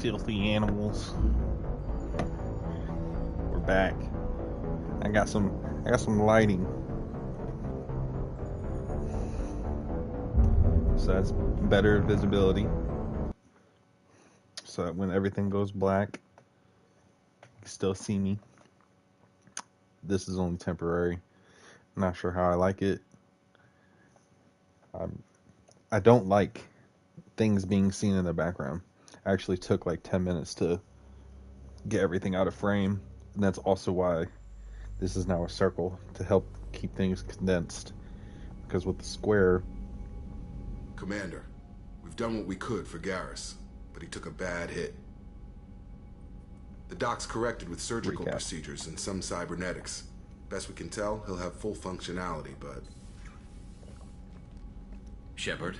filthy animals. We're back. I got some lighting. So that's better visibility. So that when everything goes black, you can still see me. This is only temporary. I'm not sure how I like it. I don't like things being seen in the background. I actually took like 10 minutes to get everything out of frame, and that's also why this is now a circle, to help keep things condensed, because with the square... Commander, we've done what we could for Garrus, but he took a bad hit. The doc's corrected with surgical procedures and some cybernetics. Best we can tell, he'll have full functionality, but... Shepard.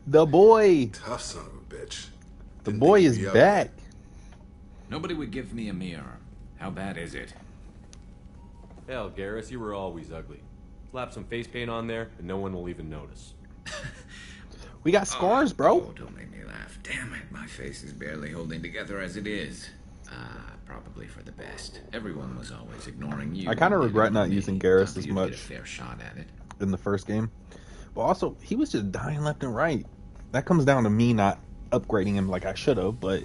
The boy! Tough son of a bitch. The boy is back. Nobody would give me a mirror. How bad is it? Hell, Garrus, you were always ugly. Slap some face paint on there, and no one will even notice. We got scars, bro. Oh, don't make me laugh. Damn it, my face is barely holding together as it is. Probably for the best. Everyone was always ignoring you. I kind of regret not using Garrus as much a fair shot at it in the first game. But also, he was just dying left and right. That comes down to me not upgrading him like I should have, but...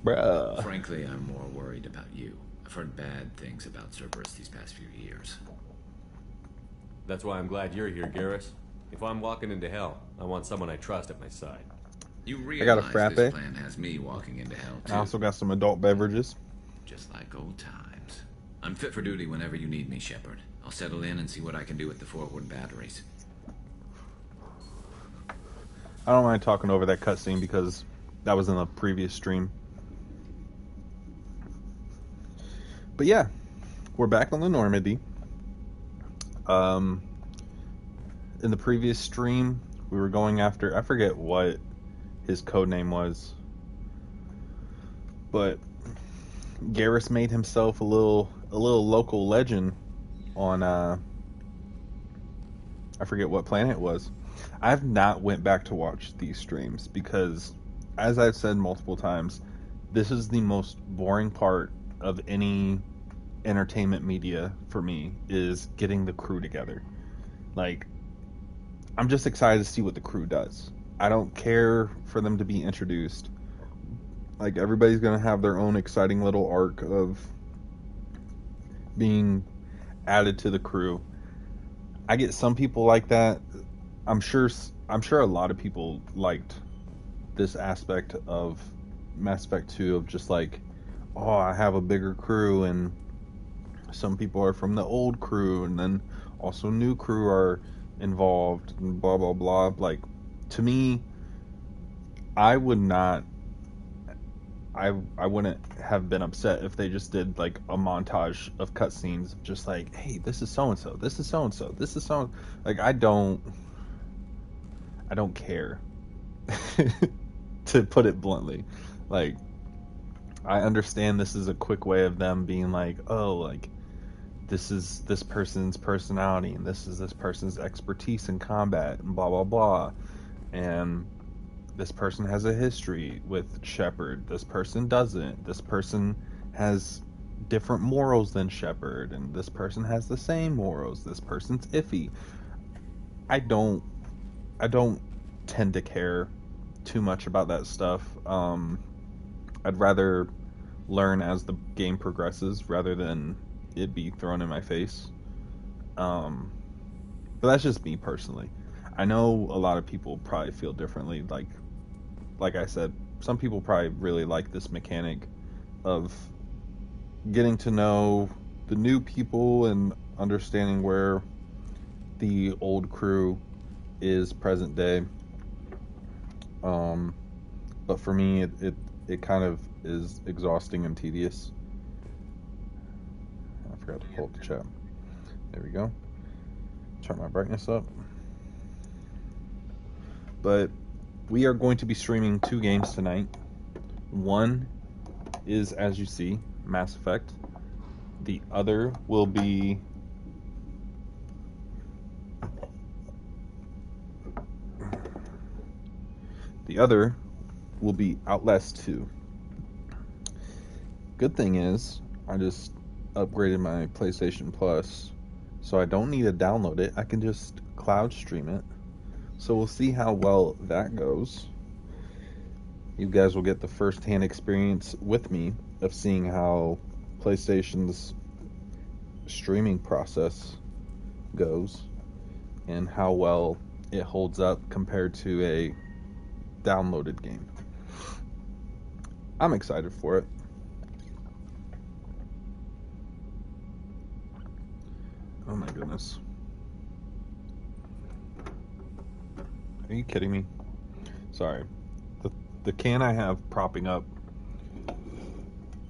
Bruh. Frankly, I'm more worried about you. I've heard bad things about Cerberus these past few years. That's why I'm glad you're here, Garrus. If I'm walking into hell, I want someone I trust at my side. You realize I got a frappe. This plan has me walking into hell, too. I also got some adult beverages. Just like old times. I'm fit for duty whenever you need me, Shepard. I'll settle in and see what I can do with the forward batteries. I don't mind talking over that cutscene because that was in the previous stream. But yeah, we're back on the Normandy. In the previous stream, we were going after, I forget what his code name was, but Garrus made himself a little local legend on I forget what planet it was. I've not went back to watch these streams because, as I've said multiple times, this is the most boring part of any entertainment media for me, is getting the crew together. Like, I'm just excited to see what the crew does. I don't care for them to be introduced. Like, everybody's gonna have their own exciting little arc of being added to the crew. I get some people like that. I'm sure a lot of people liked this aspect of Mass Effect 2 of just like, oh, I have a bigger crew, and some people are from the old crew, and then also new crew are involved, and blah blah blah. Like, to me, I wouldn't have been upset if they just did like a montage of cutscenes, just like, hey, this is so and so, this is so and so, this is so. Like, I don't care. To put it bluntly. Like, I understand this is a quick way of them being like, oh, like, this is this person's personality, and this is this person's expertise in combat, and blah blah blah, and this person has a history with Shepard, this person doesn't, this person has different morals than Shepard, and this person has the same morals, this person's iffy. I don't tend to care too much about that stuff. I'd rather learn as the game progresses rather than it be thrown in my face. But that's just me personally. I know a lot of people probably feel differently. Like I said, some people probably really like this mechanic of getting to know the new people and understanding where the old crew is present day. But for me, it kind of is exhausting and tedious. I forgot to pull up the chat. There we go. Turn my brightness up. But we are going to be streaming 2 games tonight. One is, as you see, Mass Effect. The other will be will be Outlast 2. Good thing is, I just upgraded my PlayStation Plus, so I don't need to download it. I can just cloud stream it. So we'll see how well that goes. You guys will get the first-hand experience with me of seeing how PlayStation's streaming process goes and how well it holds up compared to a downloaded game. I'm excited for it. Oh my goodness. Are you kidding me? Sorry. The can I have propping up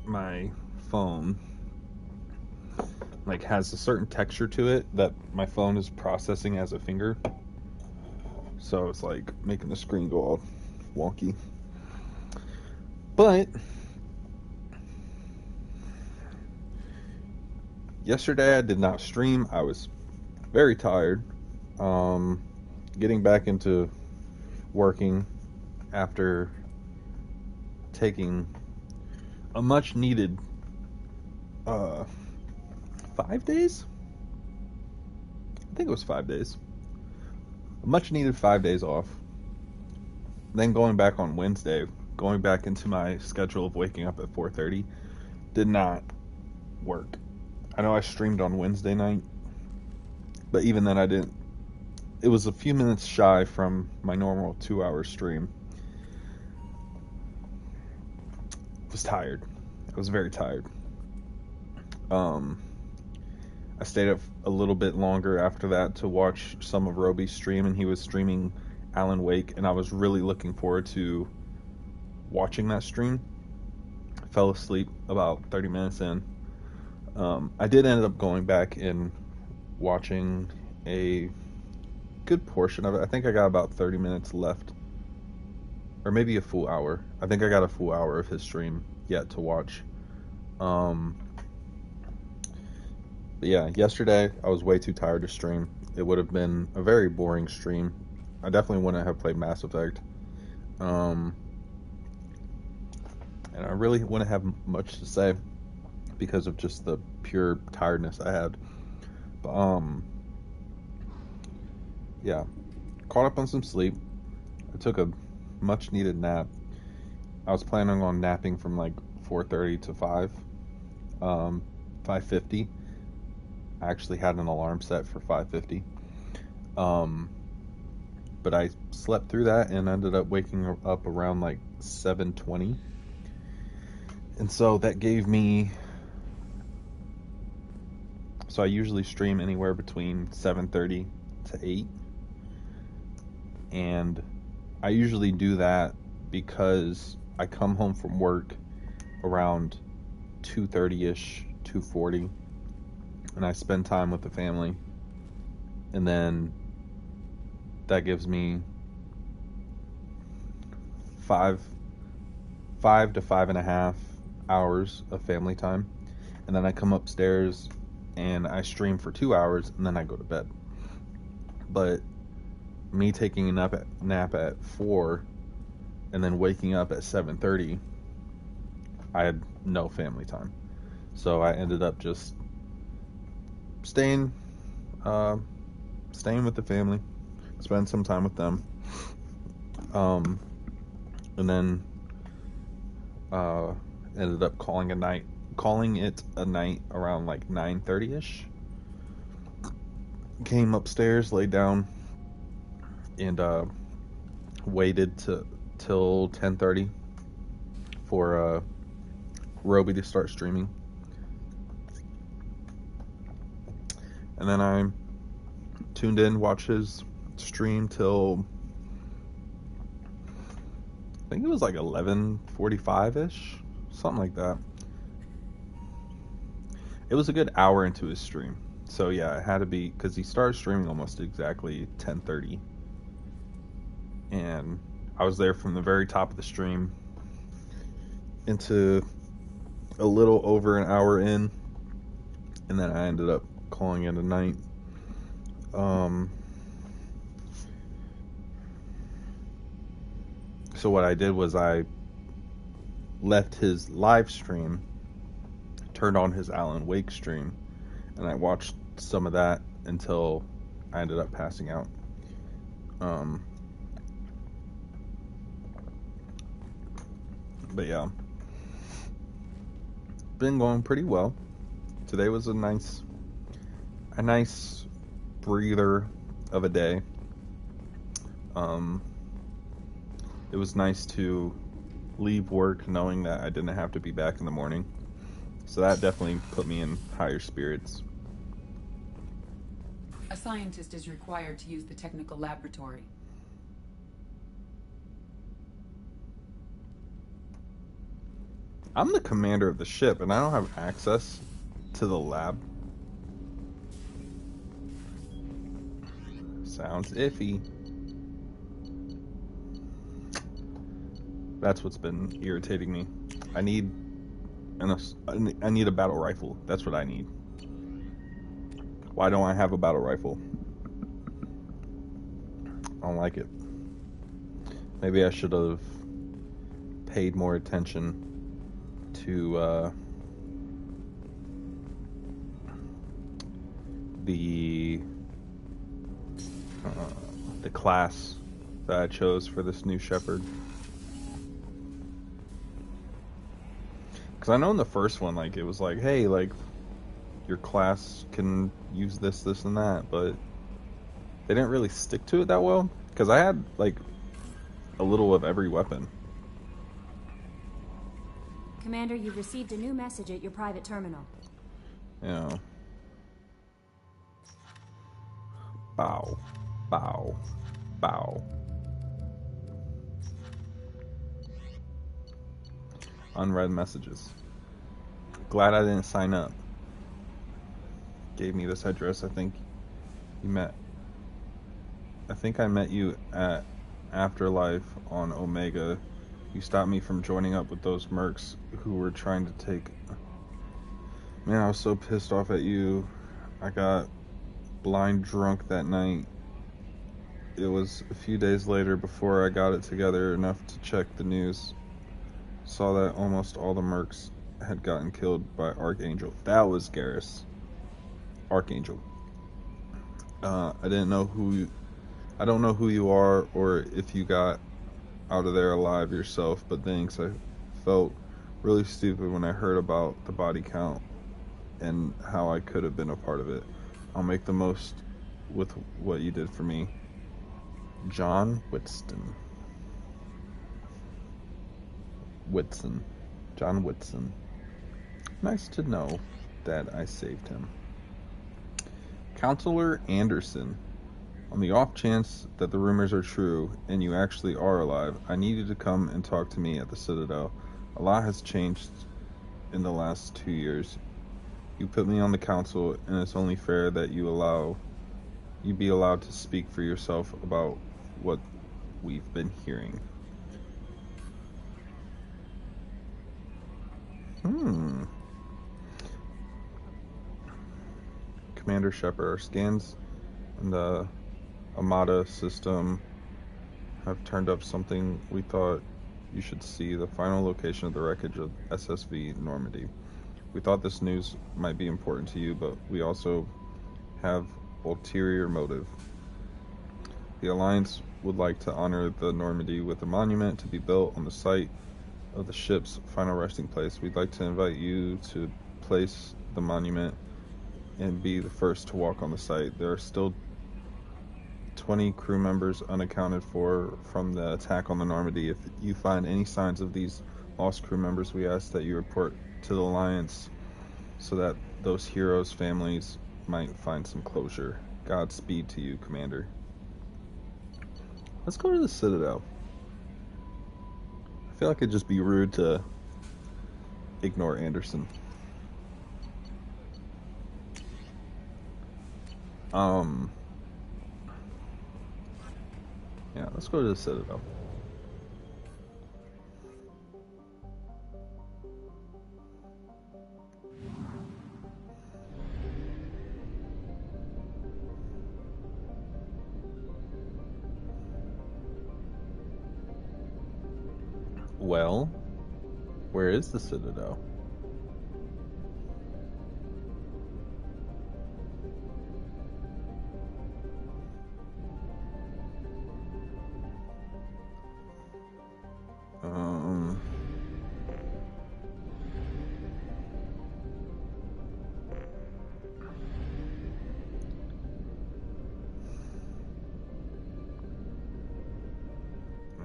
my phone like has a certain texture to it that my phone is processing as a finger. So it's like making the screen go all wonky. But yesterday I did not stream. I was very tired. Getting back into working after taking a much needed 5 days? I think it was 5 days. A much needed 5 days off. Then going back on Wednesday, going back into my schedule of waking up at 4:30 did not work. I know I streamed on Wednesday night, but even then I didn't. It was a few minutes shy from my normal 2-hour stream. I was tired. I was very tired. I stayed up a little bit longer after that to watch some of Roby's stream, and he was streaming Alan Wake, and I was really looking forward to watching that stream. I fell asleep about 30 minutes in. I did end up going back and watching a good portion of it. I think I got about 30 minutes left, or maybe a full hour. I think I got a full hour of his stream yet to watch. But yeah, yesterday I was way too tired to stream. It would have been a very boring stream. I definitely wouldn't have played Mass Effect. And I really wouldn't have much to say because of just the pure tiredness I had. But yeah, caught up on some sleep. I took a much needed nap. I was planning on napping from like 4:30 to 5:50. I actually had an alarm set for 5:50. But I slept through that and ended up waking up around like 7:20. And so that gave me... So I usually stream anywhere between 7:30 to 8. And I usually do that because I come home from work around 2:30ish, 2:40, and I spend time with the family, and then that gives me 5 to 5.5 hours of family time, and then I come upstairs and I stream for 2 hours, and then I go to bed. But me taking a nap at 4 and then waking up at 7:30, I had no family time. So I ended up just staying with the family, spend some time with them, and then ended up calling it a night around like 9:30ish. Came upstairs, laid down, and waited till 10:30 for Roby to start streaming. And then I tuned in, watched his stream till I think it was like 11:45ish, something like that. It was a good hour into his stream. So yeah, it had to be, because he started streaming almost exactly 10:30. And I was there from the very top of the stream into a little over an hour in, and then I ended up calling it a night. So what I did was I left his live stream, turned on his Alan Wake stream, and I watched some of that until I ended up passing out. But yeah, been going pretty well. Today was a nice breather of a day. It was nice to leave work knowing that I didn't have to be back in the morning. So that definitely put me in higher spirits. A scientist is required to use the technical laboratory. I'm the commander of the ship, and I don't have access to the lab. Sounds iffy. That's what's been irritating me. I need a battle rifle. That's what I need. Why don't I have a battle rifle? I don't like it. Maybe I should have paid more attention to the class that I chose for this new Shepherd. Because I know in the first one, like, it was like, hey, like, your class can use this, this, and that, but they didn't really stick to it that well. Because I had, like, a little of every weapon. Commander, you've received a new message at your private terminal. Yeah. Bow. Bow. Bow. Unread messages. Glad I didn't sign up. Gave me this address. I think I met you at Afterlife on Omega. You stopped me from joining up with those mercs who were trying to take... Man, I was so pissed off at you. I got blind drunk that night. It was a few days later before I got it together enough to check the news. Saw that almost all the mercs had gotten killed by Archangel. That was Garrus. Archangel. I don't know who you are or if you got out of there alive yourself, but thanks. I felt really stupid when I heard about the body count and how I could have been a part of it. I'll make the most with what you did for me. John Whitson. John Whitson. Nice to know that I saved him. Counselor Anderson. On the off chance that the rumors are true and you actually are alive, I need you to come and talk to me at the Citadel. A lot has changed in the last 2 years. You put me on the council, and it's only fair that you be allowed to speak for yourself about what we've been hearing. Commander Shepard, our scans in the Amada system have turned up something we thought you should see: the final location of the wreckage of SSV Normandy. We thought this news might be important to you, but we also have ulterior motive. The Alliance would like to honor the Normandy with a monument to be built on the site of the ship's final resting place. We'd like to invite you to place the monument and be the first to walk on the site. There are still 20 crew members unaccounted for from the attack on the Normandy. If you find any signs of these lost crew members, we ask that you report to the Alliance so that those heroes' families might find some closure. Godspeed to you, Commander. Let's go to the Citadel. I feel like it'd just be rude to ignore Anderson. Yeah, let's go to the Citadel. Well, where is the Citadel? Um,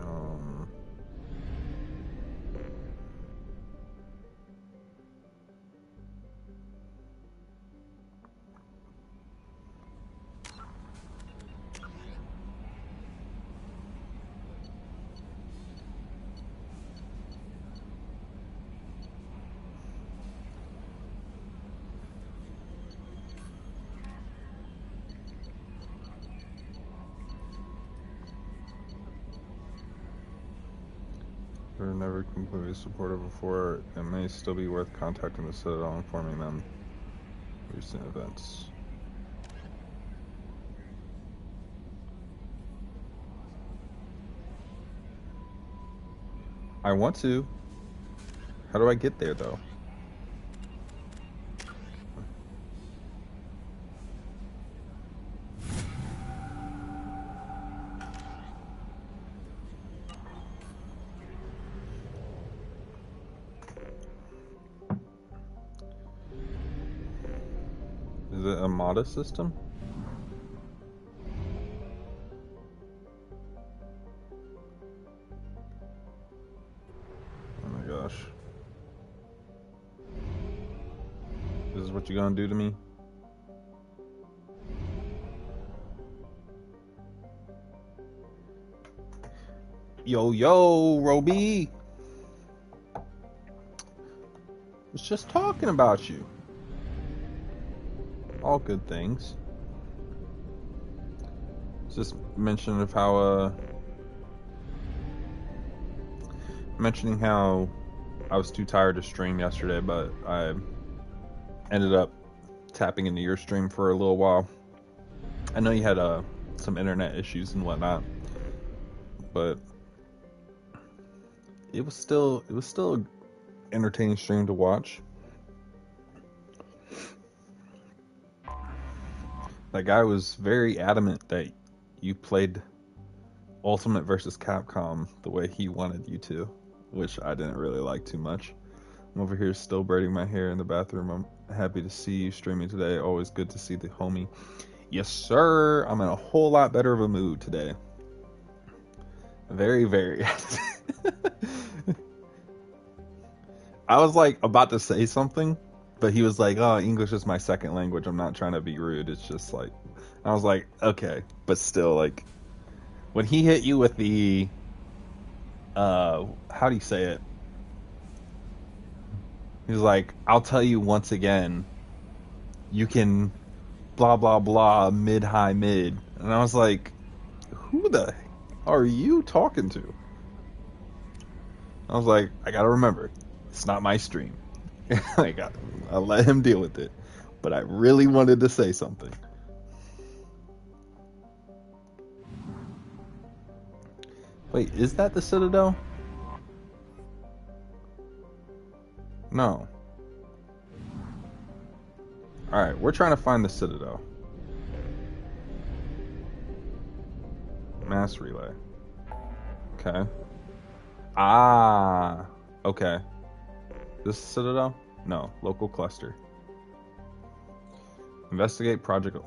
um, They're never completely supportive before. It may still be worth contacting the Citadel and informing them of recent events. I want to. How do I get there, though? Is it a modest system? Oh my gosh. This is what you gonna do to me? Yo, Roby! Was just talking about you. All good things. Just mention of how, mentioning how I was too tired to stream yesterday, but I ended up tapping into your stream for a little while. I know you had some internet issues and whatnot, but it was still an entertaining stream to watch. That guy was very adamant that you played Ultimate versus Capcom the way he wanted you to, which I didn't really like too much. I'm over here still braiding my hair in the bathroom. I'm happy to see you streaming today. Always good to see the homie. Yes, sir. I'm in a whole lot better of a mood today. Very, very. I was like about to say something, but he was like, "Oh, English is my second language. I'm not trying to be rude. It's just like," I was like, "Okay," but still, like, when he hit you with the, how do you say it? He was like, "I'll tell you once again, you can blah blah blah mid high mid," and I was like, "Who the heck are you talking to?" I was like, "I gotta remember, it's not my stream." Like, I'll let him deal with it, but I really wanted to say something. Wait, is that the Citadel? No. Alright, we're trying to find the Citadel. Mass relay. Okay. Ah. Okay. This Citadel? No. Local cluster. Investigate project.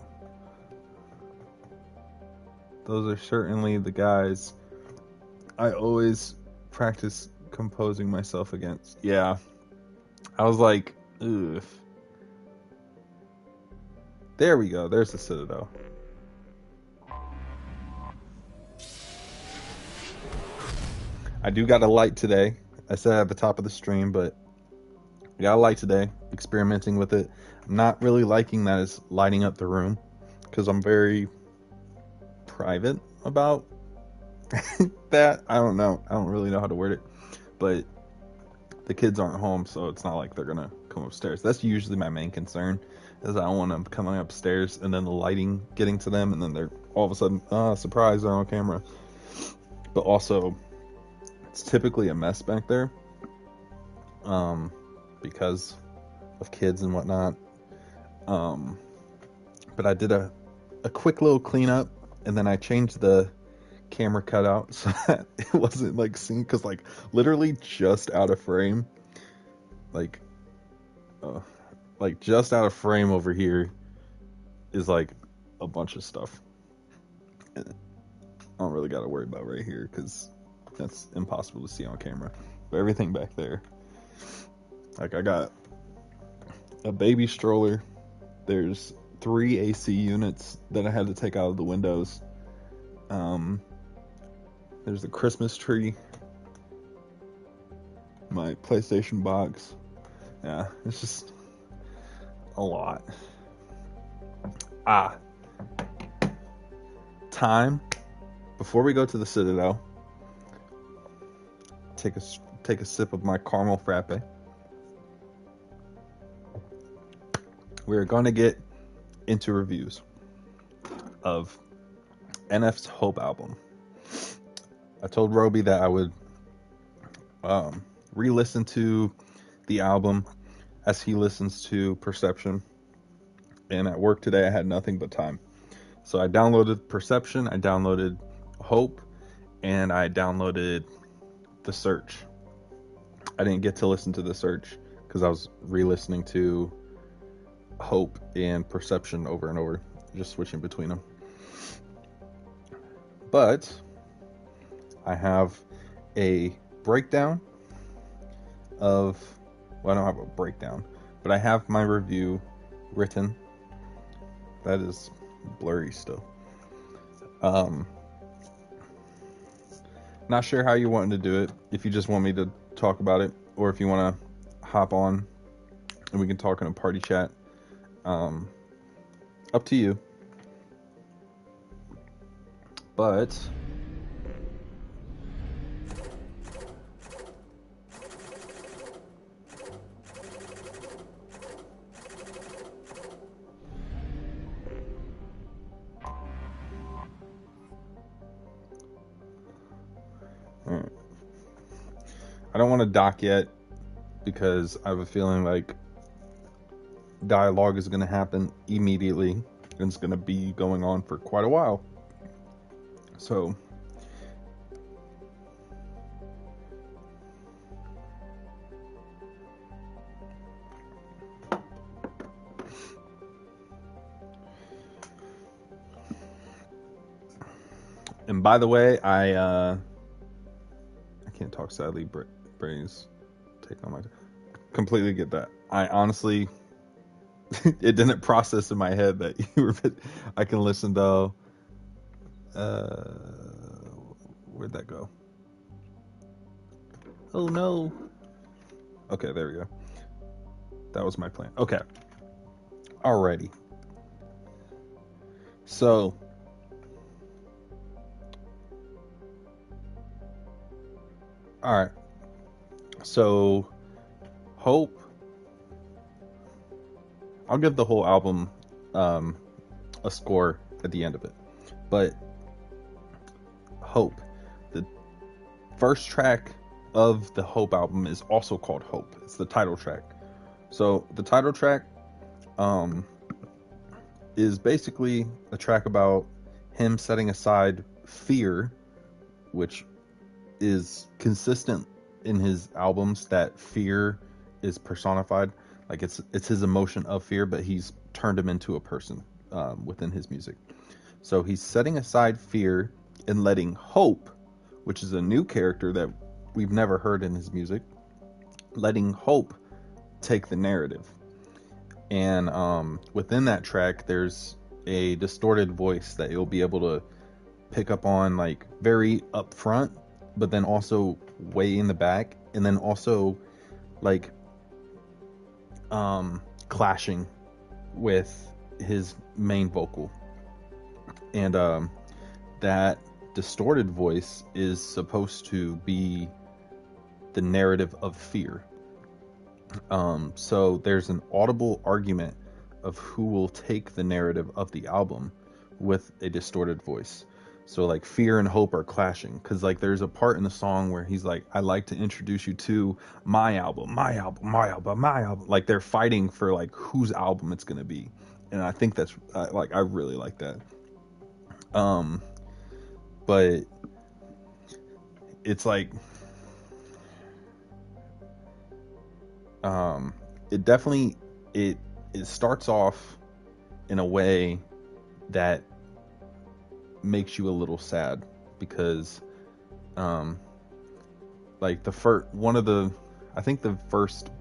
Those are certainly the guys I always practice composing myself against. Yeah. I was like, ugh. There we go. There's the Citadel. I do got a light today. I said at the top of the stream, but I got a light today. Experimenting with it. I'm not really liking that it's lighting up the room because I'm very private about that. I don't know. I don't really know how to word it, but the kids aren't home, so it's not like they're gonna come upstairs. That's usually my main concern, is I don't want them coming upstairs and then the lighting getting to them, and then they're all of a sudden, surprise, they're on camera. But also, It's typically a mess back there, because of kids and whatnot. But I did a quick little cleanup, and then I changed the camera cutout so that it wasn't like seen, because like literally just out of frame, like just out of frame over here is like a bunch of stuff. I don't really got to worry about right here because that's impossible to see on camera. But everything back there, like I got a baby stroller. There's 3 AC units that I had to take out of the windows. There's a Christmas tree. My PlayStation box. Yeah, it's just a lot. Time before we go to the Citadel. Take a sip of my caramel frappe. We're going to get into reviews of NF's Hope album. I told Roby that I would re-listen to the album as he listens to Perception. And at work today, I had nothing but time. So I downloaded Perception, I downloaded Hope, and I downloaded The Search. I didn't get to listen to The Search because I was re-listening to Hope and Perception over and over, just switching between them. But I have a breakdown of, well, I don't have a breakdown, but I have my review written. That is blurry still. Not sure how you want to do it, if you just want me to talk about it, or if you want to hop on and we can talk in a party chat. Up to you. But I don't want to dock yet because I have a feeling like dialogue is going to happen immediately and it's going to be going on for quite a while. So and by the way, I can't talk sadly. Brains take on my completely get that. I honestly it didn't process in my head that you were. I can listen though. Where'd that go? Oh no. Okay, there we go. That was my plan. Okay. Alrighty. So alright. So Hope. I'll give the whole album a score at the end of it. But Hope, the first track of the Hope album, is also called Hope. It's the title track. So the title track is basically a track about him setting aside fear, which is consistent in his albums, that fear is personified. Like it's his emotion of fear, but he's turned him into a person within his music. So he's setting aside fear and letting Hope, which is a new character that we've never heard in his music, letting Hope take the narrative. And within that track, there's a distorted voice that you'll be able to pick up on, like very up front, but then also way in the back, and then also like clashing with his main vocal. And that distorted voice is supposed to be the narrative of fear. So there's an audible argument of who will take the narrative of the album with a distorted voice. So like fear and hope are clashing, because like there's a part in the song where he's like, I'd like to introduce you to my album, my album, my album, my album. Like they're fighting for like whose album it's gonna be, and I think that's like I really like that. But it's like it definitely it starts off in a way that makes you a little sad, because like the first one of the I think the first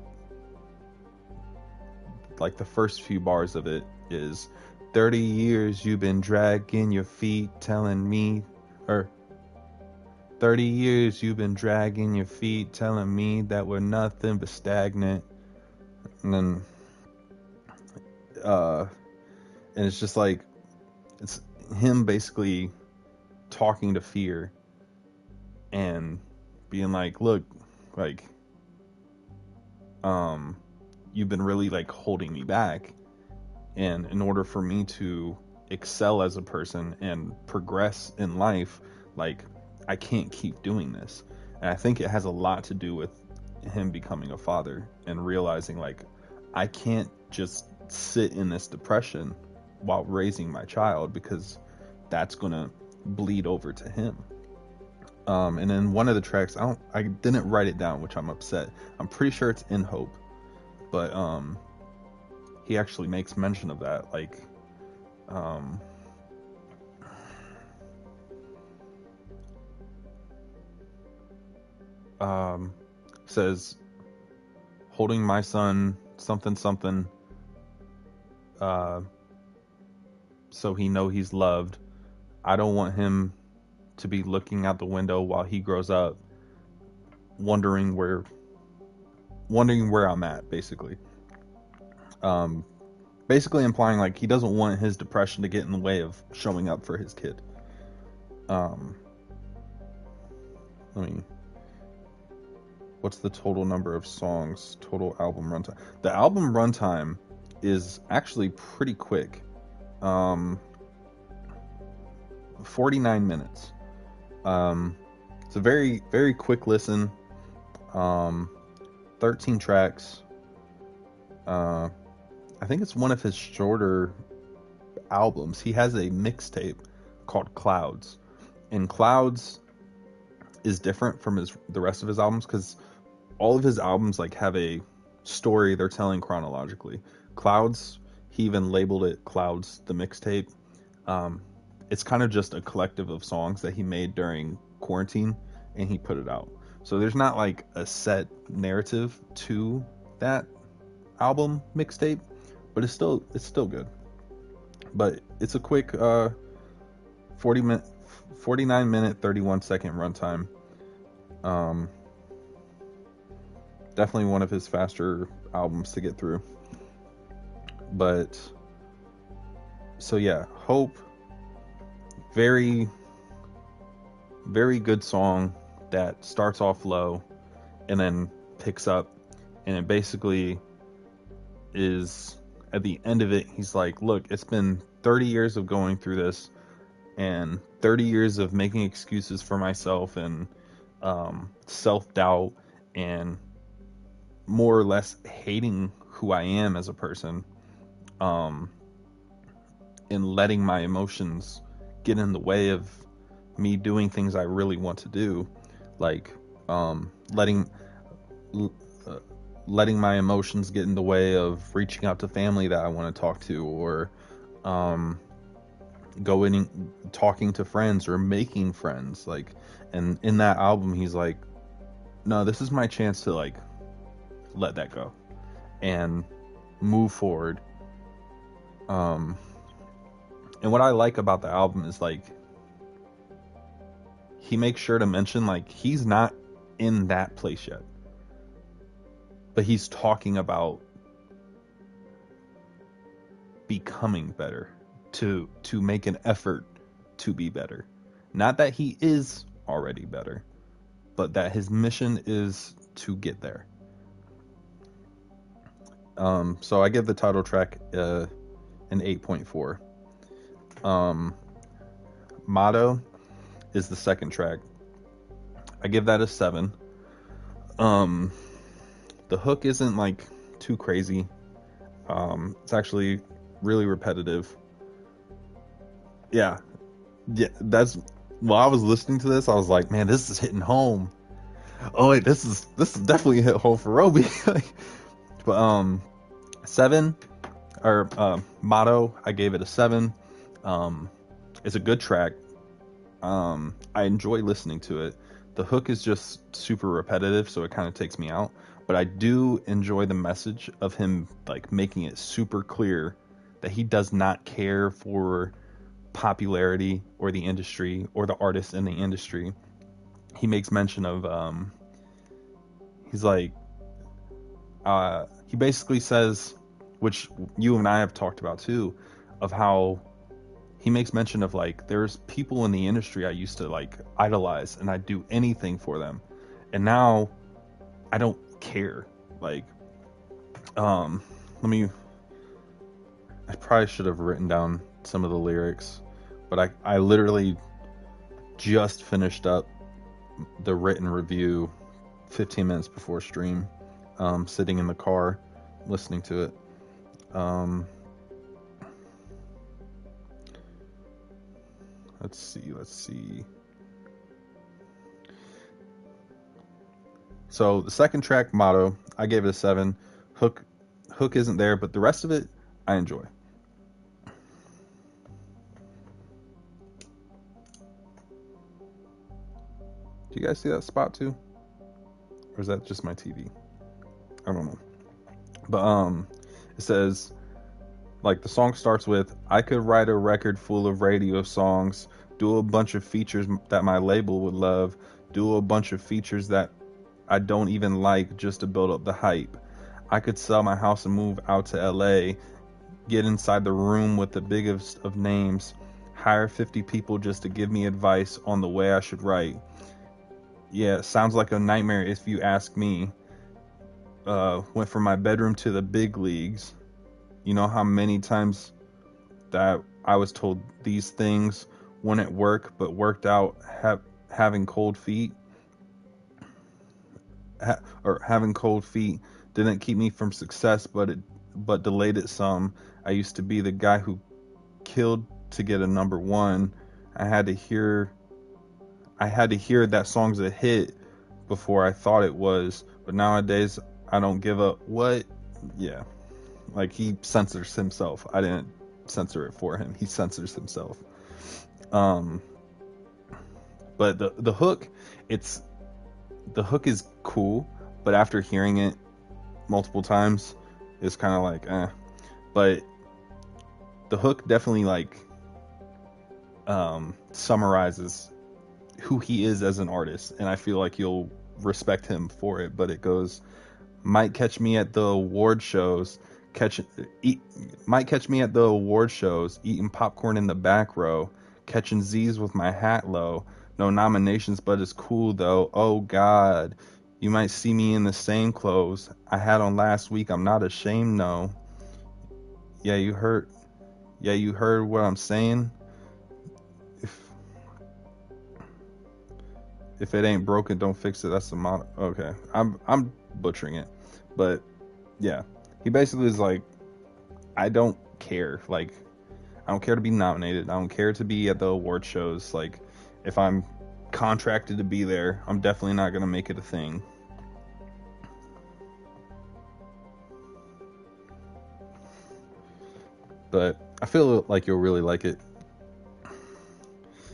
few bars of it is 30 years you've been dragging your feet telling me, or 30 years you've been dragging your feet telling me that we're nothing but stagnant. And then and it's just like it's him basically talking to fear and being like, look, like you've been really like holding me back, and in order for me to excel as a person and progress in life, like I can't keep doing this. And I think it has a lot to do with him becoming a father and realizing like I can't just sit in this depression while raising my child, because that's gonna bleed over to him. And then one of the tracks, I didn't write it down, which I'm upset. I'm pretty sure it's In Hope, but he actually makes mention of that, like says, holding my son something something, so he know he's loved. I don't want him to be looking out the window while he grows up, wondering where I'm at, basically. Basically implying like he doesn't want his depression to get in the way of showing up for his kid. What's the total number of songs, total album runtime? The album runtime is actually pretty quick. 49 minutes. It's a very, very quick listen. 13 tracks. I think it's one of his shorter albums. He has a mixtape called Clouds, and Clouds is different from the rest of his albums, because all of his albums like have a story they're telling chronologically. Clouds, he even labeled it Clouds the mixtape. It's kind of just a collective of songs that he made during quarantine, and he put it out. So there's not like a set narrative to that album mixtape, but it's still good. But it's a quick 49 minute 31 second runtime. Definitely one of his faster albums to get through. But so yeah, Hope, very, very good song that starts off low and then picks up, and it basically is, at the end of it, he's like, look, it's been 30 years of going through this, and 30 years of making excuses for myself, and self-doubt, and more or less hating who I am as a person, and letting my emotions get in the way of me doing things I really want to do, like letting my emotions get in the way of reaching out to family that I want to talk to, or going and talking to friends or making friends. Like, and in that album he's like, no, this is my chance to like let that go and move forward. And what I like about the album is like he makes sure to mention like he's not in that place yet, but he's talking about becoming better, to make an effort to be better. Not that he is already better, but that his mission is to get there. So I give the title track an 8.4. Motto, is the second track. I give that a 7. The hook isn't like too crazy. It's actually really repetitive. Yeah, that's while I was listening to this, I was like, man, this is hitting home. Oh wait, this is definitely hit home for Roby. But 7 or Motto, I gave it a 7. It's a good track. I enjoy listening to it. The hook is just super repetitive, so it kind of takes me out. But I do enjoy the message of him like making it super clear that he does not care for popularity or the industry or the artists in the industry. He makes mention of he's like he basically says, which you and I have talked about too, of how he makes mention of like there's people in the industry I used to like idolize and I'd do anything for them, and now I don't care. Like I probably should have written down some of the lyrics, but I literally just finished up the written review 15 minutes before stream, sitting in the car listening to it. Let's see. So the second track, Motto, I gave it a 7. Hook isn't there, but the rest of it I enjoy. Do you guys see that spot too? Or is that just my TV? I don't know. But it says, like, the song starts with, I could write a record full of radio songs, do a bunch of features that my label would love, do a bunch of features that I don't even like just to build up the hype. I could sell my house and move out to LA, get inside the room with the biggest of names, hire 50 people just to give me advice on the way I should write. Yeah, sounds like a nightmare if you ask me. Went from my bedroom to the big leagues. You know how many times that I was told these things wouldn't work, but worked out having cold feet? Having cold feet didn't keep me from success, but delayed it some. I used to be the guy who killed to get a number 1. I had to hear that song's a hit before I thought it was, but nowadays I don't give a what. Yeah, like he censors himself. I didn't censor it for him. He censors himself. But the hook, the hook is cool, but after hearing it multiple times, it's kind of like But the hook definitely like summarizes who he is as an artist, and I feel like you'll respect him for it. But it goes, might catch me at the award shows, might catch me at the award shows, eating popcorn in the back row, catching Z's with my hat low. No nominations, but it's cool though. Oh God, you might see me in the same clothes I had on last week. I'm not ashamed, no. Yeah, you heard what I'm saying. If it ain't broken, don't fix it. That's the motto. Okay, I'm butchering it, but yeah, he basically is like, I don't care. Like, I don't care to be nominated. I don't care to be at the award shows. Like, if I'm contracted to be there, I'm definitely not gonna make it a thing. But I feel like you'll really like it.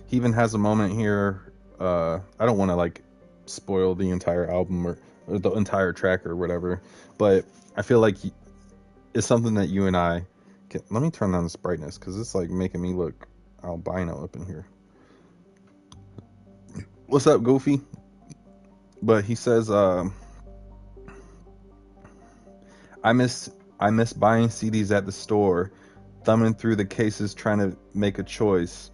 He even has a moment here. I don't want to like spoil the entire album or the entire track or whatever, but I feel like it's something that you and I can. Let me turn down this brightness because it's like making me look albino up in here. What's up, Goofy? But he says, I miss buying CDs at the store, thumbing through the cases trying to make a choice.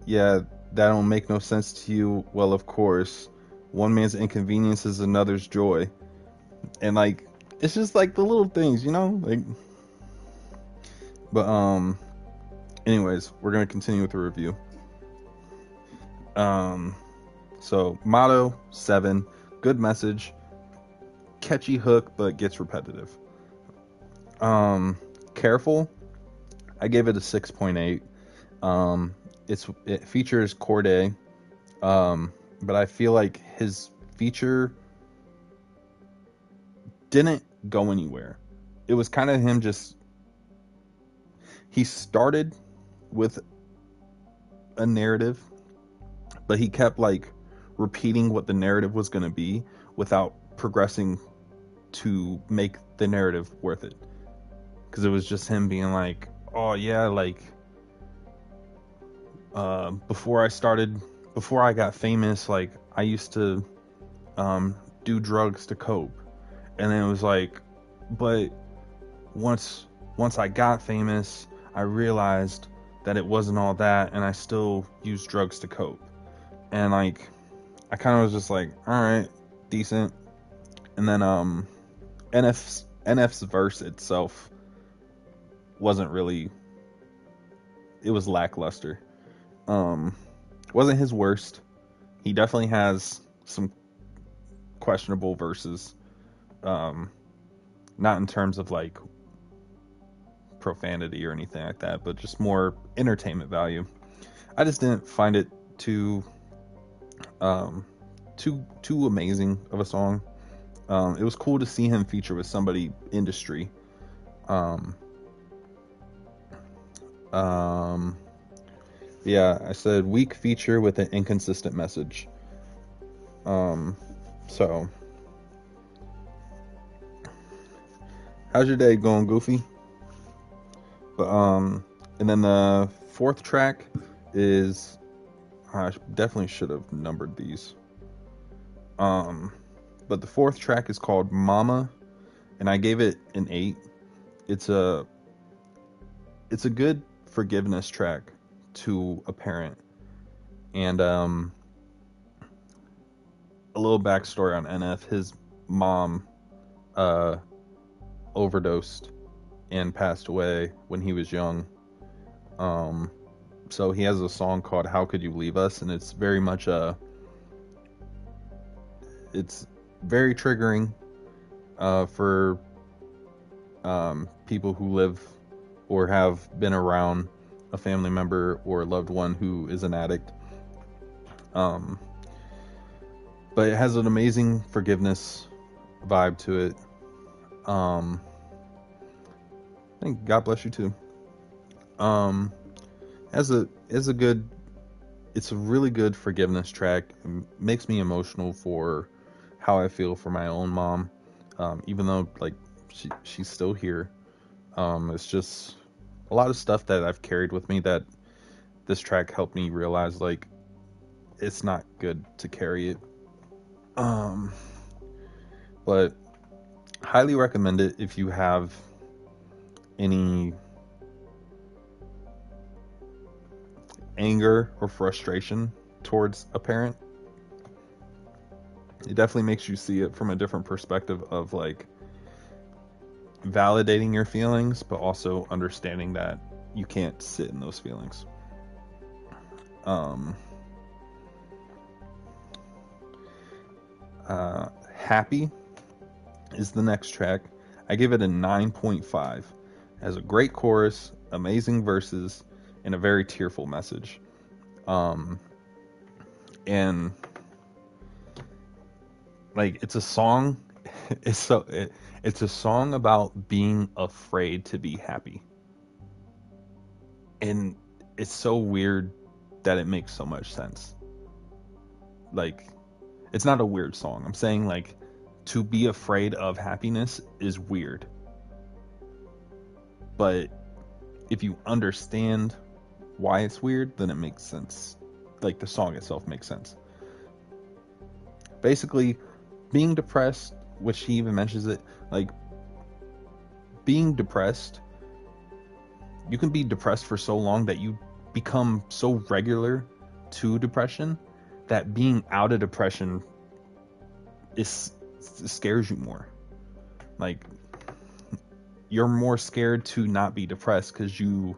Yeah, that don't make no sense to you. Well, of course, one man's inconvenience is another's joy. And like, it's just like the little things, you know? Like, but anyways, we're gonna continue with the review. So motto 7, good message, catchy hook but gets repetitive. Careful, I gave it a 6.8. It features Corday, but I feel like his feature didn't go anywhere. It was kind of him just. He started with a narrative, but he kept like repeating what the narrative was going to be without progressing to make the narrative worth it. Because it was just him being like, oh yeah, like before I got famous, like I used to do drugs to cope, and then it was like, but once I got famous, I realized that it wasn't all that, and I still use drugs to cope. And like, I kind of was just like, all right, decent. And then NF's verse itself wasn't really. It was lackluster. Wasn't his worst. He definitely has some questionable verses. Not in terms of like profanity or anything like that, but just more entertainment value. I just didn't find it too amazing of a song. It was cool to see him feature with somebody industry. Yeah, I said weak feature with an inconsistent message. So how's your day going, Goofy? But and then the fourth track is, I definitely should have numbered these. But the fourth track is called Mama, and I gave it an 8. It's a good forgiveness track to a parent. And a little backstory on NF. His mom overdosed and passed away when he was young. So he has a song called How Could You Leave Us, and it's very much it's very triggering for people who live or have been around a family member or a loved one who is an addict. But it has an amazing forgiveness vibe to it. I think God bless you too. It's a really good forgiveness track. It makes me emotional for how I feel for my own mom. Even though like she's still here. It's just a lot of stuff that I've carried with me that this track helped me realize like it's not good to carry it. But highly recommend it if you have any anger or frustration towards a parent. It definitely makes you see it from a different perspective of like validating your feelings, but also understanding that you can't sit in those feelings. Happy is the next track. I give it a 9.5. It has a great chorus, amazing verses, and a very tearful message. And like it's a song. It's a song about being afraid to be happy, and it's so weird that it makes so much sense. Like, it's not a weird song. I'm saying like to be afraid of happiness is weird, but if you understand why it's weird, then it makes sense. Like the song itself makes sense. Basically, being depressed, which he even mentions it, like being depressed, you can be depressed for so long that you become so regular to depression that being out of depression scares you more. Like you're more scared to not be depressed because you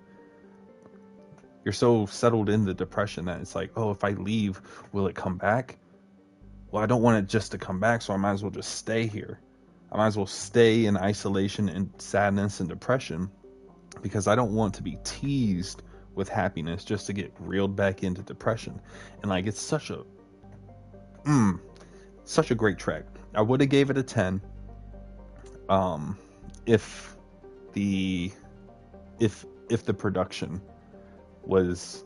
You're so settled in the depression that it's like, oh, if I leave, will it come back? Well, I don't want it just to come back, so I might as well just stay here. I might as well stay in isolation and sadness and depression because I don't want to be teased with happiness just to get reeled back into depression. And like, it's such a great track. I would have gave it a 10 if the production was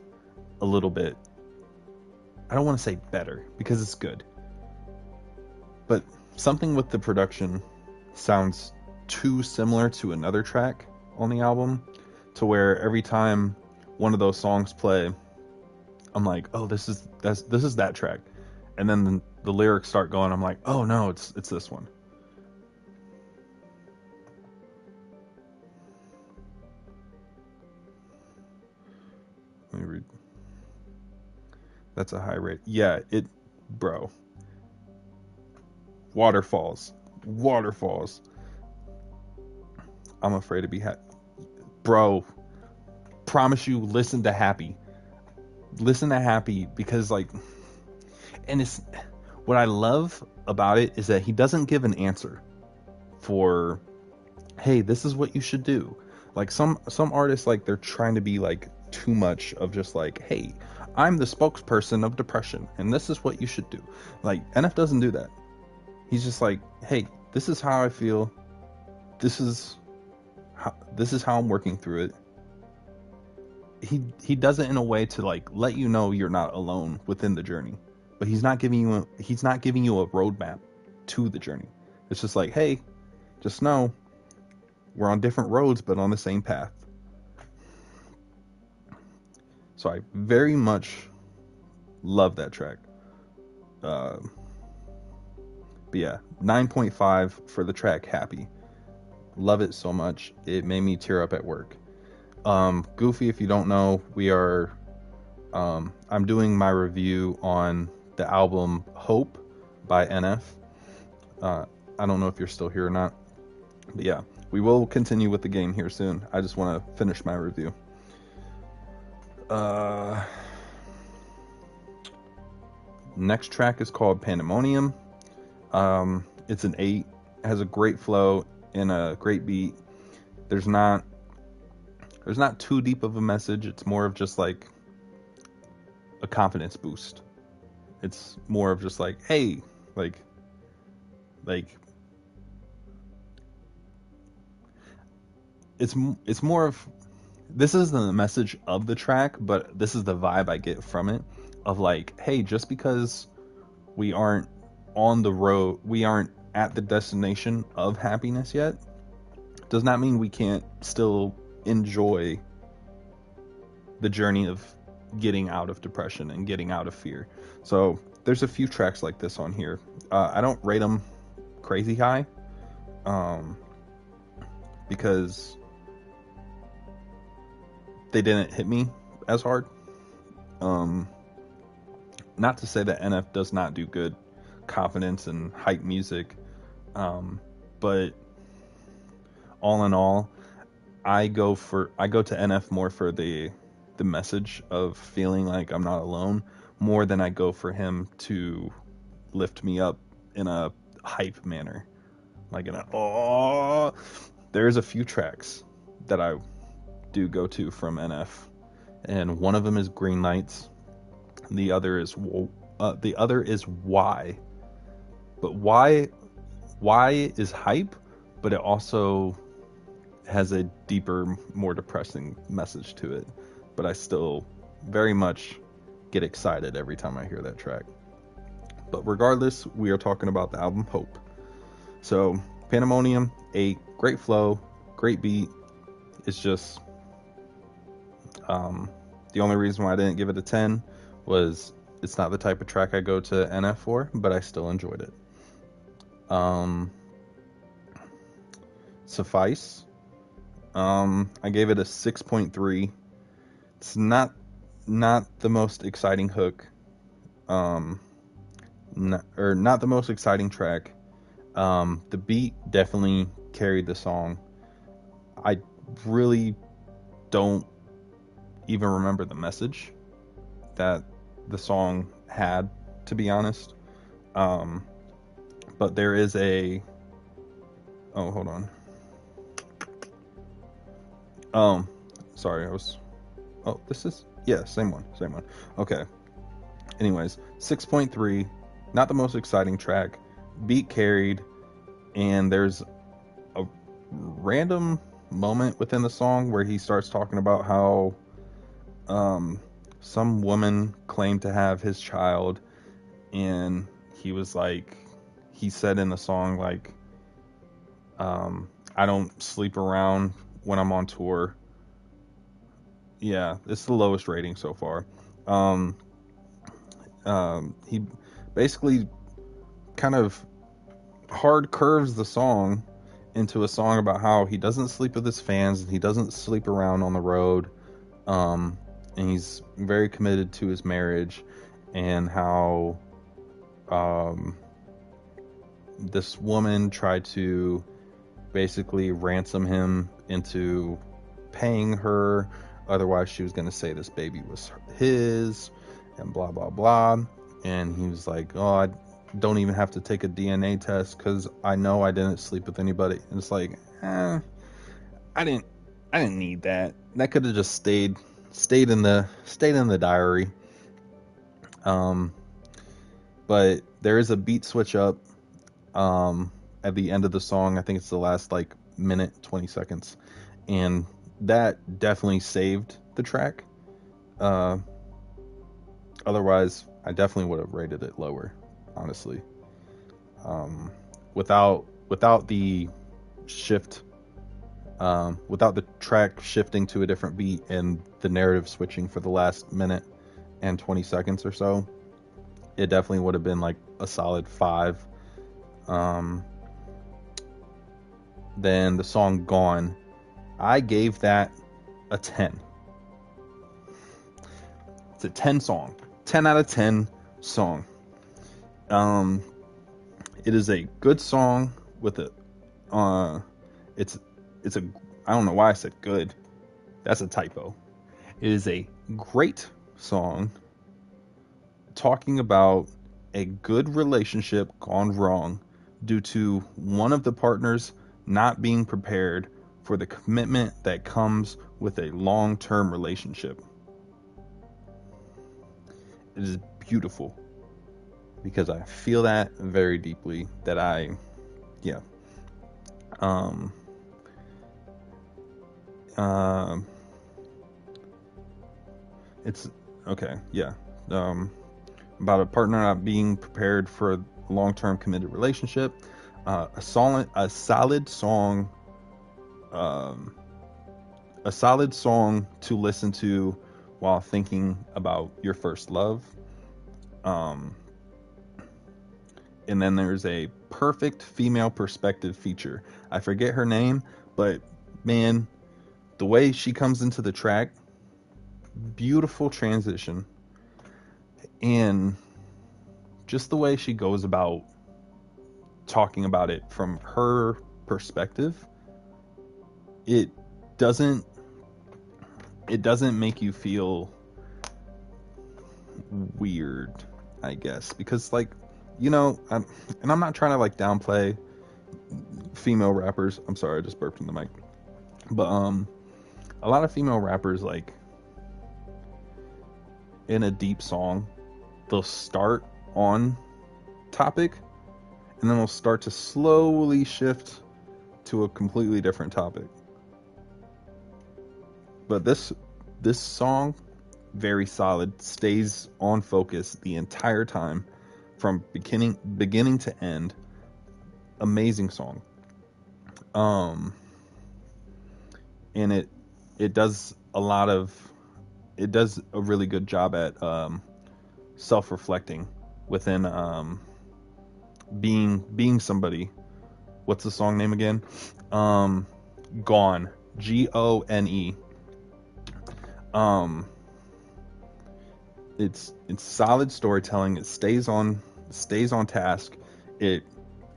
a little bit, I don't want to say better because it's good, but something with the production sounds too similar to another track on the album to where every time one of those songs play, I'm like, oh, this is that track, and then the lyrics start going, I'm like, oh no, it's this one. Let me read. That's a high rate. Yeah, bro. Waterfalls. I'm afraid to be happy. Bro, promise you, listen to Happy. Listen to Happy because, like, and it's, what I love about it is that he doesn't give an answer for, hey, this is what you should do. Like, some artists, like, they're trying to be, like, too much of just, like, hey, I'm the spokesperson of depression, and this is what you should do. Like, NF doesn't do that. He's just like, hey, this is how I feel. This is how I'm working through it. He does it in a way to, like, let you know you're not alone within the journey, but he's not giving you a roadmap to the journey. It's just like, hey, just know we're on different roads, but on the same path. So I very much love that track. But yeah, 9.5 for the track Happy. Love it so much. It made me tear up at work. Goofy, if you don't know, we are, I'm doing my review on the album Hope by NF. I don't know if you're still here or not, but yeah, we will continue with the game here soon. I just want to finish my review. Next track is called Pandemonium. It's an 8. It has a great flow and a great beat. There's not too deep of a message. It's more of just like a confidence boost. It's more of just like, hey, like it's more of, this is the message of the track, but this is the vibe I get from it of like, hey, just because we aren't on the road, we aren't at the destination of happiness yet, does not mean we can't still enjoy the journey of getting out of depression and getting out of fear. So there's a few tracks like this on here. I don't rate them crazy high, because they didn't hit me as hard. Not to say that NF does not do good confidence and hype music, but all in all, I go to NF more for the message of feeling like I'm not alone, more than I go for him to lift me up in a hype manner. Like in a, there's a few tracks that I do go to from NF, and one of them is Green Lights. The other is Why. But Why is hype, but it also has a deeper, more depressing message to it. But I still very much get excited every time I hear that track. But regardless, we are talking about the album Hope. So Pandemonium, a great flow, great beat. It's just the only reason why I didn't give it a 10 was it's not the type of track I go to NF for, but I still enjoyed it. Suffice, I gave it a 6.3. It's not the most exciting hook, not the most exciting track. The beat definitely carried the song. I really don't even remember the message that the song had, to be honest. But there is a... Oh, hold on. Sorry, I was... Oh, this is... Yeah, same one. Okay. Anyways, 6.3, not the most exciting track. Beat carried, and there's a random moment within the song where he starts talking about how some woman claimed to have his child, and he was like, he said in the song, like, I don't sleep around when I'm on tour. Yeah, it's the lowest rating so far. He basically kind of hard curves the song into a song about how he doesn't sleep with his fans and he doesn't sleep around on the road, and he's very committed to his marriage, and how this woman tried to basically ransom him into paying her, otherwise she was going to say this baby was his, and blah blah blah. And he was like, oh, I don't even have to take a DNA test because I know I didn't sleep with anybody. And it's like, I didn't need that. That could have just stayed in the diary. But there is a beat switch up at the end of the song. I think it's the last like minute 20 seconds, and that definitely saved the track. Otherwise I definitely would have rated it lower, honestly. Without the shift, without the track shifting to a different beat and the narrative switching for the last minute and 20 seconds or so, it definitely would have been like a solid 5. Then the song Gone, I gave that a 10. It's a 10 song. 10 out of 10 song. It is a good song with a it's a, I don't know why I said good. That's a typo. It is a great song talking about a good relationship gone wrong due to one of the partners not being prepared for the commitment that comes with a long-term relationship. It is beautiful because I feel that very deeply. It's okay. Yeah. About a partner not being prepared for a long-term committed relationship. A solid song. A solid song to listen to while thinking about your first love. And then there's a perfect female perspective feature. I forget her name, but man, the way she comes into the track, beautiful transition, and just the way she goes about talking about it from her perspective, it doesn't make you feel weird, I guess, because like, you know, I'm not trying to like downplay female rappers. I'm sorry, I just burped in the mic. But a lot of female rappers, like, in a deep song, they'll start on topic and then they'll start to slowly shift to a completely different topic. But this song, very solid, stays on focus the entire time from beginning to end. Amazing song. And it does a really good job at self-reflecting within being somebody. What's the song name again? Gone. Gone. It's solid storytelling. It stays on task. It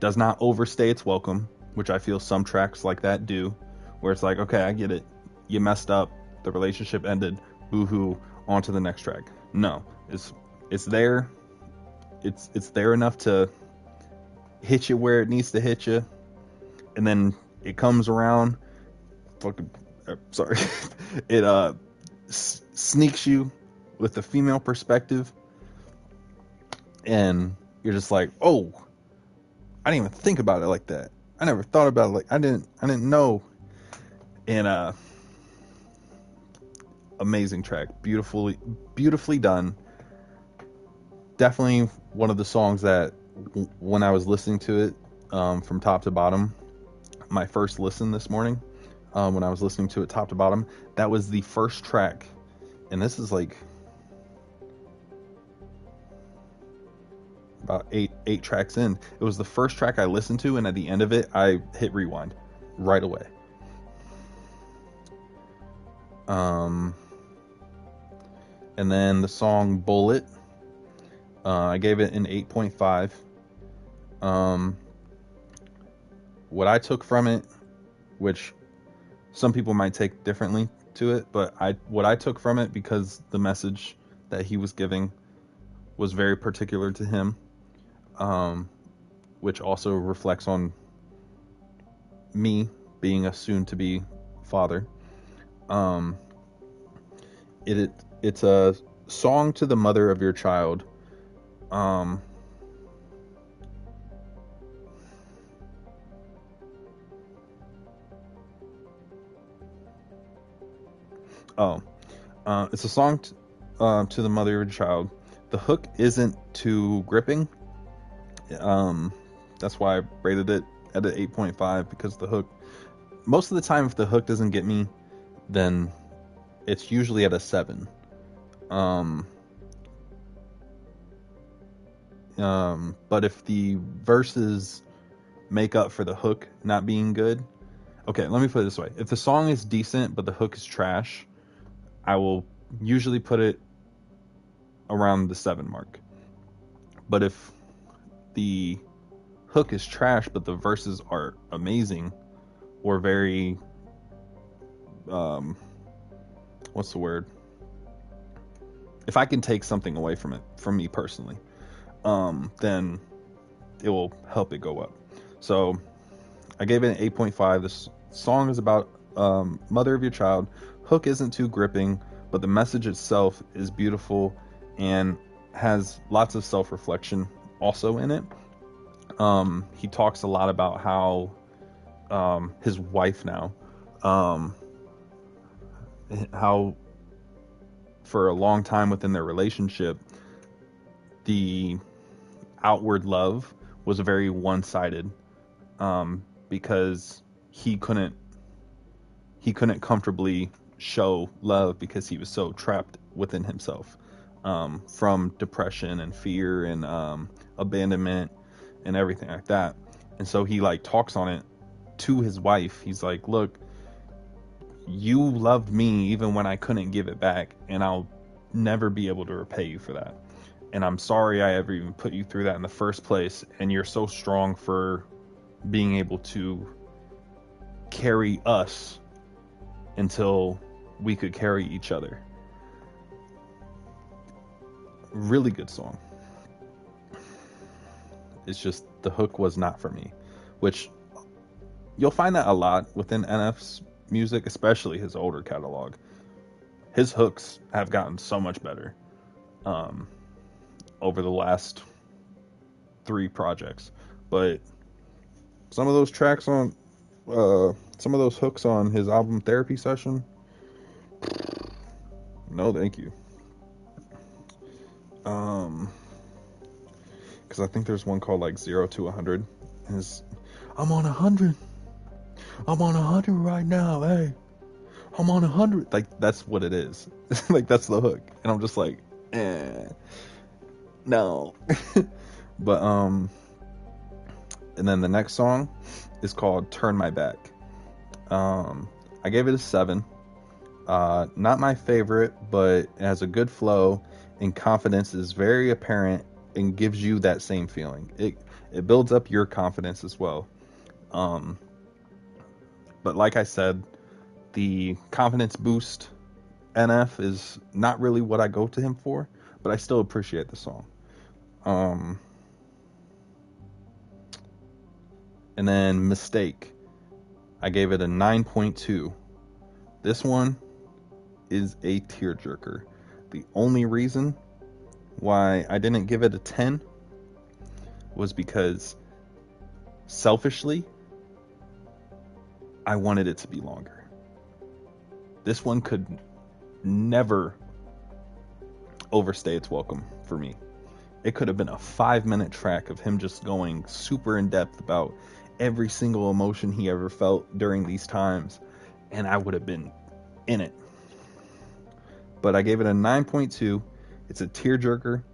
does not overstay its welcome, which I feel some tracks like that do, where it's like, okay, I get it, you messed up, the relationship ended, boohoo, on to the next track. No, it's there. It's there enough to hit you where it needs to hit you, and then it comes around. Fucking, sorry, it sneaks you with the female perspective, and you're just like, oh, I didn't even think about it like that. I never thought about it like I didn't know. And amazing track, beautifully done. Definitely one of the songs that when I was listening to it from top to bottom, my first listen this morning, when I was listening to it top to bottom, that was the first track, and this is like about eight tracks in. It was the first track I listened to, and at the end of it, I hit rewind right away. And then the song Bullet, I gave it an 8.5. What I took from it, which some people might take differently to it, but what I took from it, because the message that he was giving was very particular to him, which also reflects on me being a soon-to-be father. It's a song to the mother of your child. It's a song to the mother of your child. The hook isn't too gripping. That's why I rated it at an 8.5, because the hook, most of the time, if the hook doesn't get me, then it's usually at a 7. But if the verses make up for the hook not being good, okay, let me put it this way. If the song is decent but the hook is trash, I will usually put it around the 7 mark. But if the hook is trash but the verses are amazing, or very what's the word? If I can take something away from it, from me personally, then it will help it go up. So I gave it an 8.5. This song is about mother of your child. Hook isn't too gripping, but the message itself is beautiful and has lots of self-reflection also in it. He talks a lot about how his wife now, how for a long time within their relationship, the outward love was very one-sided, because he couldn't comfortably show love because he was so trapped within himself, from depression and fear and abandonment and everything like that. And so he like talks on it to his wife. He's like, look, you loved me even when I couldn't give it back, and I'll never be able to repay you for that. And I'm sorry I ever even put you through that in the first place, and you're so strong for being able to carry us until we could carry each other. Really good song. It's just the hook was not for me, which you'll find that a lot within NF's music, especially his older catalog. His hooks have gotten so much better over the last 3 projects, but some of those tracks on some of those hooks on his album Therapy Session, no thank you. Because I think there's one called like 0 to 100, and I'm on 100 right now, hey, I'm on 100. Like, that's what it is. Like, that's the hook, and I'm just like, no. But and then the next song is called Turn My Back. I gave it a 7. Not my favorite, but it has a good flow, and confidence is very apparent and gives you that same feeling. It builds up your confidence as well. But like I said, the confidence boost NF is not really what I go to him for, but I still appreciate the song. And then Mistake, I gave it a 9.2. This one is a tearjerker. The only reason why I didn't give it a 10 was because selfishly, I wanted it to be longer. This one could never overstay its welcome for me. It could have been a 5-minute track of him just going super in depth about every single emotion he ever felt during these times, and I would have been in it. But I gave it a 9.2. It's a tearjerker.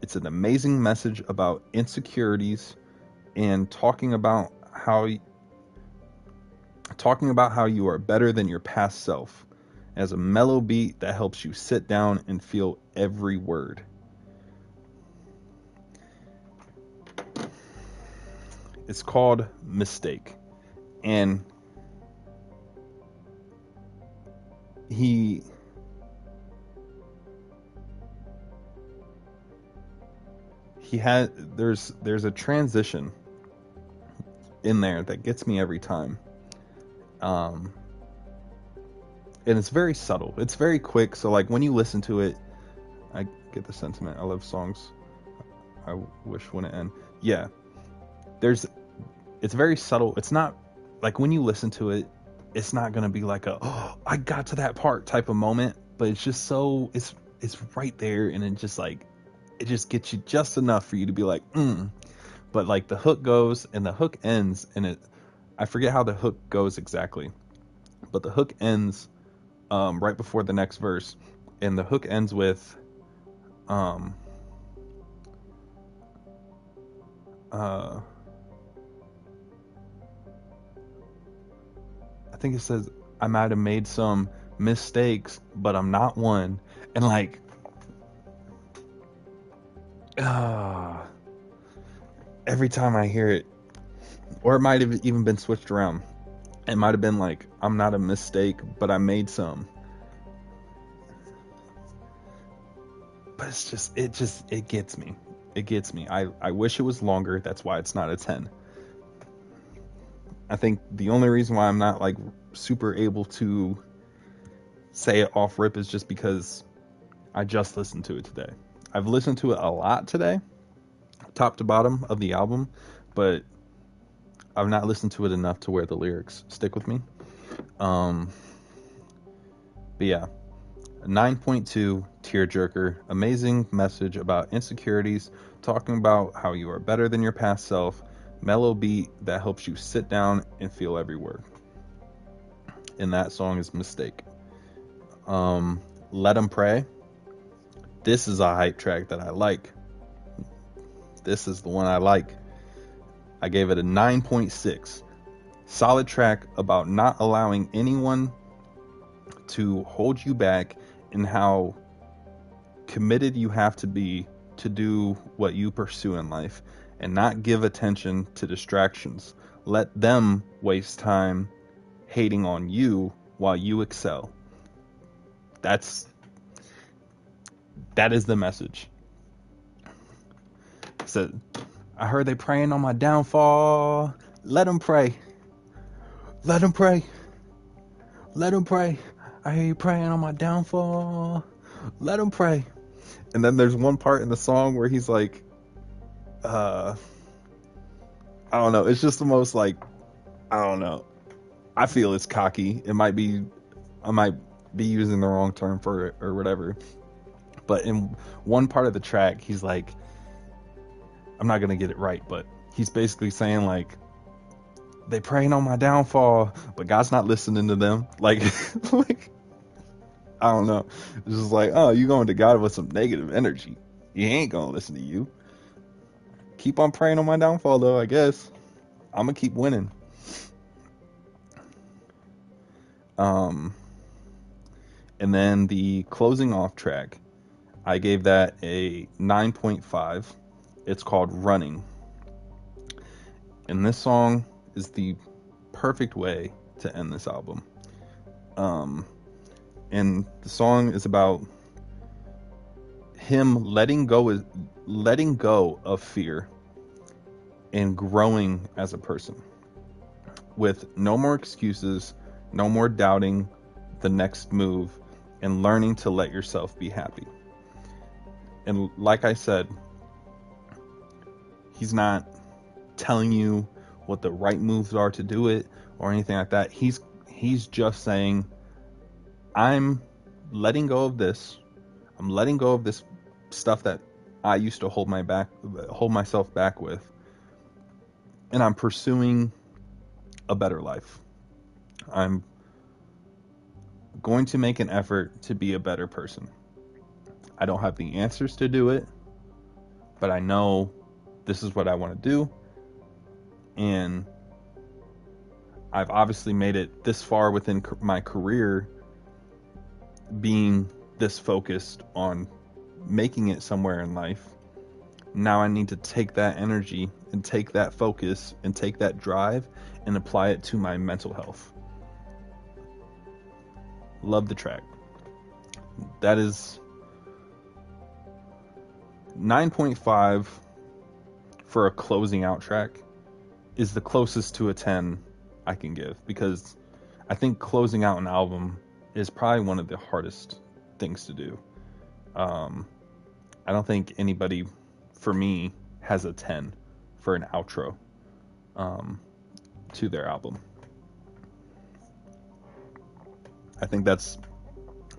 It's an amazing message about insecurities and talking about how you are better than your past self, as a mellow beat that helps you sit down and feel every word. It's called Mistake, and there's a transition in there that gets me every time. And it's very subtle. It's very quick, so like when you listen to it, I get the sentiment. I love songs I wish wouldn't end. Yeah. It's very subtle. It's not like when you listen to it, it's not gonna be like oh, I got to that part type of moment, but it's just so it's right there, and it just gets you just enough for you to be like but like the hook goes and the hook ends, and I forget how the hook goes exactly, but the hook ends right before the next verse, and the hook ends with I think it says, I might have made some mistakes, but I'm not one. And like, every time I hear it, or it might have even been switched around. It might have been like, I'm not a mistake, but I made some. But it gets me. It gets me. I wish it was longer. That's why it's not a 10. I think the only reason why I'm not like super able to say it off rip is just because I just listened to it today. I've listened to it a lot today, top to bottom of the album, but I've not listened to it enough to where the lyrics stick with me. But yeah, 9.2 tearjerker, amazing message about insecurities, talking about how you are better than your past self, mellow beat that helps you sit down and feel every word. And that song is Mistake. Let 'Em Pray. This is a hype track that I like. This is the one I like. I gave it a 9.6. Solid track about not allowing anyone to hold you back, and how committed you have to be to do what you pursue in life, and not give attention to distractions. Let them waste time hating on you while you excel. That is the message. So I heard they praying on my downfall. Let them pray. Let them pray. Let them pray. I hear you praying on my downfall. Let them pray. And then there's one part in the song where he's like, I don't know. It's just the most like, I don't know. I feel it's cocky. I might be using the wrong term for it or whatever. But in one part of the track, he's like, I'm not going to get it right, but he's basically saying like, they praying on my downfall, but God's not listening to them. Like, like, I don't know. It's just like, oh, you going to God with some negative energy. He ain't going to listen to you. Keep on praying on my downfall, though, I guess. I'm going to keep winning. And then the closing off track, I gave that a 9.5. It's called Running. And this song is the perfect way to end this album. And the song is about him letting go of fear and growing as a person with no more excuses, no more doubting the next move, and learning to let yourself be happy. And like I said, he's not telling you what the right moves are to do it or anything like that. He's just saying, I'm letting go of this. I'm letting go of this stuff that I used to hold myself back with, and I'm pursuing a better life. I'm going to make an effort to be a better person. I don't have the answers to do it, but I know this is what I want to do, and I've obviously made it this far within my career being this focused on making it somewhere in life. Now I need to take that energy and take that focus and take that drive and apply it to my mental health. Love the track. That is 9.5 for a closing out track is the closest to a 10 I can give, because I think closing out an album is probably one of the hardest things to do. I don't think anybody, for me, has a 10 for an outro to their album. I think that's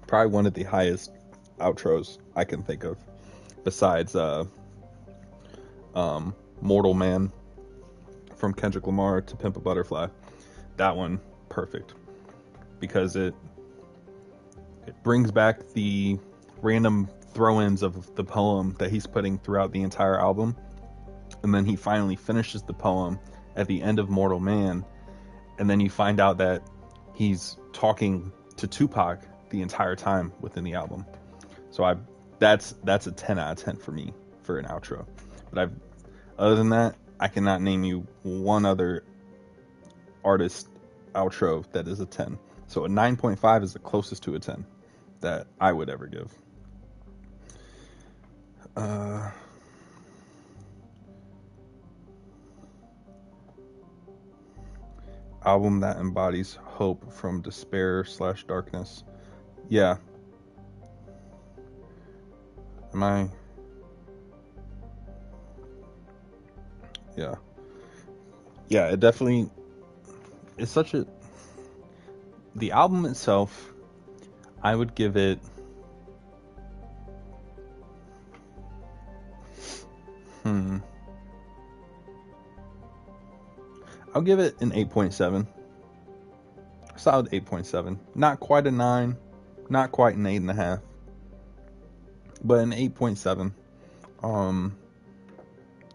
probably one of the highest outros I can think of, besides Mortal Man from Kendrick Lamar to Pimp a Butterfly. That one, perfect, because it brings back the random throw-ins of the poem that he's putting throughout the entire album, and then he finally finishes the poem at the end of Mortal Man, and then you find out that he's talking to Tupac the entire time within the album. So that's a 10 out of 10 for me for an outro. But other than that, I cannot name you one other artist outro that is a 10. So a 9.5 is the closest to a 10 that I would ever give. Album that embodies hope from despair/darkness. Yeah. Yeah. Yeah, it definitely... It's such a... The album itself, I would give it... I'll give it an 8.7. Solid 8.7. Not quite a 9. Not quite an 8.5. But an 8.7.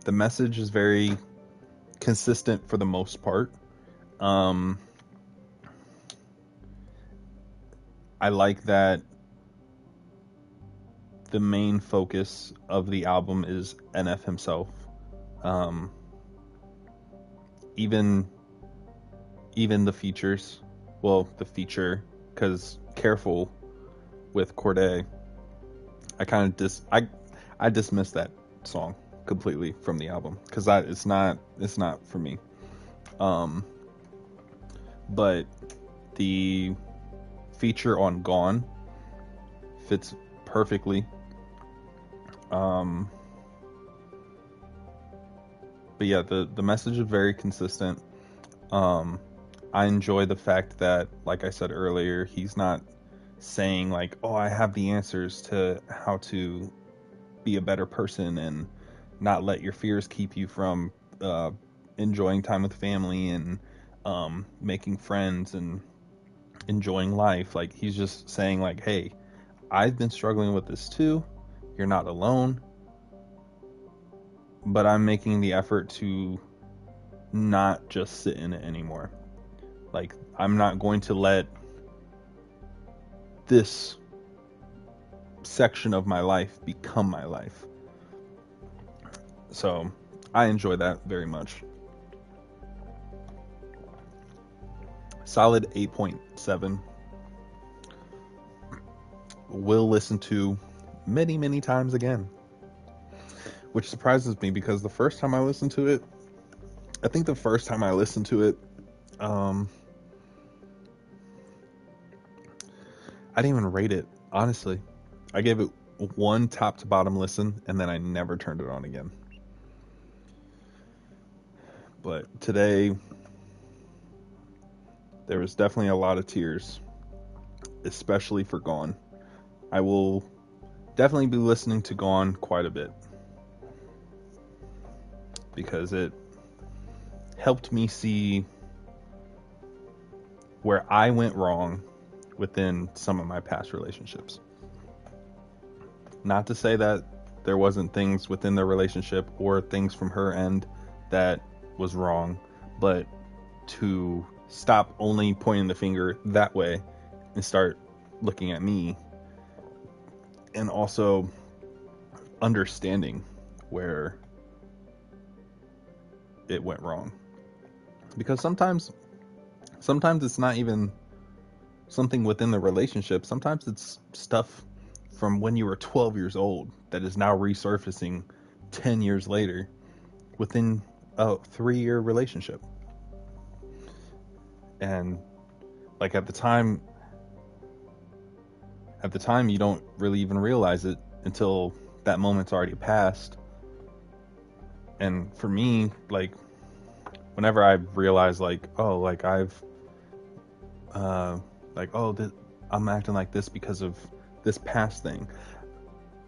The message is very consistent for the most part. I like that the main focus of the album is NF himself. Even the features, well, the feature, because Careful with Corday, I dismissed that song completely from the album, because it's not for me. But the feature on Gone fits perfectly. But yeah, the message is very consistent. I enjoy the fact that, like I said earlier, he's not saying like, oh, I have the answers to how to be a better person and not let your fears keep you from enjoying time with family and making friends and enjoying life. Like, he's just saying like, hey, I've been struggling with this too. You're not alone. But I'm making the effort to not just sit in it anymore. Like, I'm not going to let this section of my life become my life. So I enjoy that very much. Solid 8.7. will listen to many, many times again. Which surprises me because the first time I listened to it, I think the first time I listened to it, I didn't even rate it, honestly. I gave it one top to bottom listen, and then I never turned it on again. But today, there was definitely a lot of tears, especially for Gone. I will definitely be listening to Gone quite a bit, because it helped me see where I went wrong within some of my past relationships. Not to say that there wasn't things within the relationship or things from her end that was wrong, but to stop only pointing the finger that way and start looking at me, and also understanding where it went wrong. Because sometimes it's not even something within the relationship. Sometimes it's stuff from when you were 12 years old that is now resurfacing 10 years later within a 3-year relationship. And like at the time you don't really even realize it until that moment's already passed. And for me, like, whenever I realize, like, oh, like I've I'm acting like this because of this past thing,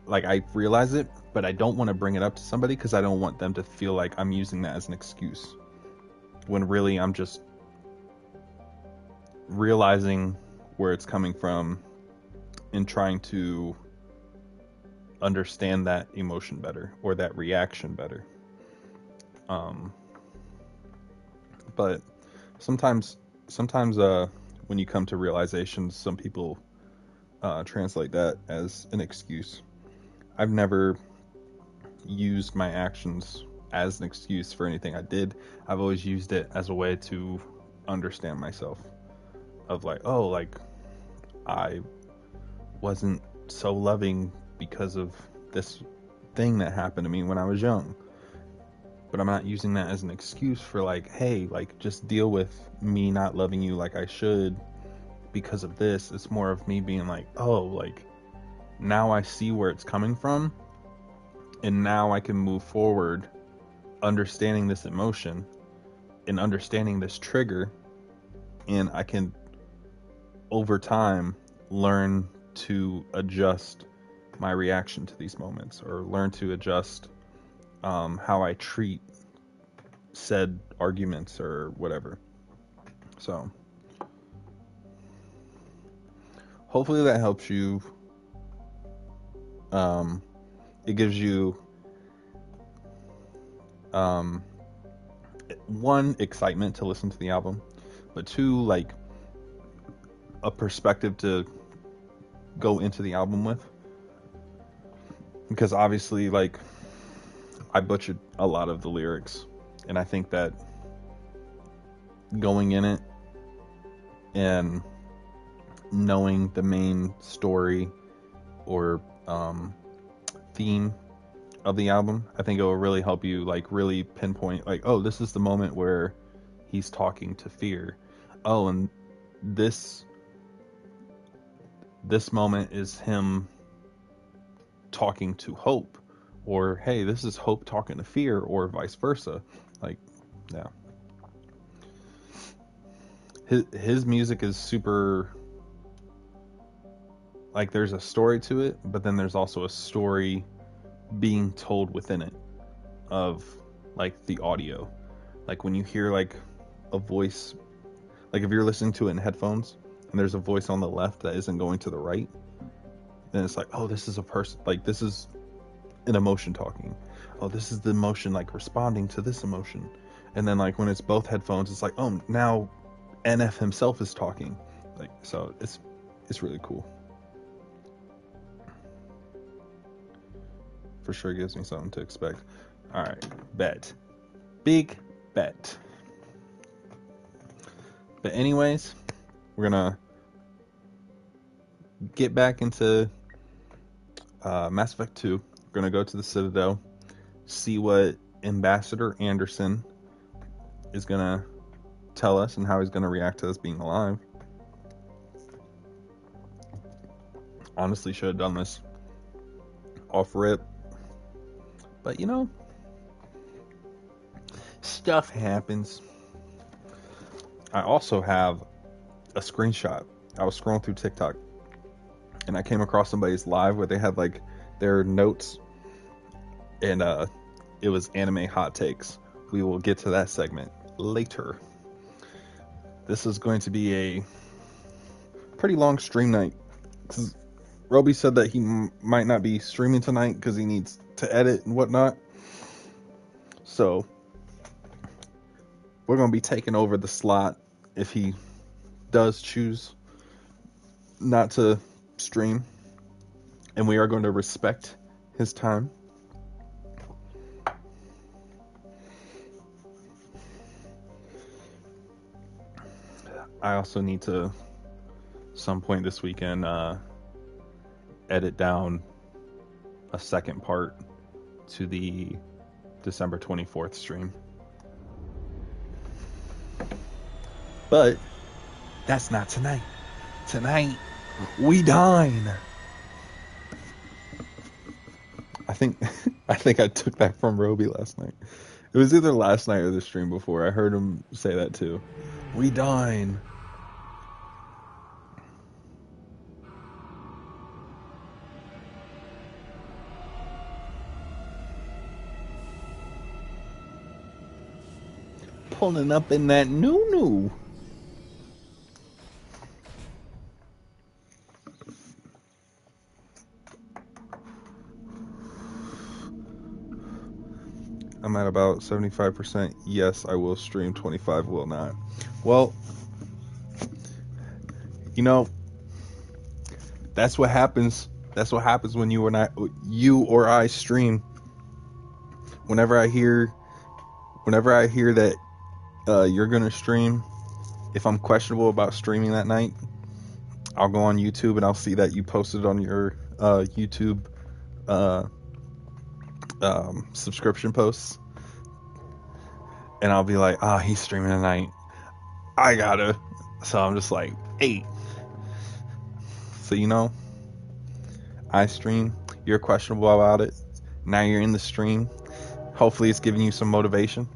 like I realize it, but I don't want to bring it up to somebody because I don't want them to feel like I'm using that as an excuse, when really I'm just realizing where it's coming from and trying to understand that emotion better, or that reaction better. But sometimes when you come to realizations, some people translate that as an excuse. I've never used my actions as an excuse for anything I did. I've always used it as a way to understand myself, of like, oh, like I wasn't so loving because of this thing that happened to me when I was young. But I'm not using that as an excuse for like, hey, like just deal with me not loving you like I should because of this. It's more of me being like, oh, like now I see where it's coming from, and now I can move forward understanding this emotion and understanding this trigger, and I can over time learn to adjust my reaction to these moments, or learn to adjust how I treat said arguments or whatever. So hopefully that helps you. It gives you one, excitement to listen to the album, but two, like a perspective to go into the album with. Because obviously, like, I butchered a lot of the lyrics, and I think that going in it and knowing the main story or theme of the album, I think it will really help you, like, really pinpoint, like, oh, this is the moment where he's talking to Fear. Oh, and this moment is him talking to Hope. Or, hey, this is Hope talking to Fear, or vice versa. Like, yeah. His music is super, like, there's a story to it, but then there's also a story being told within it of, like, the audio. Like, when you hear, like, a voice, like, if you're listening to it in headphones and there's a voice on the left that isn't going to the right, then it's like, oh, this is a person, like, this is an emotion talking. Oh, this is the emotion, like, responding to this emotion. And then, like, when it's both headphones, it's like, oh, now NF himself is talking. Like, so it's really cool. For sure gives me something to expect. All right, bet. Big bet. But anyways, we're gonna get back into Mass Effect 2. We're gonna go to the Citadel, see what Ambassador Anderson is gonna tell us and how he's gonna react to us being alive. Honestly, should have done this off rip, but you know, stuff happens. I also have a screenshot. I was scrolling through TikTok and I came across somebody's live where they had like their notes, and it was anime hot takes. We will get to that segment later. This is going to be a pretty long stream night, because Roby said that he might not be streaming tonight because he needs to edit and whatnot. So we're going to be taking over the slot if he does choose not to stream, and we are going to respect his time. I also need to, some point this weekend, edit down a second part to the December 24th stream. But that's not tonight. Tonight, we dine. I think I took that from Roby last night. It was either last night or the stream before. I heard him say that too. We dine. Pulling up in that new. I'm at about 75%. Yes, I will stream. 25 will not. Well, you know, that's what happens. That's what happens when you or I stream. Whenever I hear that you're gonna stream, if I'm questionable about streaming that night, I'll go on YouTube and I'll see that you posted on your YouTube subscription posts, and I'll be like, he's streaming tonight, I gotta. So I'm just like, hey. So you know, I stream, you're questionable about it, now you're in the stream, hopefully it's giving you some motivation.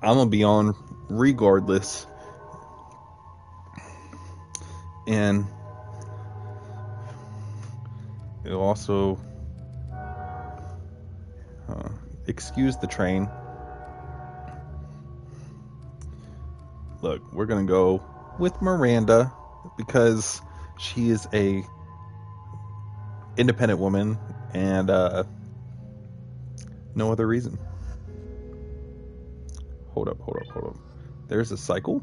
I'm gonna be on regardless, and it'll also excuse the train. Look, we're gonna go with Miranda because she is a independent woman, and no other reason. Hold up. There's a cycle?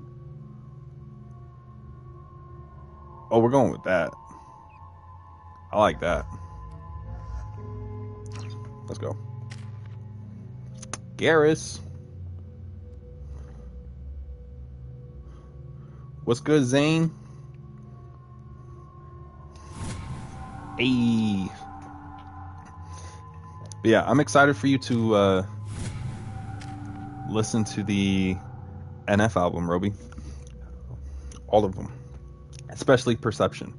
Oh, we're going with that. I like that. Let's go. Garrus. What's good, Zane? Hey. But yeah, I'm excited for you to listen to the NF album, Roby. All of them. Especially Perception.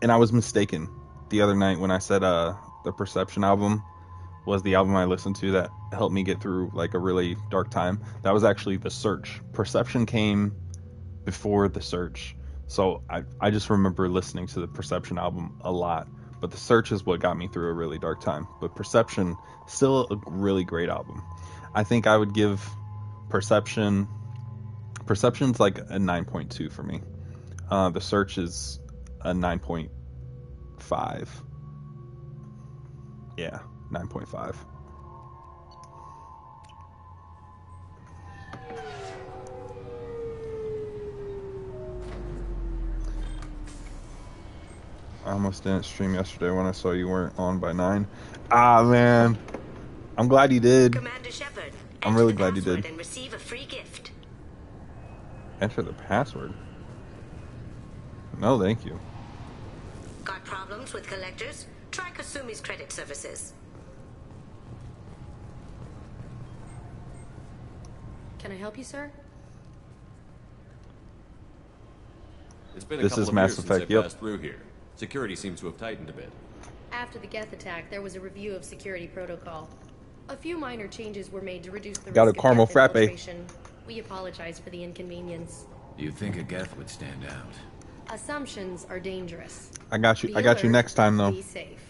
And I was mistaken the other night when I said the Perception album was the album I listened to that helped me get through like a really dark time. That was actually The Search. Perception came before The Search. So I just remember listening to the Perception album a lot. But The Search is what got me through a really dark time. But Perception, still a really great album. I think I would give Perception's like a 9.2 for me. The Search is a 9.5. Yeah, 9.5. I almost didn't stream yesterday when I saw you weren't on by 9. Ah, man. I'm glad you did. Commander Shepard, I'm really glad you did. And receive a free gift. Enter the password? No, thank you. Got problems with collectors? Try Kasumi's credit services. Can I help you, sir? It's been a This couple is of Mass years since Effect, I yep. passed through here. Security seems to have tightened a bit. After the Geth attack, there was a review of security protocol. A few minor changes were made to reduce the Got a risk of caramel Geth frappe. infiltration. We apologize for the inconvenience. You'd think a Geth would stand out. Assumptions are dangerous. I got you. Be I got you alert, next time, though. Be safe.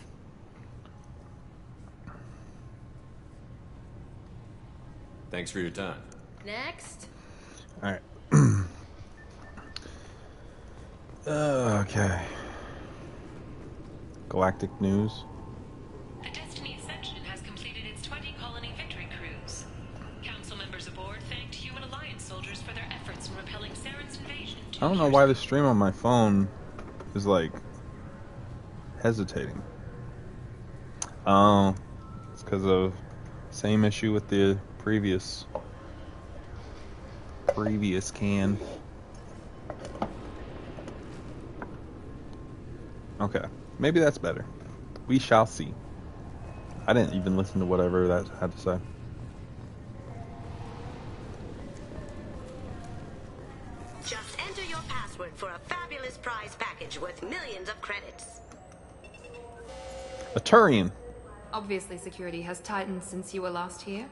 Thanks for your time. Next. All right. Okay. Galactic news. The Destiny Ascension has completed its 20-colony victory cruise. Council members aboard thanked Human Alliance soldiers for their efforts in repelling Saren's invasion. I don't know why the stream on my phone is like hesitating. Oh, it's because of same issue with the previous can. Okay, maybe that's better. We shall see. I didn't even listen to whatever that had to say. Just enter your password for a fabulous prize package worth millions of credits. A Turian. Obviously, security has tightened since you were last here.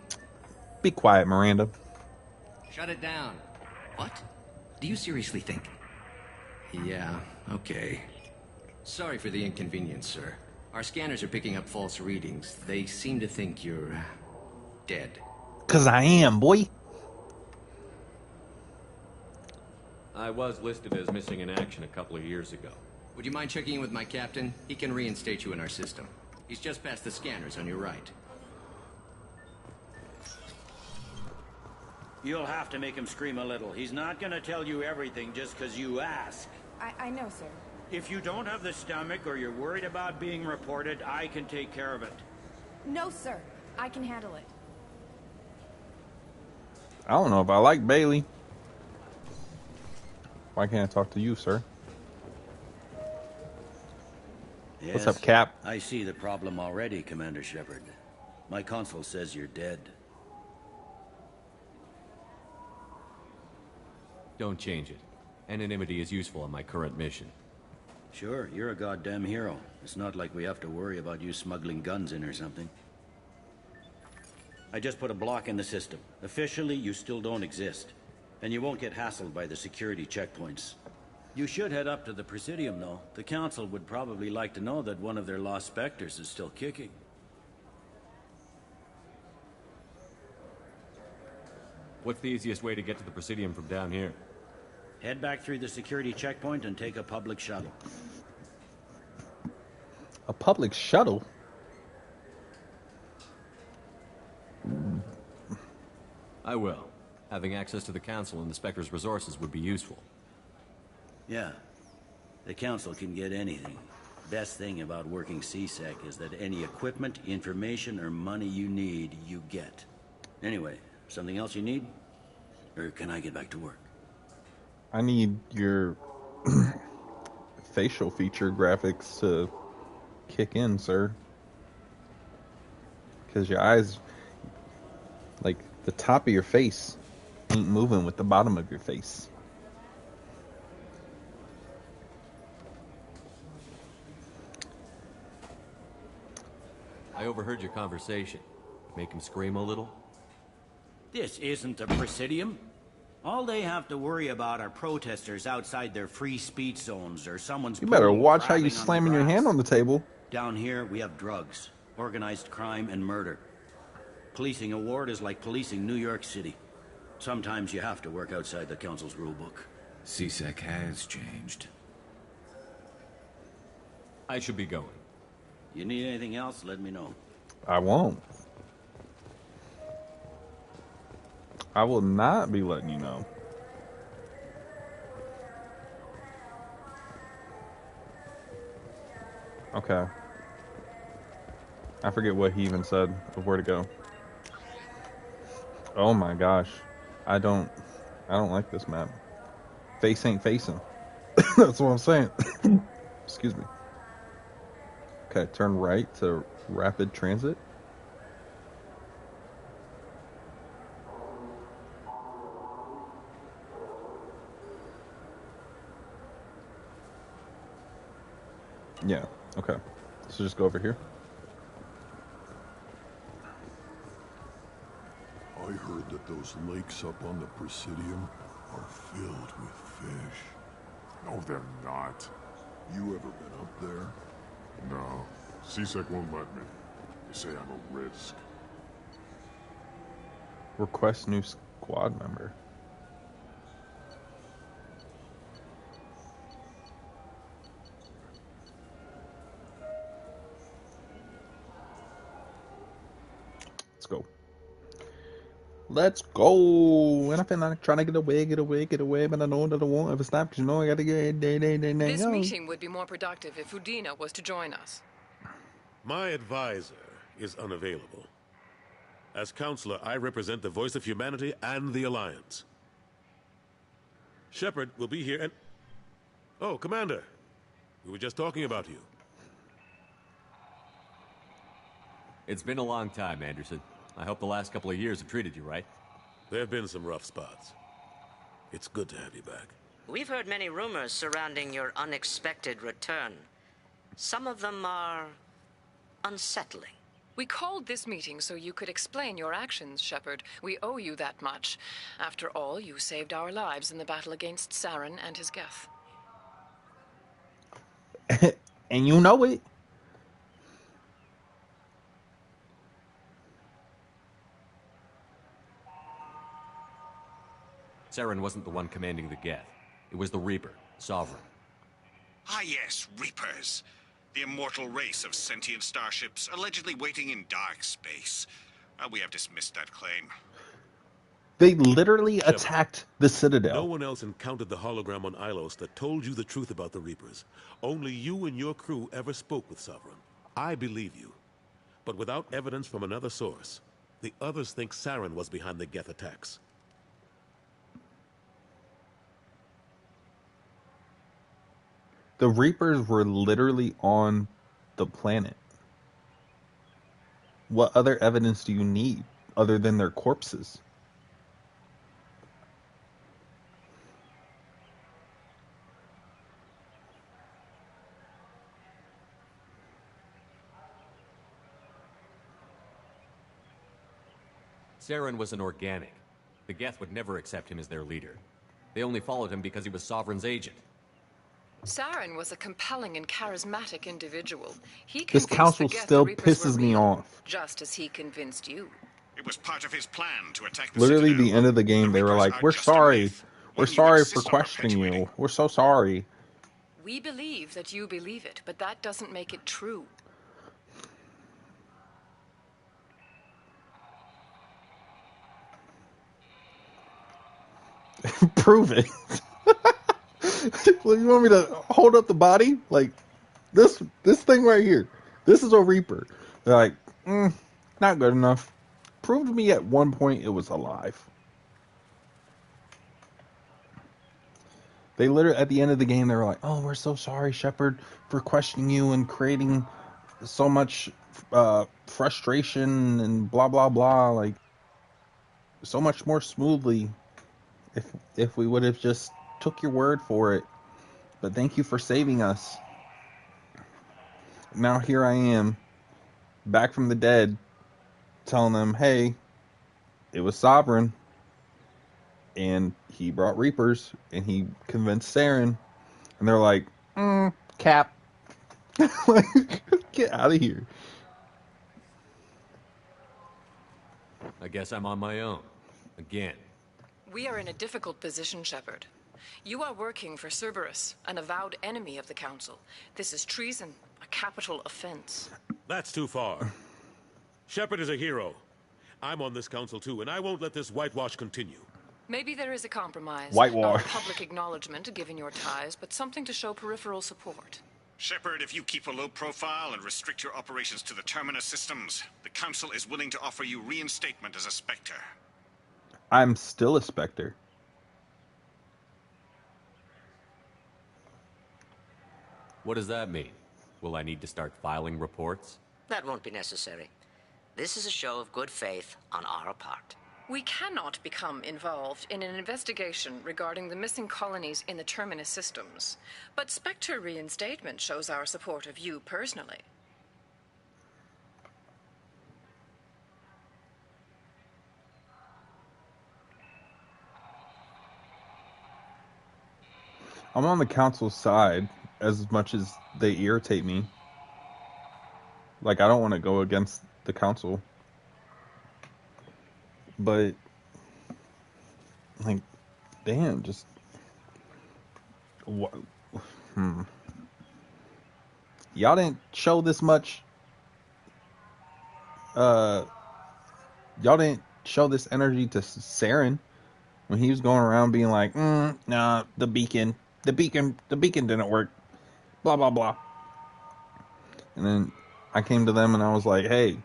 Be quiet, Miranda. Shut it down. What? Do you seriously think? Yeah, okay. Sorry for the inconvenience, sir. Our scanners are picking up false readings. They seem to think you're dead. 'Cause I am, boy. I was listed as missing in action a couple of years ago. Would you mind checking in with my captain? He can reinstate you in our system. He's just past the scanners on your right. You'll have to make him scream a little. He's not gonna tell you everything just because you ask. I know, sir. If you don't have the stomach or you're worried about being reported, I can take care of it. No, sir. I can handle it. I don't know if I like Bailey. Why can't I talk to you, sir? Yes, What's up, Cap? I see the problem already, Commander Shepard. My console says you're dead. Don't change it. Anonymity is useful on my current mission. Sure, you're a goddamn hero. It's not like we have to worry about you smuggling guns in or something. I just put a block in the system. Officially, you still don't exist. And you won't get hassled by the security checkpoints. You should head up to the Presidium, though. The Council would probably like to know that one of their lost specters is still kicking. What's the easiest way to get to the Presidium from down here? Head back through the security checkpoint and take a public shuttle. A public shuttle? I will. Having access to the Council and the Spectre's resources would be useful. Yeah. The Council can get anything. Best thing about working CSEC is that any equipment, information, or money you need, you get. Anyway, something else you need? Or can I get back to work? I need your facial feature graphics to kick in, sir. Because your eyes, like, the top of your face ain't moving with the bottom of your face. I overheard your conversation. Make him scream a little? This isn't a Presidium. All they have to worry about are protesters outside their free speech zones or someone's... You better pole watch how you crabbing on the slamming your hand grass. on the table. Down here, we have drugs, organized crime, and murder. Policing a ward is like policing New York City. Sometimes you have to work outside the Council's rulebook. CSEC has changed. I should be going. You need anything else, let me know. I won't. I will not be letting you know. Okay. I forget what he even said of where to go. Oh my gosh. I don't like this map. Face ain't facing. That's what I'm saying. Excuse me. Okay, turn right to rapid transit. Yeah, okay. So just go over here. I heard that those lakes up on the Presidium are filled with fish. No, they're not. You ever been up there? No. CSEC won't let me. They say I'm a risk. Request new squad member. Let's go. Let's go. And I feel like trying to get away, but I know that I won't ever stop because you know I gotta get This meeting would be more productive if Udina was to join us. My advisor is unavailable. As counselor, I represent the voice of humanity and the Alliance. Shepard will be here and... Oh, Commander. We were just talking about you. It's been a long time, Anderson. I hope the last couple of years have treated you right. There have been some rough spots. It's good to have you back. We've heard many rumors surrounding your unexpected return. Some of them are unsettling. We called this meeting so you could explain your actions, Shepard. We owe you that much. After all, you saved our lives in the battle against Saren and his Geth. And you know it. Saren wasn't the one commanding the Geth. It was the Reaper, Sovereign. Ah yes, Reapers. The immortal race of sentient starships allegedly waiting in dark space. We have dismissed that claim. They literally Shepard, attacked the Citadel. No one else encountered the hologram on Ilos that told you the truth about the Reapers. Only you and your crew ever spoke with Sovereign. I believe you. But without evidence from another source, the others think Saren was behind the Geth attacks. The Reapers were literally on the planet. What other evidence do you need other than their corpses? Saren was an organic. The Geth would never accept him as their leader. They only followed him because he was Sovereign's agent. Saren was a compelling and charismatic individual. He This council still pisses me off. Just as he convinced you. It was part of his plan to attack the Literally, Citadel. the end of the game, they were like, "We're sorry. We're sorry for questioning you. We're so sorry." We believe that you believe it, but that doesn't make it true. Prove it. Well, you want me to hold up the body? Like, this thing right here. This is a Reaper. They're like, not good enough. Prove to me at one point it was alive. They literally, at the end of the game, they were like, "Oh, we're so sorry, Shepard, for questioning you and creating so much frustration and blah, blah, blah. Like, so much more smoothly if we would have just took your word for it. But thank you for saving us." Now here I am, back from the dead, telling them, "Hey, it was Sovereign, and he brought Reapers, and he convinced Saren." And they're like, Cap. Like, get out of here. I guess I'm on my own. Again. We are in a difficult position, Shepard. You are working for Cerberus, an avowed enemy of the Council. This is treason, a capital offense. That's too far. Shepard is a hero. I'm on this council too, and I won't let this whitewash continue. Maybe there is a compromise. Whitewash. Not a public acknowledgement given your ties, but something to show peripheral support. Shepard, if you keep a low profile and restrict your operations to the Terminus systems, the Council is willing to offer you reinstatement as a Spectre. I'm still a Spectre. What does that mean? Will I need to start filing reports? That won't be necessary. This is a show of good faith on our part. We cannot become involved in an investigation regarding the missing colonies in the Terminus systems. But Spectre reinstatement shows our support of you personally. I'm on the council's side as much as they irritate me. Like, I don't want to go against the council. But, like, damn, just... What? Y'all didn't show this much... Y'all didn't show this energy to Saren when he was going around being like, nah, the beacon didn't work, blah, blah, blah. And then I came to them and I was like, hey,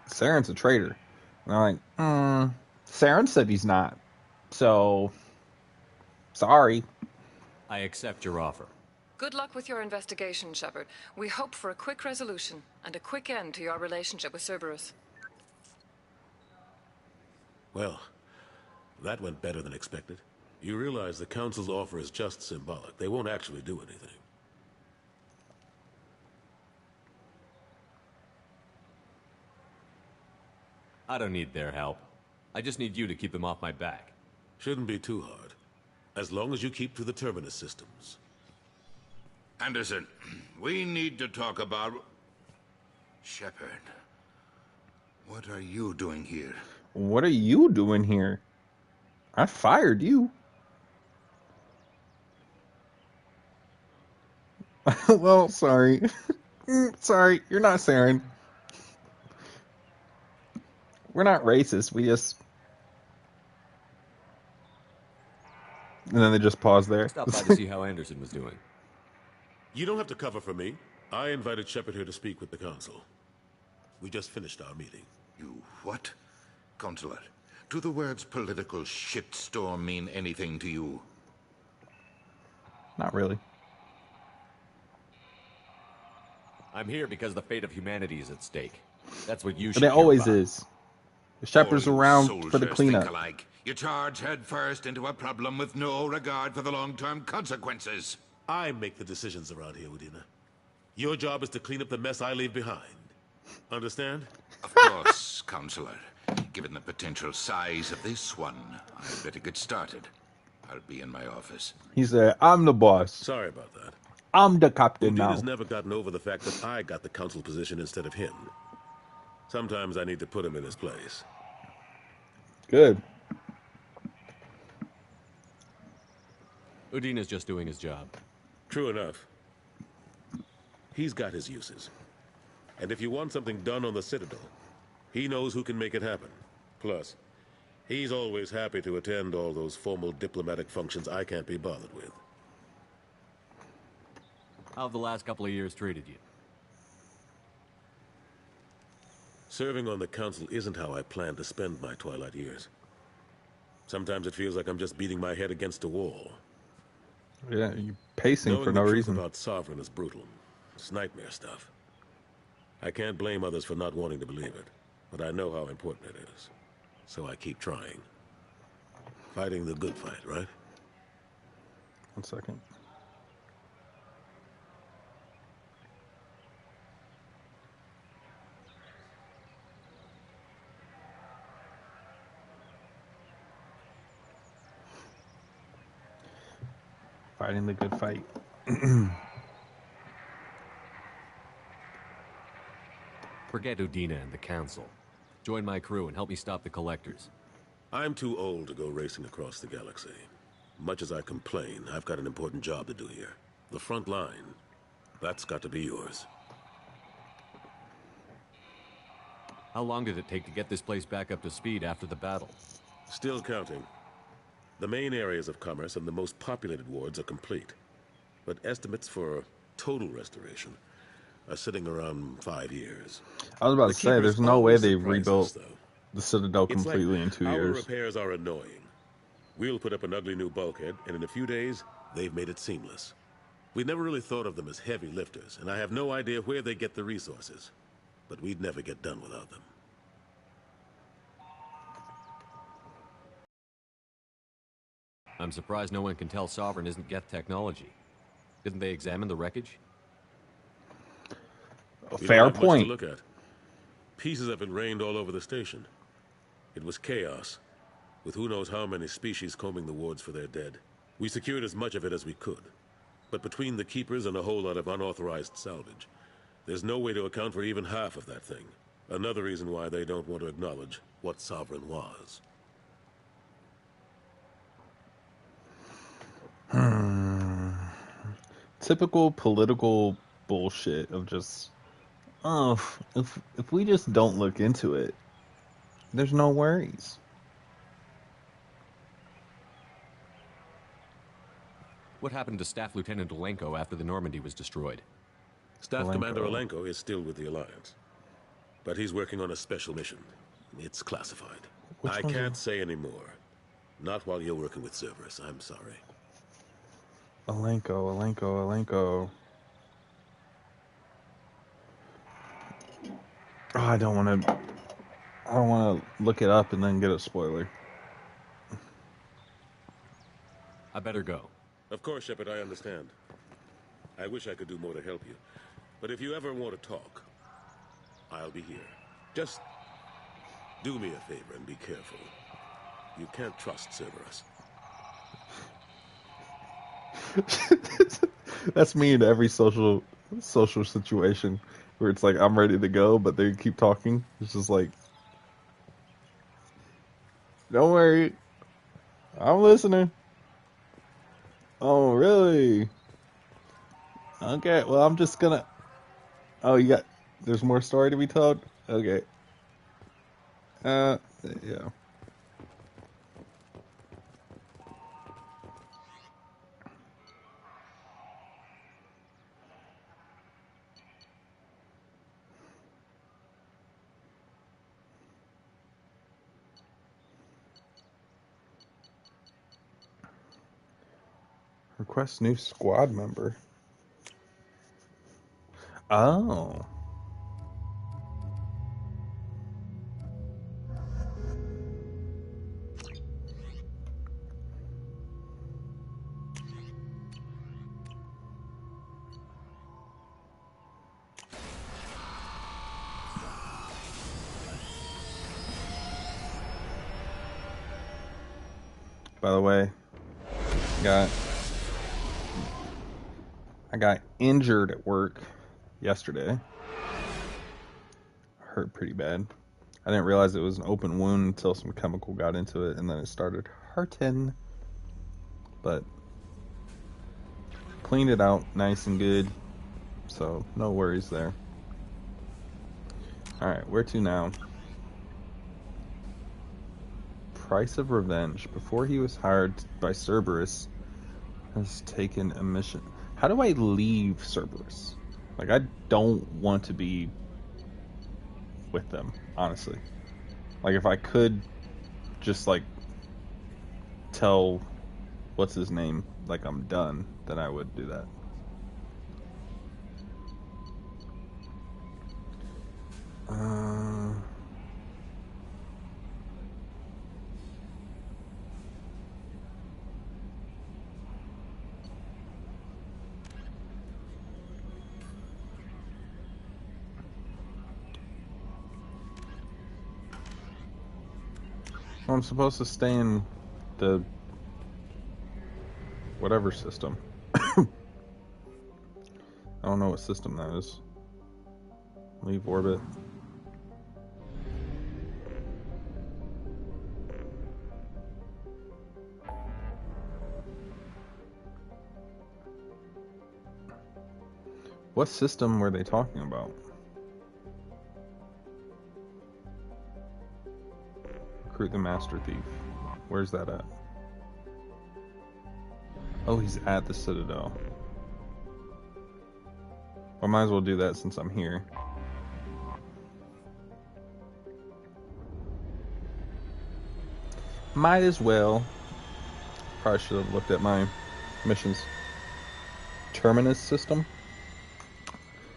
Saren's a traitor. And they're like, Saren said he's not. So, sorry. I accept your offer. Good luck with your investigation, Shepard. We hope for a quick resolution and a quick end to your relationship with Cerberus. Well, that went better than expected. You realize the Council's offer is just symbolic. They won't actually do anything. I don't need their help. I just need you to keep them off my back. Shouldn't be too hard. As long as you keep to the Terminus systems. Anderson, we need to talk about... Shepard, what are you doing here? What are you doing here? I fired you. Well, sorry. Sorry, you're not Saren. We're not racist, we just... And then they just pause there. Stop by to see how Anderson was doing. You don't have to cover for me. I invited Shepard here to speak with the Council. We just finished our meeting. You what? Consular, do the words political shitstorm mean anything to you? Not really. I'm here because the fate of humanity is at stake. That's what you should But it always about. is. The Shepard's around for the cleanup. Think alike. You charge headfirst into a problem with no regard for the long-term consequences. I make the decisions around here, Udina. Your job is to clean up the mess I leave behind. Understand? Of course, Counselor. Given the potential size of this one, I'd better get started. I'll be in my office. He said, I'm the boss. Sorry about that. I'm the captain now. Udina's never gotten over the fact that I got the Council position instead of him. Sometimes I need to put him in his place. Good. Udina's just doing his job. True enough. He's got his uses. And if you want something done on the Citadel, he knows who can make it happen. Plus, he's always happy to attend all those formal diplomatic functions I can't be bothered with. How have the last couple of years treated you? Serving on the Council isn't how I plan to spend my twilight years. Sometimes it feels like I'm just beating my head against a wall. Yeah, you're pacing Knowing for no the truth reason. about Sovereign is brutal. It's nightmare stuff. I can't blame others for not wanting to believe it, but I know how important it is. So I keep trying. Fighting the good fight, right? 1 second. Fighting the good fight. Forget Udina and the Council. Join my crew and help me stop the Collectors. I'm too old to go racing across the galaxy. Much as I complain, I've got an important job to do here. The front line. That's got to be yours. How long did it take to get this place back up to speed after the battle? Still counting. The main areas of commerce and the most populated wards are complete. But estimates for total restoration are sitting around 5 years. I was about to say, there's no way they rebuilt though. the Citadel It's completely like in 2 our years. repairs are annoying. We'll put up an ugly new bulkhead, and in a few days, they've made it seamless. We never really thought of them as heavy lifters, and I have no idea where they get the resources. But we'd never get done without them. I'm surprised no one can tell Sovereign isn't Geth technology. Didn't they examine the wreckage? Fair Much to point. look at. Pieces have been rained all over the station. It was chaos, with who knows how many species combing the wards for their dead. We secured as much of it as we could. But between the Keepers and a whole lot of unauthorized salvage, there's no way to account for even half of that thing. Another reason why they don't want to acknowledge what Sovereign was. Typical political bullshit of just, oh, if we just don't look into it, there's no worries. What happened to Staff Lieutenant Olenko after the Normandy was destroyed? Staff Commander Olenko is still with the Alliance. But he's working on a special mission. It's classified. I can't say any more. Not while you're working with Cerberus, I'm sorry. Olenko. Oh, I don't want to look it up and then get a spoiler. I better go. Of course, Shepard, I understand. I wish I could do more to help you. But if you ever want to talk, I'll be here. Just do me a favor and be careful. You can't trust Cerberus. That's me in every social situation where it's like I'm ready to go, but they keep talking. It's just like, don't worry, I'm listening. Oh, really? Okay, well, I'm just gonna. Oh, there's more story to be told? Okay. Yeah. Request new squad member. Oh. By the way, I got injured at work yesterday. Hurt pretty bad. I didn't realize it was an open wound until some chemical got into it, and then it started hurting. But cleaned it out nice and good, so no worries there. Alright, where to now? Price of Revenge. Before he was hired by Cerberus, has taken a mission. How do I leave Cerberus? Like, I don't want to be with them, honestly. Like, if I could just, like, tell what's his name, like, I'm done, then I would do that. I'm supposed to stay in the whatever system. I don't know what system that is. Leave orbit. What system were they talking about? Recruit the Master Thief. Where's that at? Oh, he's at the Citadel. I might as well do that since I'm here. Might as well. Probably should have looked at my missions. Terminus system?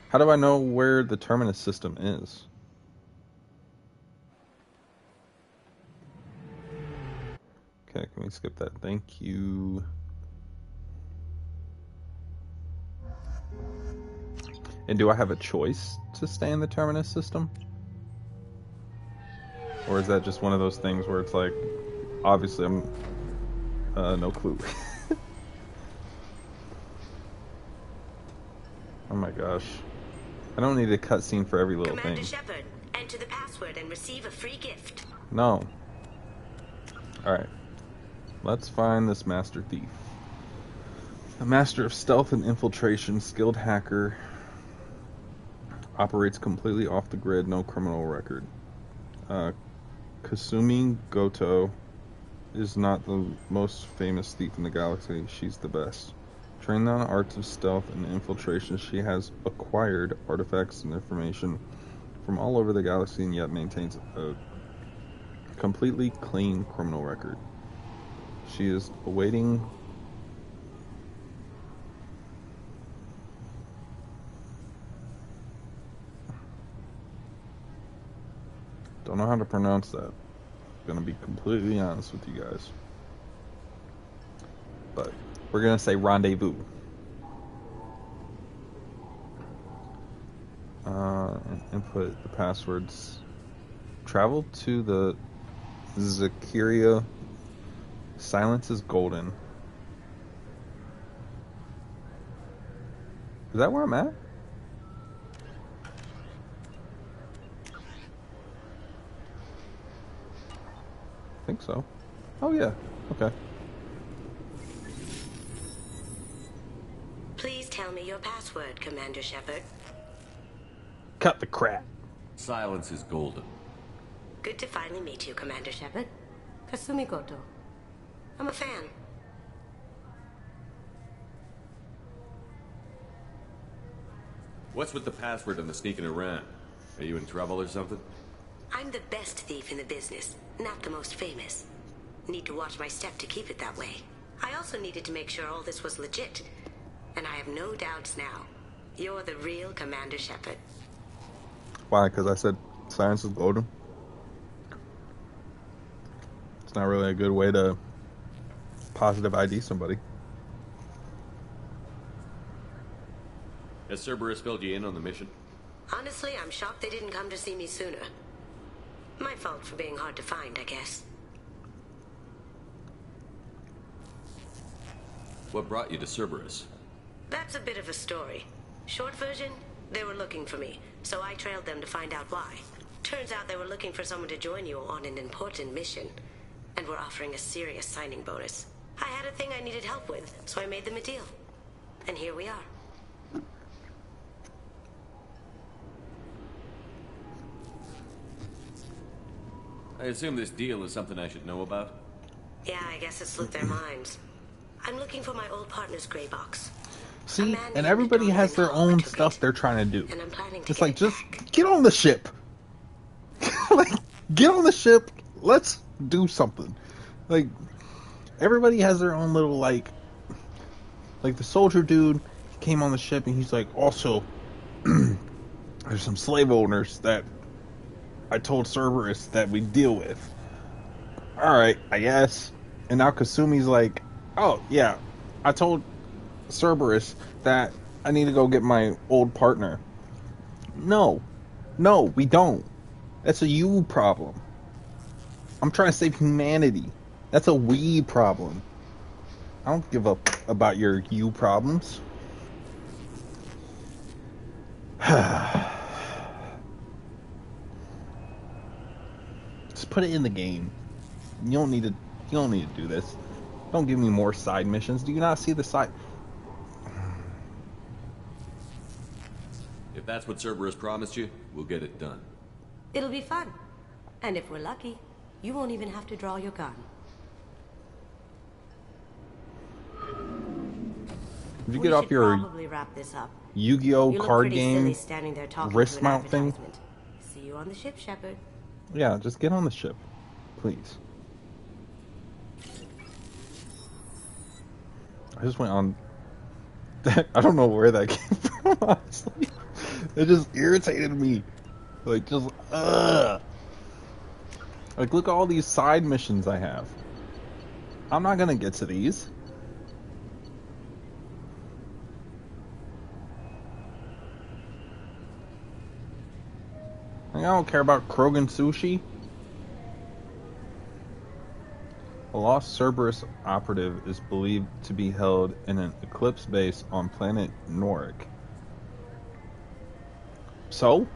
How do I know where the terminus system is? Okay, can we skip that? Thank you. And do I have a choice to stay in the terminus system? Or is that just one of those things where it's like, obviously I'm, no clue. Oh my gosh. I don't need a cutscene for every little Commander thing. Shepard, enter the password and receive a free gift. No. Alright. Let's find this master thief. A master of stealth and infiltration, skilled hacker. Operates completely off the grid, no criminal record. Kasumi Goto is not the most famous thief in the galaxy. She's the best. Trained on arts of stealth and infiltration, she has acquired artifacts and information from all over the galaxy and yet maintains a completely clean criminal record. She is awaiting don't know how to pronounce that. I'm gonna be completely honest with you guys. But we're gonna say rendezvous. And input the passwords. Travel to the Zakiria. Silence is golden. Is that where I'm at? I think so. Oh yeah. Okay. Please tell me your password, Commander Shepard. Cut the crap. Silence is golden. Good to finally meet you, Commander Shepard. Kasumi Goto. I'm a fan. What's with the password and the sneaking around? Are you in trouble or something? I'm the best thief in the business, not the most famous. Need to watch my step to keep it that way. I also needed to make sure all this was legit. And I have no doubts now. You're the real Commander Shepard. Why? Because I said silence is golden? It's not really a good way to positive ID somebody. Has Cerberus filled you in on the mission? Honestly, I'm shocked they didn't come to see me sooner. My fault for being hard to find, I guess. What brought you to Cerberus? That's a bit of a story. Short version, they were looking for me, so I trailed them to find out why. Turns out they were looking for someone to join you on an important mission, and were offering a serious signing bonus. I had a thing I needed help with, so I made them a deal. And here we are. I assume this deal is something I should know about? Yeah, I guess it slipped their minds. I'm looking for my old partner's gray box. See, and everybody has their own stuff they're trying to do. It's like, just get on the ship. Like, get on the ship. Let's do something. Like, everybody has their own little, like the soldier dude came on the ship and he's like, also, there's some slave owners that I told Cerberus that we deal with. Alright, I guess. And now Kasumi's like, oh, yeah, I told Cerberus that I need to go get my old partner. No, we don't. That's a you problem. I'm trying to save humanity. That's a we problem. I don't give up about your you problems. Just put it in the game. You don't need to do this. Don't give me more side missions. Do you not see the side? If that's what Cerberus promised you, we'll get it done. It'll be fun. And if we're lucky, you won't even have to draw your gun. Did you get off your probably wrap this up. Yu-Gi-Oh You look card pretty game silly standing there talking wrist to an mount thing? advertisement. See you on the ship, Shepard. Yeah, just get on the ship, please. I just went on I don't know where that came from, honestly. It just irritated me. Like, just, ugh. Like, look at all these side missions I have. I'm not gonna get to these. Like, I don't care about Krogan sushi. A lost Cerberus operative is believed to be held in an Eclipse base on planet Norik. So?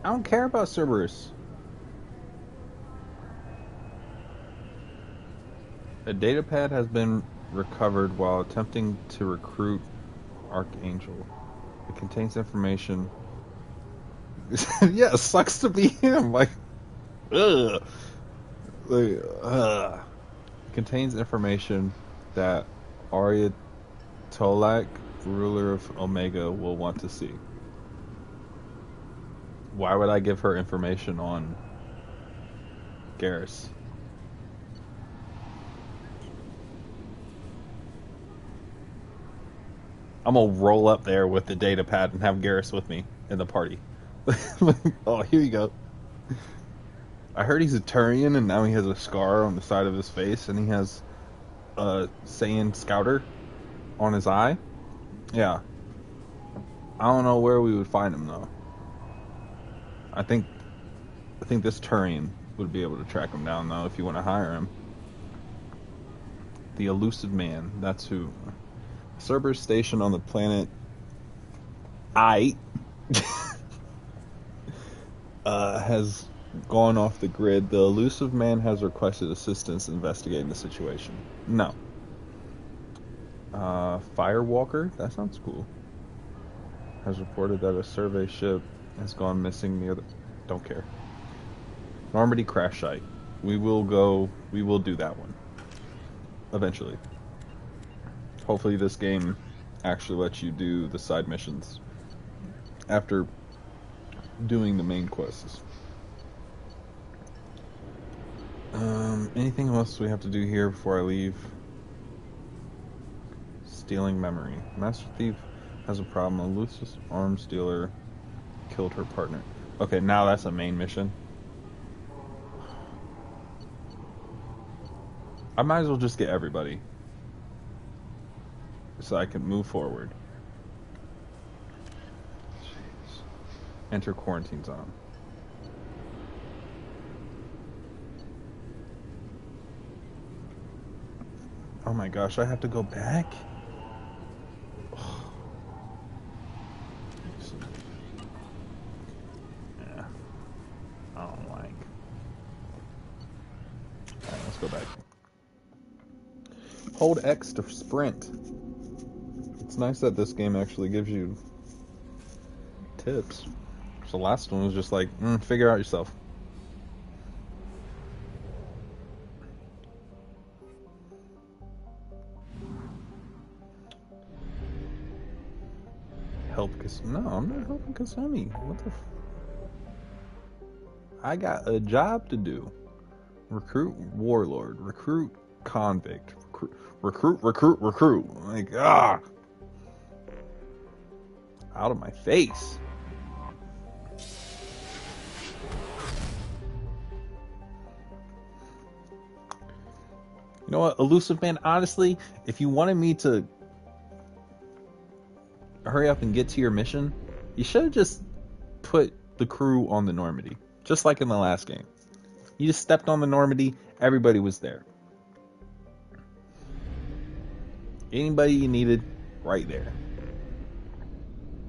I don't care about Cerberus. A datapad has been recovered while attempting to recruit Archangel. It contains information. Yeah, it sucks to be him. Like, ugh. Like, ugh. It contains information that Arya Tolak, ruler of Omega, will want to see. Why would I give her information on Garrus? I'm gonna roll up there with the data pad and have Garrus with me in the party. Oh, here you go. I heard he's a Turian and now he has a scar on the side of his face and he has a Saiyan Scouter on his eye. Yeah. I don't know where we would find him though. I think this Turian would be able to track him down though if you want to hire him. The Elusive Man, that's who. Cerberus station on the planet has gone off the grid. The Elusive Man has requested assistance investigating the situation. No. Firewalker? That sounds cool. Has reported that a survey ship has gone missing near the... Don't care. Normandy crash site. We will do that one. Eventually. Hopefully this game actually lets you do the side missions after doing the main quests. Anything else we have to do here before I leave? Stealing memory. Master Thief has a problem. A Lucis arms dealer killed her partner. Okay, now that's a main mission. I might as well just get everybody so I can move forward. Jeez. Enter quarantine zone. Oh my gosh, I have to go back? Yeah. I don't like. Alright, let's go back. Hold X to sprint. It's nice that this game actually gives you tips. So the last one was just like, figure out yourself. Help No, I'm not helping Kasumi. What the I got a job to do. Recruit warlord. Recruit convict. Recruit. Like, out of my face. You know what, Elusive Man, honestly, if you wanted me to hurry up and get to your mission, you should have just put the crew on the Normandy. Just like in the last game. You just stepped on the Normandy, everybody was there. Anybody you needed, right there.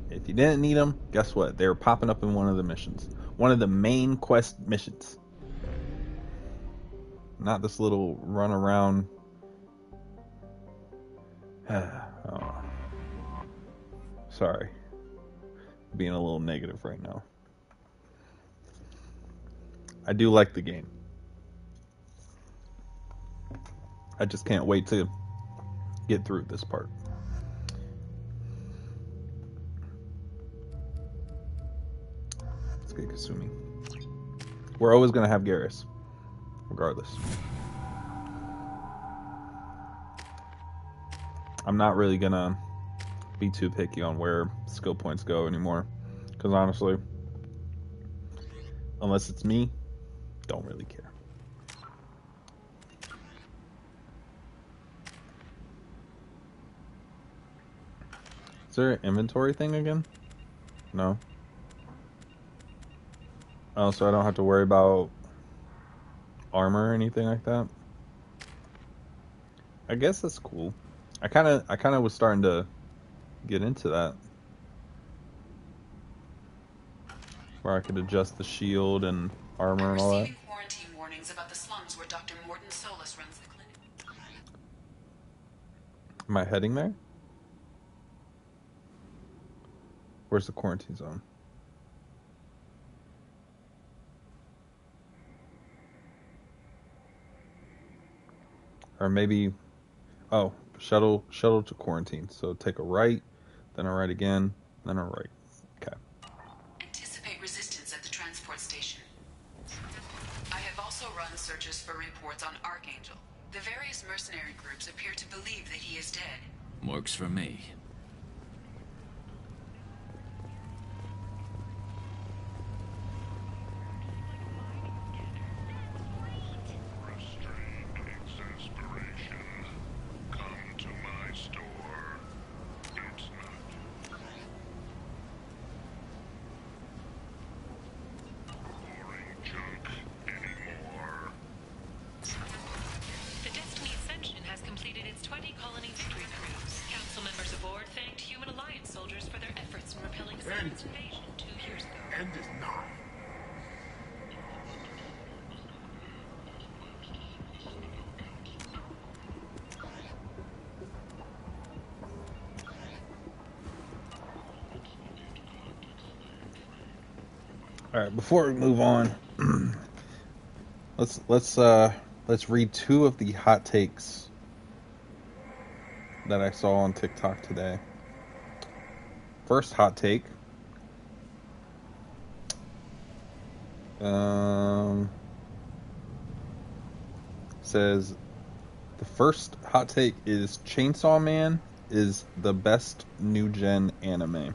If you didn't need them, guess what? They were popping up in one of the missions. One of the main quest missions. Not this little run around. Oh. Sorry. Being a little negative right now. I do like the game. I just can't wait to get through this part. Let's get Kasumi. We're always going to have Garrus. regardless. I'm not really gonna be too picky on where skill points go anymore, because honestly, unless it's me, don't really care. Is there an inventory thing again? No. Oh, so I don't have to worry about armor or anything like that? I guess that's cool. I kind of was starting to get into that, where I could adjust the shield and armor and all that. Receiving quarantine warnings about the slums where Dr. Morton Solus runs the clinic. Am I heading there? Where's the quarantine zone? Or maybe, oh, shuttle to quarantine. So take a right, then a right again, then a right. Okay. Anticipate resistance at the transport station. I have also run searches for reports on Archangel. The various mercenary groups appear to believe that he is dead. Works for me. The Destiny Ascension has completed its 20-colony victory cruise. Council members aboard thanked Human Alliance soldiers for their efforts in repelling Saren's invasion 2 years ago. End is not. All right, before we move on, let's read 2 of the hot takes that I saw on TikTok today. First hot take. Says the first hot take is Chainsaw Man is the best new gen anime.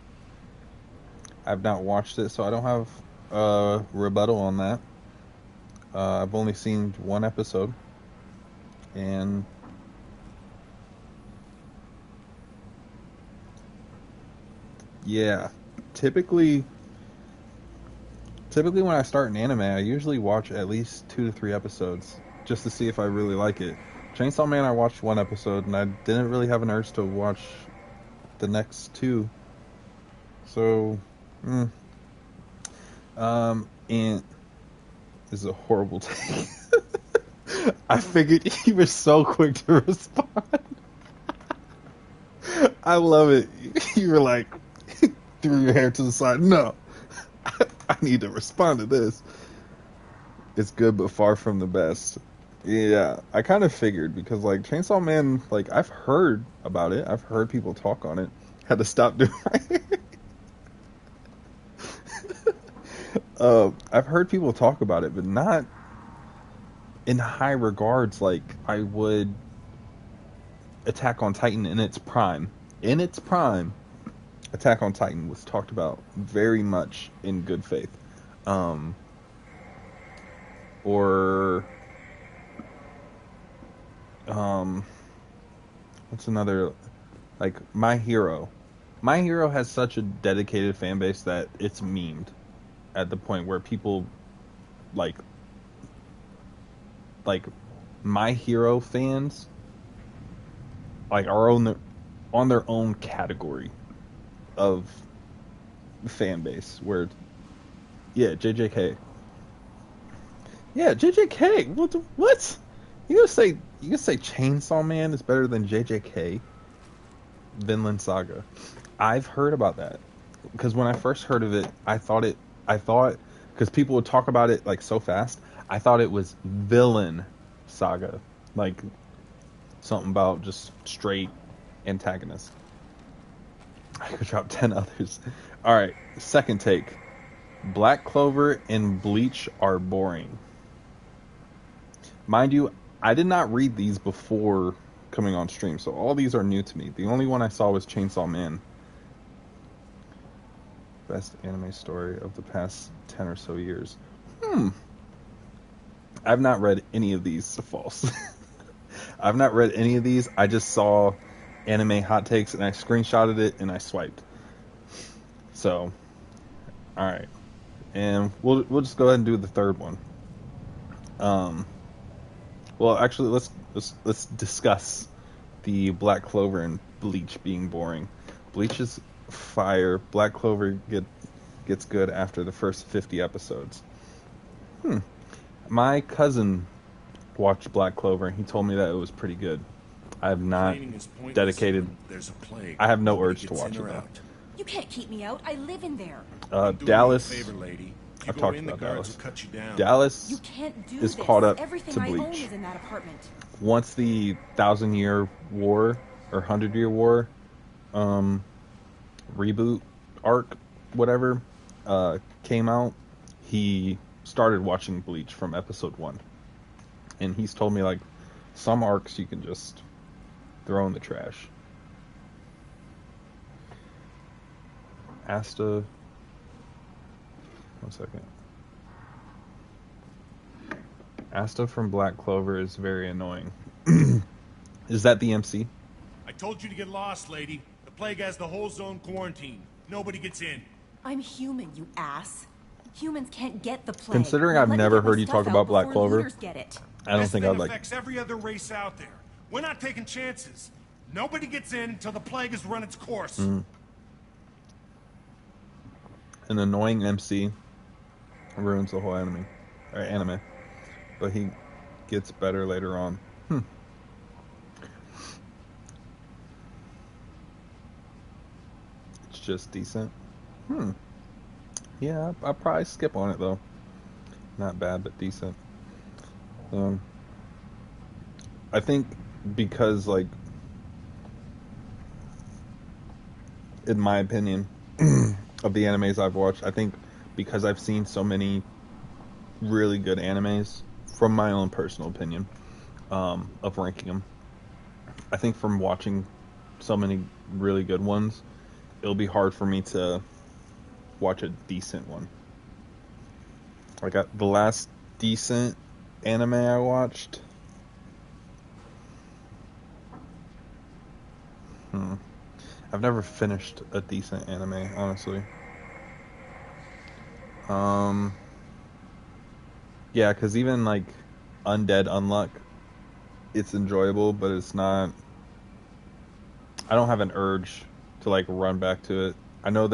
I've not watched it, so I don't have a rebuttal on that. I've only seen 1 episode, and yeah, typically when I start an anime, I usually watch at least 2 to 3 episodes just to see if I really like it. Chainsaw Man, I watched 1 episode, and I didn't really have an urge to watch the next 2. So, and this is a horrible take. I figured you were so quick to respond. I love it. You were like, threw your hair to the side. No, I need to respond to this. It's good, but far from the best. Yeah, I kind of figured, because like Chainsaw Man, like I've heard about it. I've heard people talk on it. Had to stop doing my hair. I've heard people talk about it, but not in high regards like I would Attack on Titan in its prime. In its prime, Attack on Titan was talked about very much in good faith. What's another, like My Hero. My Hero has such a dedicated fan base that it's memed at the point where people like My Hero fans like are on their own category of fan base, where JJK. Yeah, JJK. What? You gonna say Chainsaw Man is better than JJK? Vinland Saga. I've heard about that, because when I first heard of it, I thought because people would talk about it like so fast, I thought it was Villain Saga, like something about just straight antagonist. I could drop 10 others. All right, second take. Black Clover and Bleach are boring. Mind you, I did not read these before coming on stream, so all these are new to me. The only one I saw was Chainsaw Man. Best anime story of the past 10 or so years. I've not read any of these. False. I've not read any of these. I just saw anime hot takes and I screenshotted it and I swiped. So, alright. And we'll just go ahead and do the third one. Well, actually, let's discuss the Black Clover and Bleach being boring. Bleach is fire. Black Clover gets good after the first 50 episodes. My cousin watched Black Clover and he told me that it was pretty good. I have not dedicated. There's a plague. I have no urge to watch it though. You can't keep me out. I live in there. Dallas. Favor, lady. I've talked about Dallas. Cut you down. Dallas You can't do is this. caught up Everything to I own Bleach. is in that apartment. Once the 1,000-Year War or 100-Year War reboot arc, whatever, came out, he started watching Bleach from episode 1. And he's told me, like, some arcs you can just throw in the trash. Asta... One second. Asta from Black Clover is very annoying. Is that the MC? I told you to get lost, lady. The plague has the whole zone quarantined. Nobody gets in. I'm human, you ass. Humans can't get the plague. Considering Now I've let me never get my heard you stuff talk out about Black before Clover, looters get it. I don't This think thing I'd like... affects every other race out there. We're not taking chances. Nobody gets in until the plague has run its course. An annoying MC ruins the whole anime. But he gets better later on. It's just decent. Yeah, I'll probably skip on it though. Not bad, but decent. I think because, like, in my opinion, of the animes I've watched, I think because I've seen so many really good animes, from my own personal opinion, of ranking them, I think from watching so many really good ones, it'll be hard for me to watch a decent one. Like, the last decent anime I watched, I've never finished a decent anime, honestly. Yeah, because even, like, Undead Unluck, it's enjoyable, but it's not... I don't have an urge to, like, run back to it. I know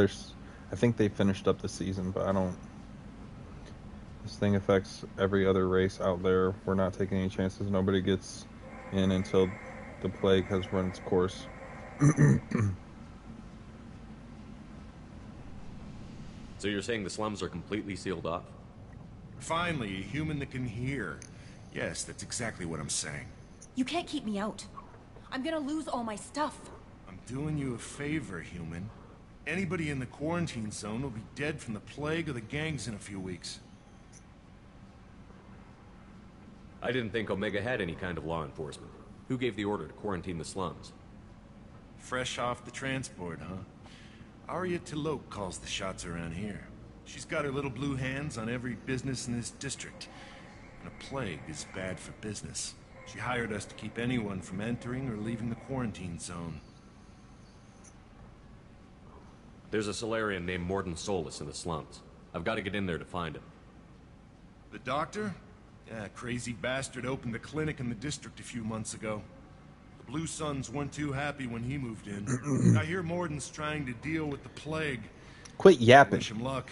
I think they finished up the season, but I don't... This thing affects every other race out there. We're not taking any chances. Nobody gets in until the plague has run its course. So you're saying the slums are completely sealed off? Finally, a human that can hear. Yes, that's exactly what I'm saying. You can't keep me out. I'm gonna lose all my stuff. I'm doing you a favor, human. Anybody in the quarantine zone will be dead from the plague or the gangs in a few weeks. I didn't think Omega had any kind of law enforcement. Who gave the order to quarantine the slums? Fresh off the transport, huh? Arya Tilok calls the shots around here. She's got her little blue hands on every business in this district. And a plague is bad for business. She hired us to keep anyone from entering or leaving the quarantine zone. There's a Solarian named Morden Solus in the slums. I've got to get in there to find him. The doctor? Yeah, crazy bastard opened a clinic in the district a few months ago. The Blue Suns weren't too happy when he moved in. I hear Morden's trying to deal with the plague. Quit yapping. Wish him luck.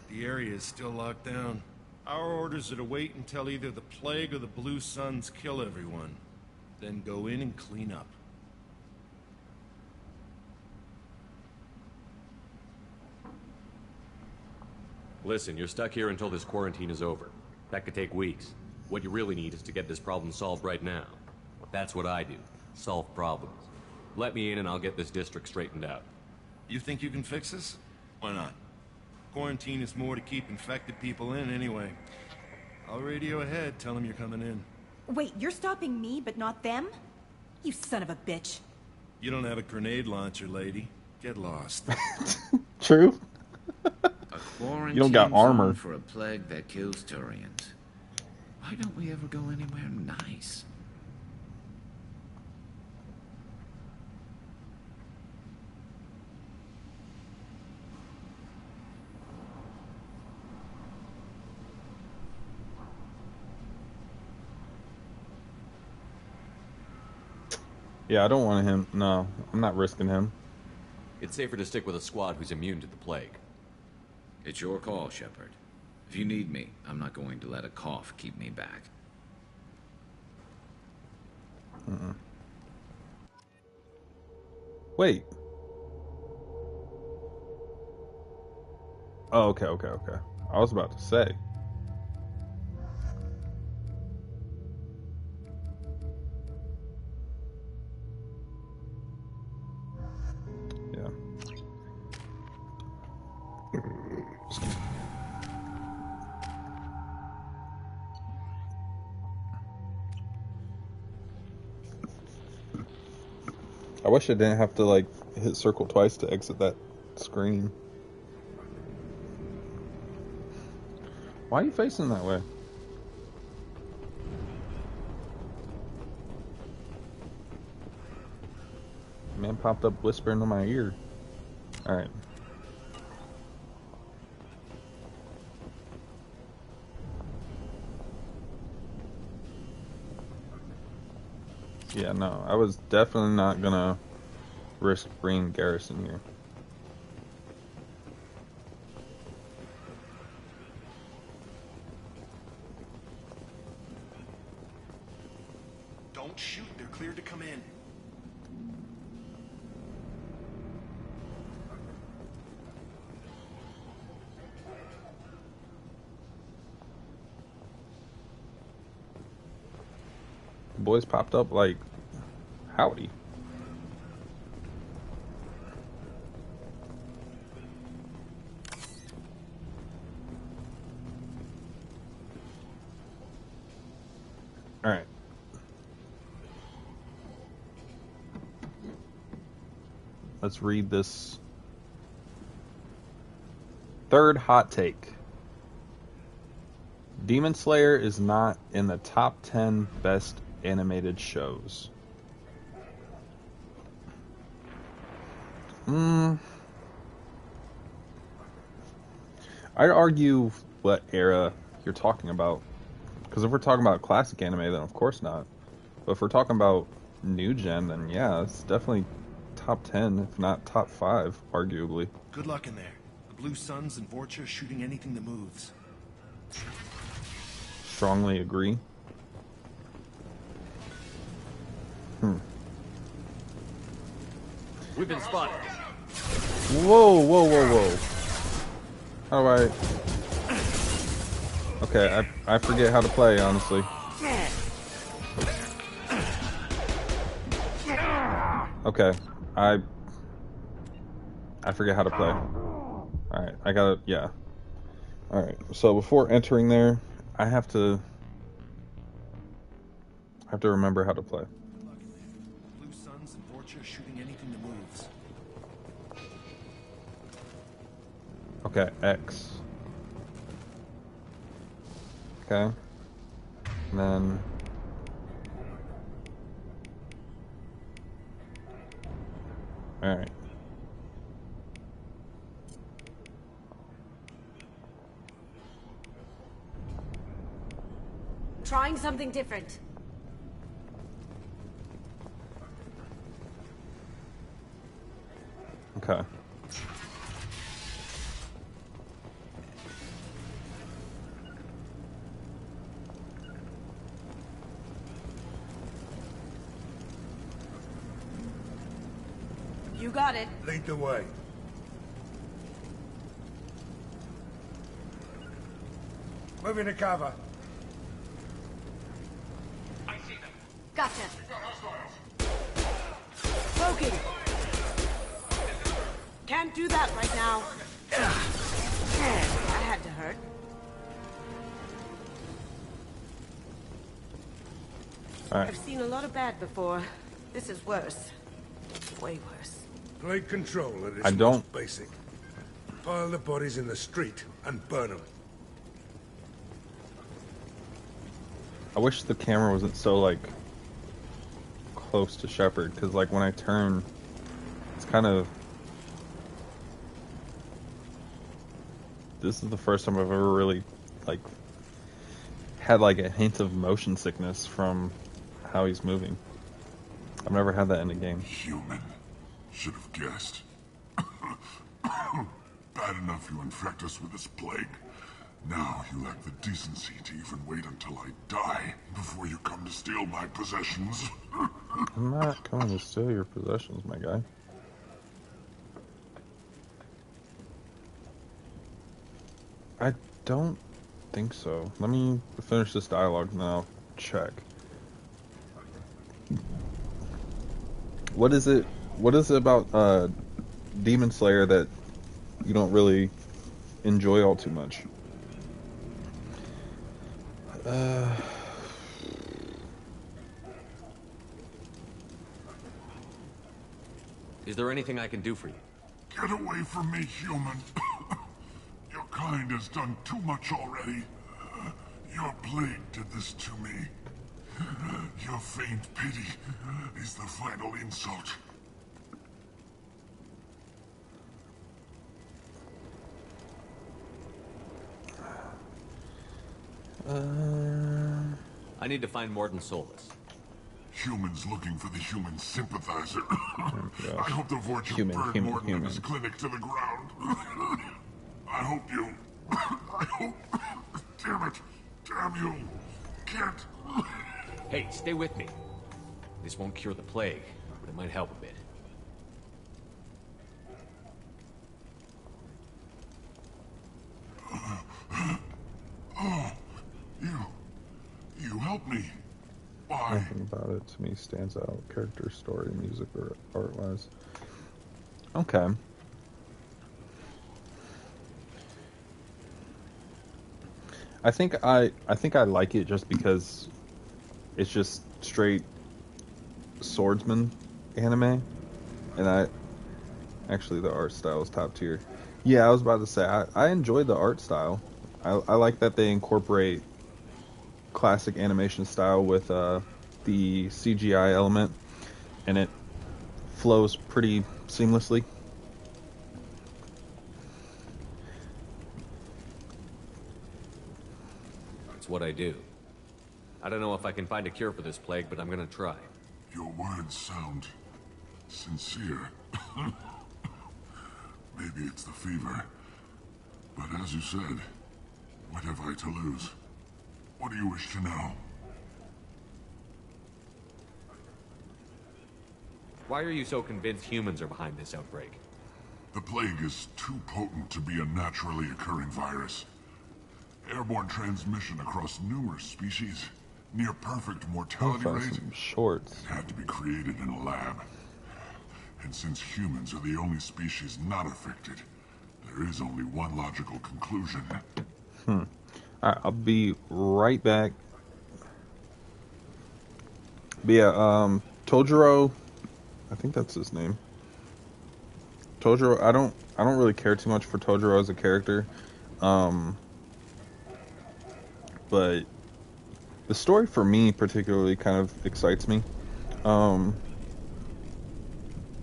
The area is still locked down. Our orders are to wait until either the plague or the Blue Suns kill everyone. Then go in and clean up. Listen, you're stuck here until this quarantine is over. That could take weeks. What you really need is to get this problem solved right now. That's what I do. Solve problems. Let me in and I'll get this district straightened out. You think you can fix this? Why not? Quarantine is more to keep infected people in anyway. I'll radio ahead, tell them you're coming in. Wait, you're stopping me, but not them? You son of a bitch. You don't have a grenade launcher, lady. Get lost. True. A quarantine You don't got armor. zone for a plague that kills Turians. Why don't we ever go anywhere nice? Yeah, I don't want him. No, I'm not risking him. It's safer to stick with a squad who's immune to the plague. It's your call, Shepard. If you need me, I'm not going to let a cough keep me back. Wait. Oh, okay. I was about to say. Yeah. I wish I didn't have to like hit circle twice to exit that screen. Why are you facing that way? Man popped up whispering in my ear. Alright. Yeah, no, I was definitely not gonna risk bringing Garrison here. Don't shoot. They're cleared to come in. The boys popped up like, howdy. Alright. Let's read this third hot take. Demon Slayer is not in the top 10 best animated shows. I'd argue what era you're talking about. Because if we're talking about classic anime, then of course not. But if we're talking about new gen, then yeah, it's definitely top 10, if not top 5, arguably. Good luck in there. The Blue Suns and Vorcha shooting anything that moves. Strongly agree. We've been spotted. Whoa. How do I... Okay, I forget how to play, honestly. Okay, I forget how to play. Alright, I gotta... Yeah. Alright, so before entering there, I have to remember how to play. Blue Suns and Vorcha shooting anything that moves. Okay, X. Okay. And then... Alright. Trying something different. Okay. You got it. Lead the way. Moving to cover. Gotcha. Smoking. Can't do that right now. That had to hurt. Alright. I've seen a lot of bad before. This is worse. Way worse. Plague control at its I don't- most basic. Pile the bodies in the street and burn them. I wish the camera wasn't so, like, close to Shepard, because, like, when I turn, it's kind of... This is the first time I've ever really, like, had, like, a hint of motion sickness from how he's moving. I've never had that in a game. Human. Should have guessed. Bad enough you infect us with this plague. Now you lack the decency to even wait until I die before you come to steal my possessions. I'm not coming to steal your possessions, my guy. I don't think so. Let me finish this dialogue and then I'll check. What is it about Demon Slayer that you don't really enjoy all too much? Is there anything I can do for you? Get away from me, human. Your kind has done too much already. Your plague did this to me. Your faint pity is the final insult. I need to find Morden Solus. Humans looking for the human sympathizer. I hope the Vortex burned Morden in his clinic to the ground. I hope you... I hope... Damn it. Damn you. Can't... Hey, stay with me. This won't cure the plague, but it might help a bit. Oh, you helped me. Why? Nothing about it to me stands out. Character, story, music, or art-wise. Okay. I think I like it just because it's just straight swordsman anime, and actually the art style is top tier. Yeah, I was about to say I enjoy the art style. I like that they incorporate classic animation style with the CGI element, and it flows pretty seamlessly. It's what I do. I don't know if I can find a cure for this plague, but I'm gonna try. Your words sound sincere. Maybe it's the fever. But as you said, what have I to lose? What do you wish to know? Why are you so convinced humans are behind this outbreak? The plague is too potent to be a naturally occurring virus. Airborne transmission across numerous species, near perfect mortality rate. Shorts. It had to be created in a lab. And since humans are the only species not affected, there is only one logical conclusion. Alright, I'll be right back. But yeah, Tojiro, I think that's his name. Tojiro, I don't really care too much for Tojiro as a character. But the story for me particularly kind of excites me.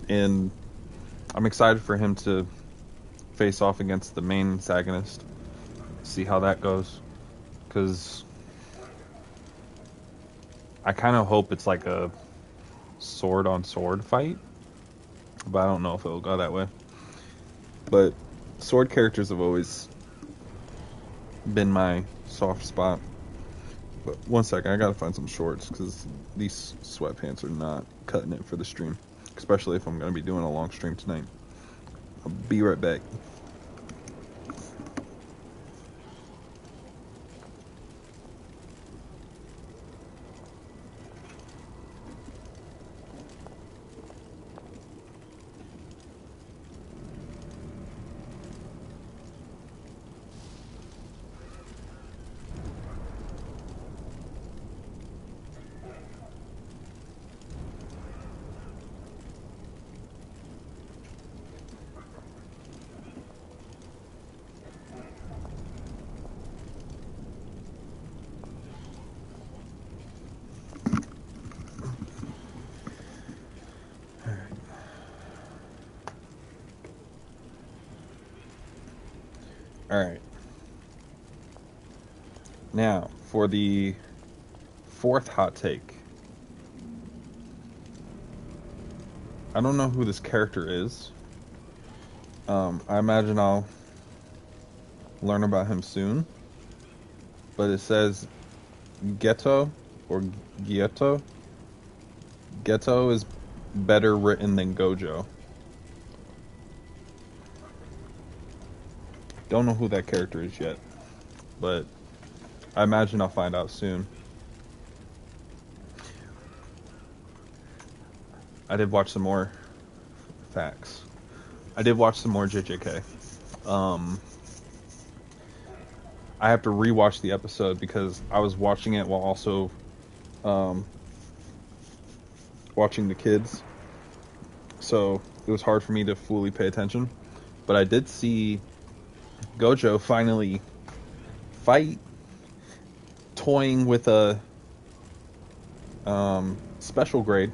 And I'm excited for him to face off against the main antagonist. See how that goes. Because I kind of hope it's like a sword-on-sword fight. But I don't know if it'll go that way. But sword characters have always been my soft spot. But one second, I gotta find some shorts because these sweatpants are not cutting it for the stream. Especially if I'm gonna be doing a long stream tonight. I'll be right back. Alright. Now, for the fourth hot take. I don't know who this character is. I imagine I'll learn about him soon. But it says Ghetto or Ghetto. Ghetto is better written than Gojo. Don't know who that character is yet, but I imagine I'll find out soon. I did watch some more facts. I did watch some more JJK. I have to rewatch the episode because I was watching it while also watching the kids. So it was hard for me to fully pay attention. But I did see Gojo finally fight, toying with a special grade.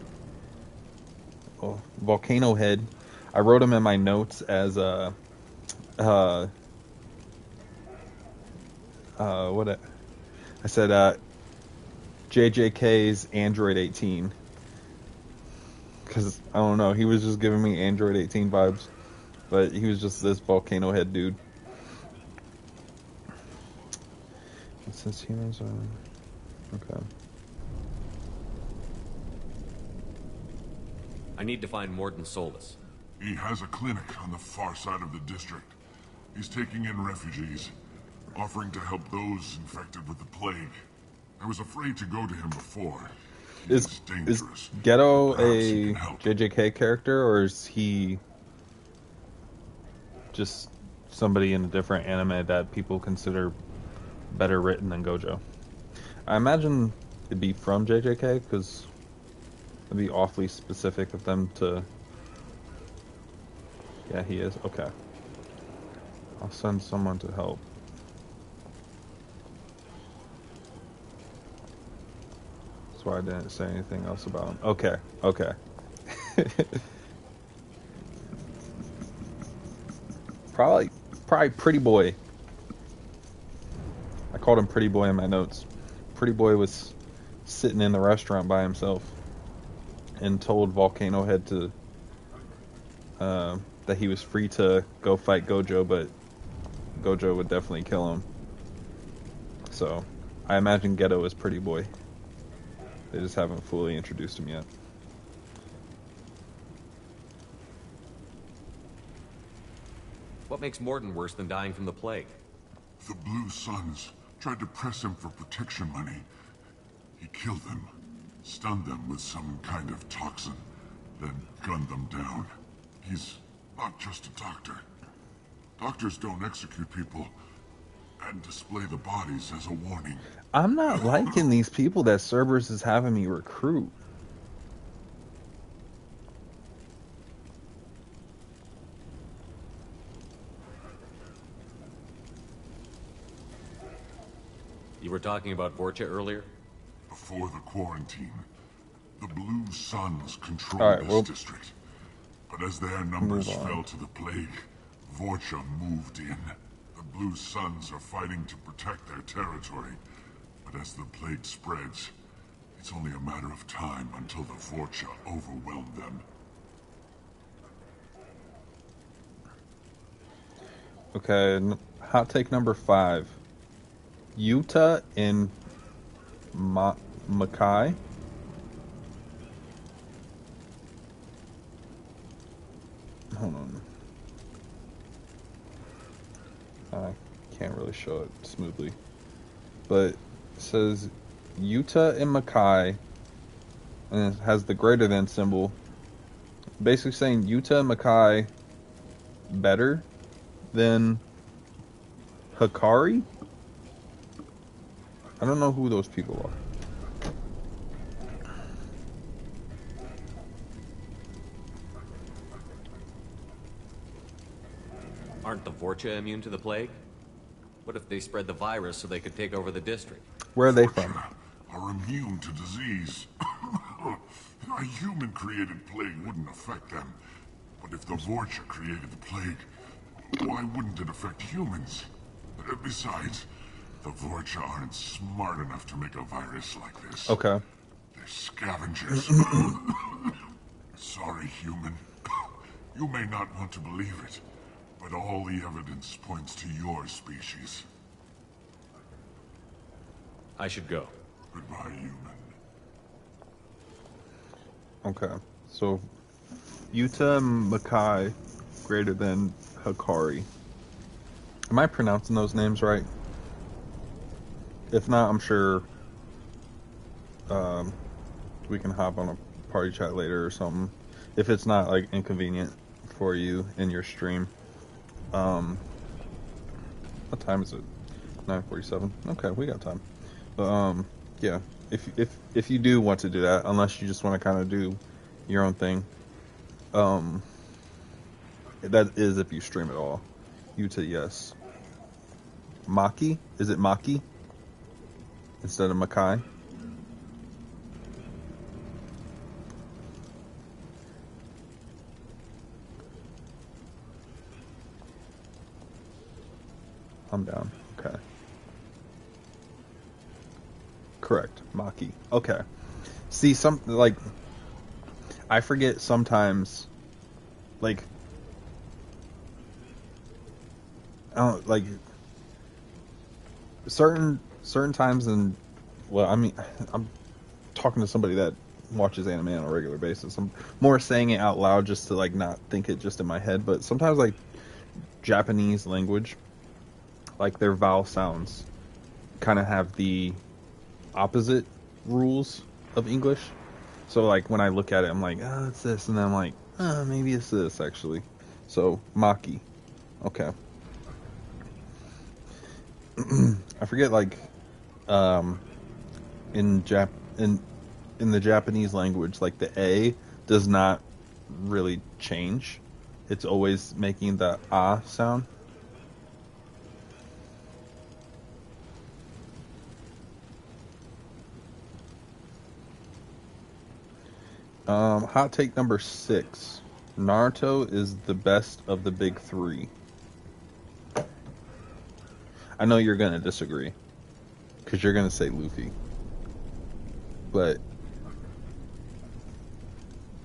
Volcano Head. I wrote him in my notes as what I said JJK's Android 18 because I don't know, he was just giving me Android 18 vibes, but he was just this Volcano Head dude. It says humans are okay. I need to find Morton Solus. He has a clinic on the far side of the district. He's taking in refugees, offering to help those infected with the plague. I was afraid to go to him before. Is Ghetto a JJK character, or is he just somebody in a different anime that people consider better written than Gojo? I imagine it'd be from JJK, because it'd be awfully specific of them to... Yeah, he is. Okay. I'll send someone to help. That's why I didn't say anything else about him. Okay. Okay. Probably Pretty Boy. I called him Pretty Boy in my notes. Pretty Boy was sitting in the restaurant by himself and told Volcano Head to that he was free to go fight Gojo, but Gojo would definitely kill him. So I imagine Ghetto is Pretty Boy. They just haven't fully introduced him yet. What makes Morton worse than dying from the plague? The Blue Suns tried to press him for protection money. He killed them, stunned them with some kind of toxin, then gunned them down. He's not just a doctor. Doctors don't execute people and display the bodies as a warning. I'm not liking these people that Cerberus is having me recruit. You were talking about Vorcha earlier? Before the quarantine, the Blue Suns controlled this district. But as their numbers fell to the plague, Vorcha moved in. The Blue Suns are fighting to protect their territory. But as the plague spreads, it's only a matter of time until the Vorcha overwhelm them. Okay, hot take number 5. Yuta and Makai. Hold on. I can't really show it smoothly. But it says Yuta and Makai, and it has the greater than symbol. Basically saying Yuta and Makai better than Hikari? I don't know who those people are. Aren't the Vorcha immune to the plague? What if they spread the virus so they could take over the district? Where are they from? Are immune to disease. A human-created plague wouldn't affect them. But if the Vorcha created the plague, why wouldn't it affect humans? Besides, the Vorcha aren't smart enough to make a virus like this. Okay. They're scavengers. Sorry, human. You may not want to believe it, but all the evidence points to your species. I should go. Goodbye, human. Okay. So, Yuta and Makai greater than Hikari. Am I pronouncing those names right? If not, I'm sure we can hop on a party chat later or something. If it's not like inconvenient for you in your stream. What time is it? 9:47. Okay, we got time. But yeah. If you do want to do that, unless you just want to kind of do your own thing, that is if you stream at all. Yuta, yes. Maki? Is it Maki instead of Makai? I'm down. Okay. Correct. Maki. Okay. See, I forget sometimes, like, I don't, like, certain times I'm talking to somebody that watches anime on a regular basis. I'm more saying it out loud just to, like, not think it just in my head, but sometimes, like, Japanese language, like, their vowel sounds kind of have the opposite rules of English. So, like, when I look at it, I'm like, oh, it's this, and then I'm like, oh, maybe it's this, actually. So, Maki. Okay. I forget, like, in the Japanese language, like, the A does not really change. It's always making the ah sound. Hot take number 6. Naruto is the best of the big three. I know you're gonna disagree, because you're gonna say Luffy. But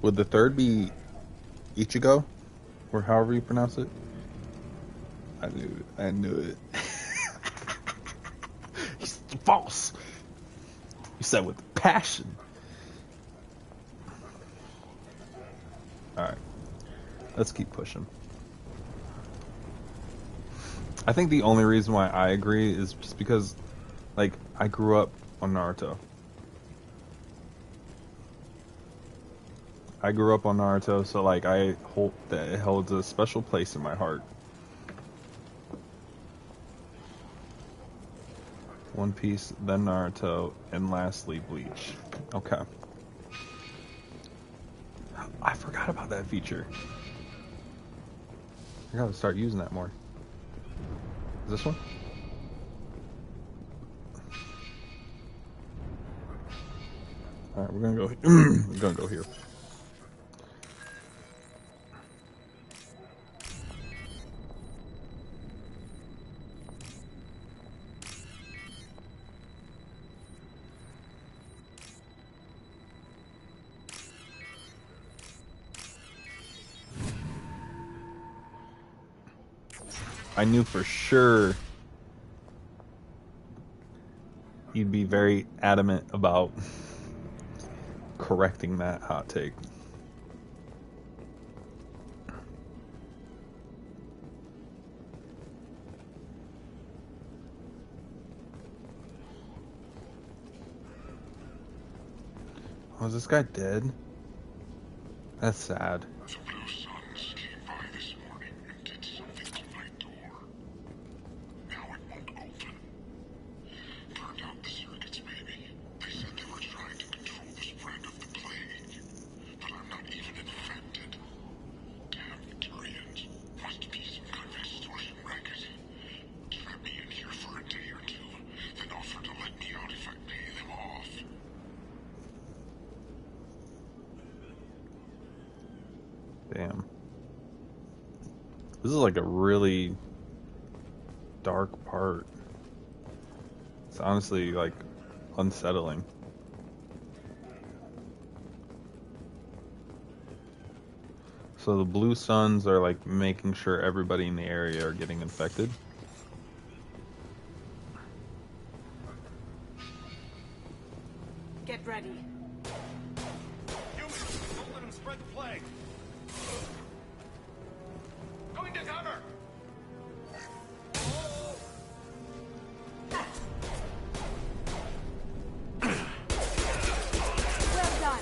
would the third be Ichigo? Or however you pronounce it? I knew it. He's false. You said with passion. Alright. Let's keep pushing. I think the only reason why I agree is just because, like, I grew up on Naruto. So, like, I hope that it holds a special place in my heart. One Piece, then Naruto, and lastly Bleach. Okay. I forgot about that feature. I gotta start using that more. Is this one? Alright, we're gonna go here. I knew for sure you'd be very adamant about correcting that hot take. Oh, is this guy dead? That's sad. Damn. This is like a really dark part. It's honestly like unsettling. So the blue suns are like making sure everybody in the area are getting infected. Get ready. Humans, don't let them spread the plague. Going to cover. Well done.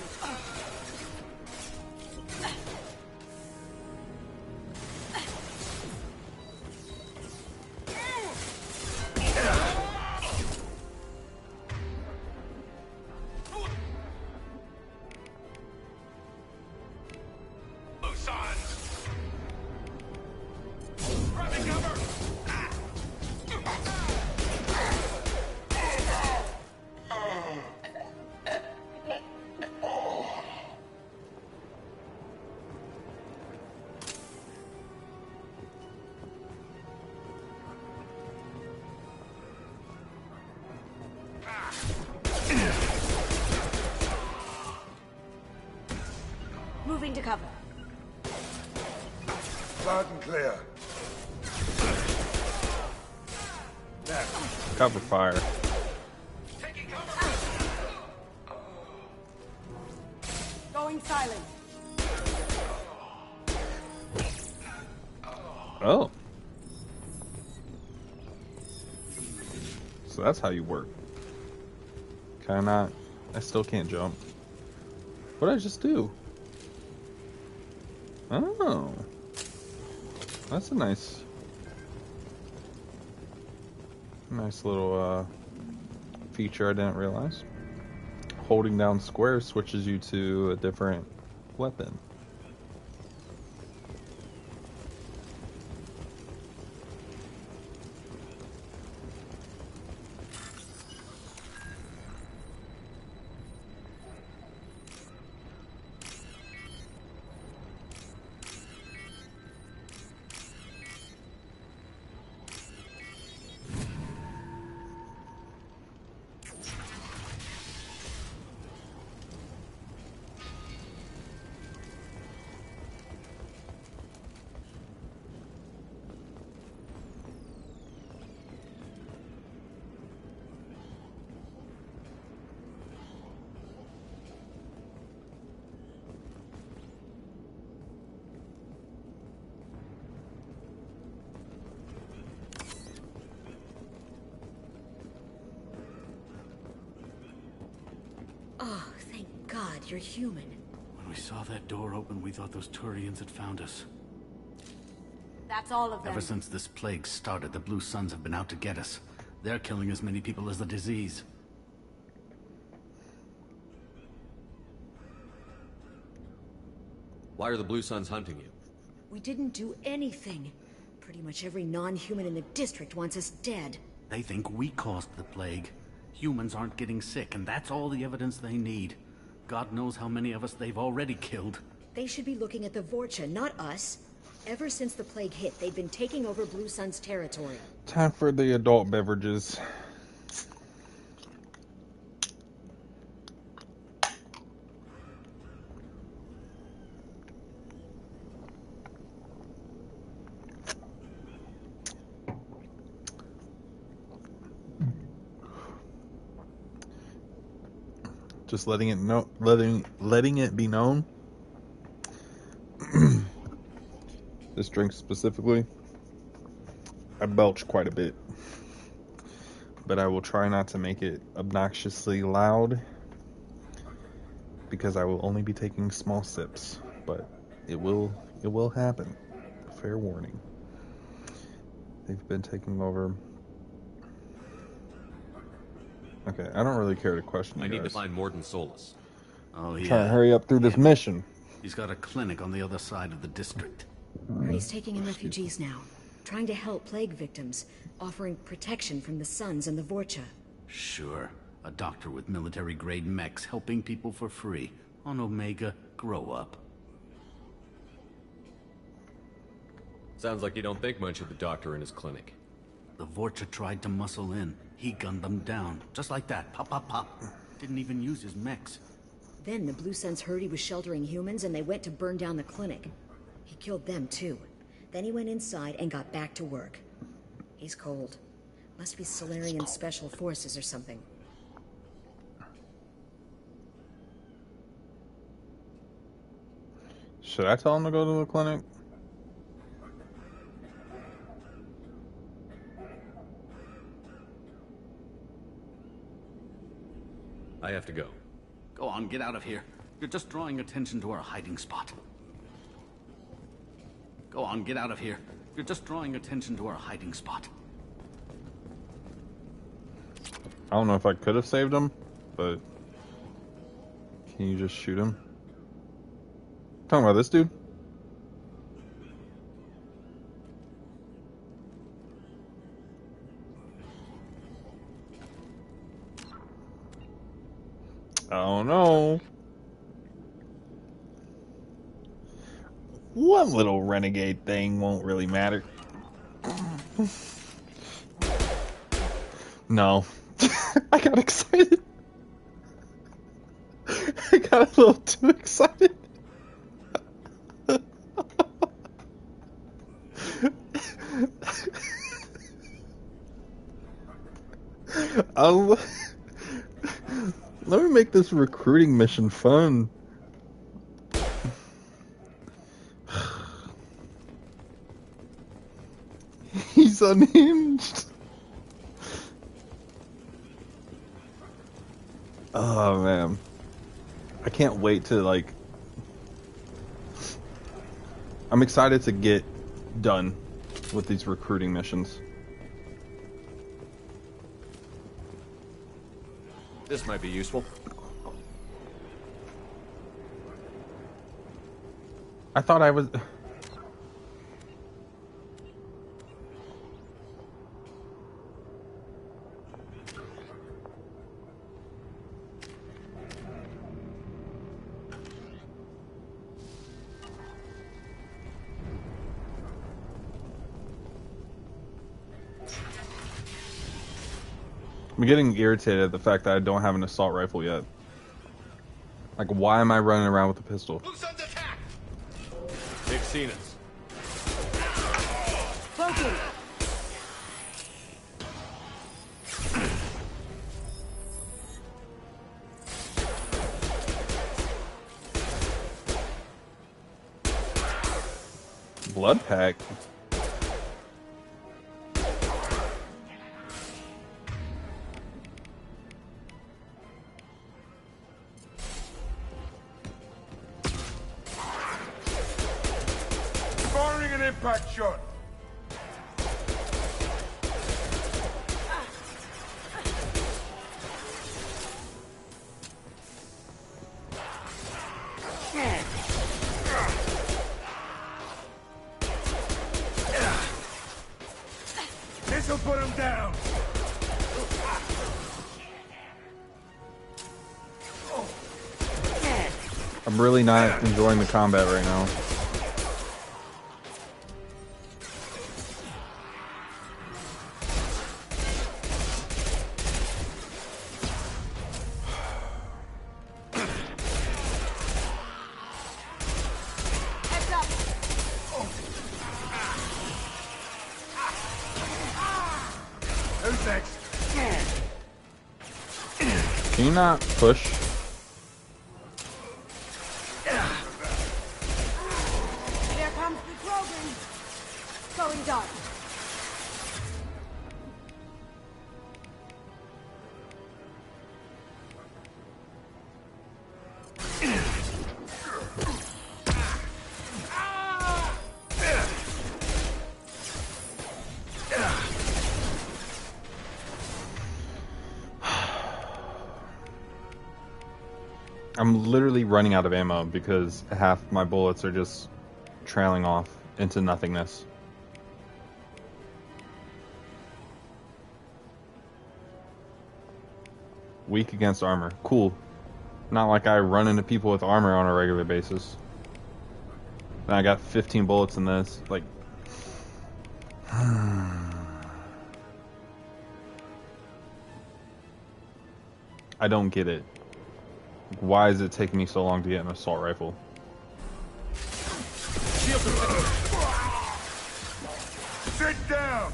Moving to cover. Loud and clear. There. Cover fire. Going silent. Oh. So that's how you work. Can I not? I still can't jump. What did I just do? Oh. That's a nice little feature I didn't realize. Holding down square switches you to a different weapon. Oh, thank God you're human. When we saw that door open, we thought those Turians had found us. That's all of them. Ever since this plague started, the Blue Suns have been out to get us. They're killing as many people as the disease. Why are the Blue Suns hunting you? We didn't do anything. Pretty much every non-human in the district wants us dead. They think we caused the plague. Humans aren't getting sick, and that's all the evidence they need. God knows how many of us they've already killed. They should be looking at the Vorcha, not us. Ever since the plague hit, they've been taking over Blue Sun's territory. Time for the adult beverages. Just letting it be known. This drink specifically, I belch quite a bit, but I will try not to make it obnoxiously loud because I will only be taking small sips, but it will happen. Fair warning. They've been taking over. Okay, I don't really care to question you I need guys. to find Morden Solus. Oh, yeah. Trying to hurry up through this mission. He's got a clinic on the other side of the district. He's taking in refugees now, trying to help plague victims, offering protection from the Suns and the Vorcha. Sure. A doctor with military-grade mechs helping people for free. On Omega, grow up. Sounds like you don't think much of the doctor in his clinic. The Vorcha tried to muscle in. He gunned them down. Just like that. Pop, pop, pop. Didn't even use his mechs. Then the Blue Suns heard he was sheltering humans and they went to burn down the clinic. He killed them too. Then he went inside and got back to work. He's cold. Must be Solarian Special Forces or something. Should I tell him to go to the clinic? I have to go. Go on, get out of here. You're just drawing attention to our hiding spot. Go on, get out of here. You're just drawing attention to our hiding spot. I don't know if I could have saved him, but can you just shoot him? Talking about this dude? Oh no. One little renegade thing won't really matter. No. I got excited. I got a little too excited. Let me make this recruiting mission fun. He's unhinged. Oh man, I can't wait to like. I'm excited to get done with these recruiting missions. This might be useful. I thought I was... I'm getting irritated at the fact that I don't have an assault rifle yet. Like, why am I running around with a pistol? They've seen us. Broken. Blood pack? Firing an impact shot. This'll put him down. I'm really not enjoying the combat right now. Who's next? Can you not push? There comes the Krogan. Going dark. I'm literally running out of ammo because half my bullets are just trailing off into nothingness. Weak against armor. Cool. Not like I run into people with armor on a regular basis. And I got 15 bullets in this. Like... I don't get it. Why is it taking me so long to get an assault rifle? Sit down!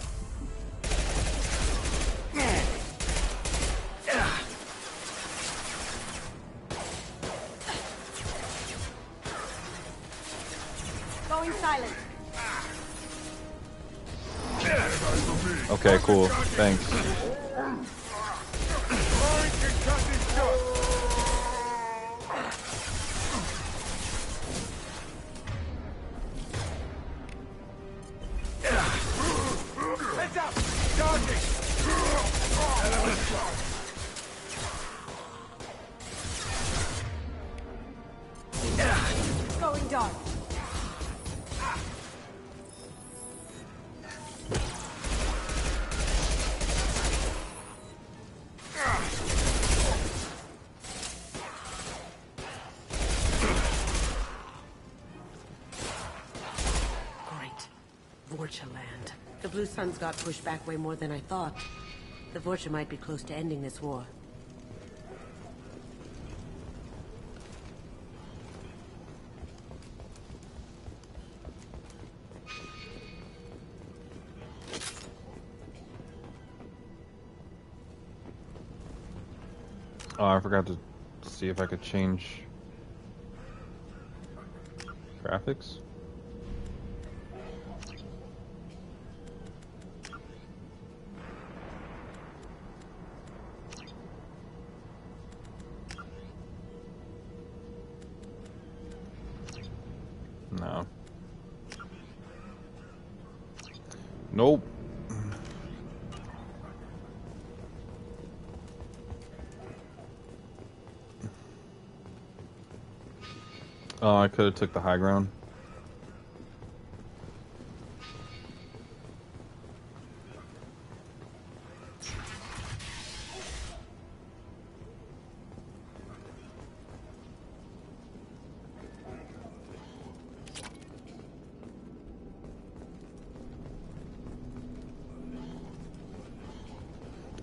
Going silent. Okay, cool. Thanks. Heads up! Dodging! Going dark. Vorcha land. The Blue Suns got pushed back way more than I thought. The Vorcha might be close to ending this war. Oh, I forgot to see if I could change graphics. No. Nope. Oh, I could have took the high ground.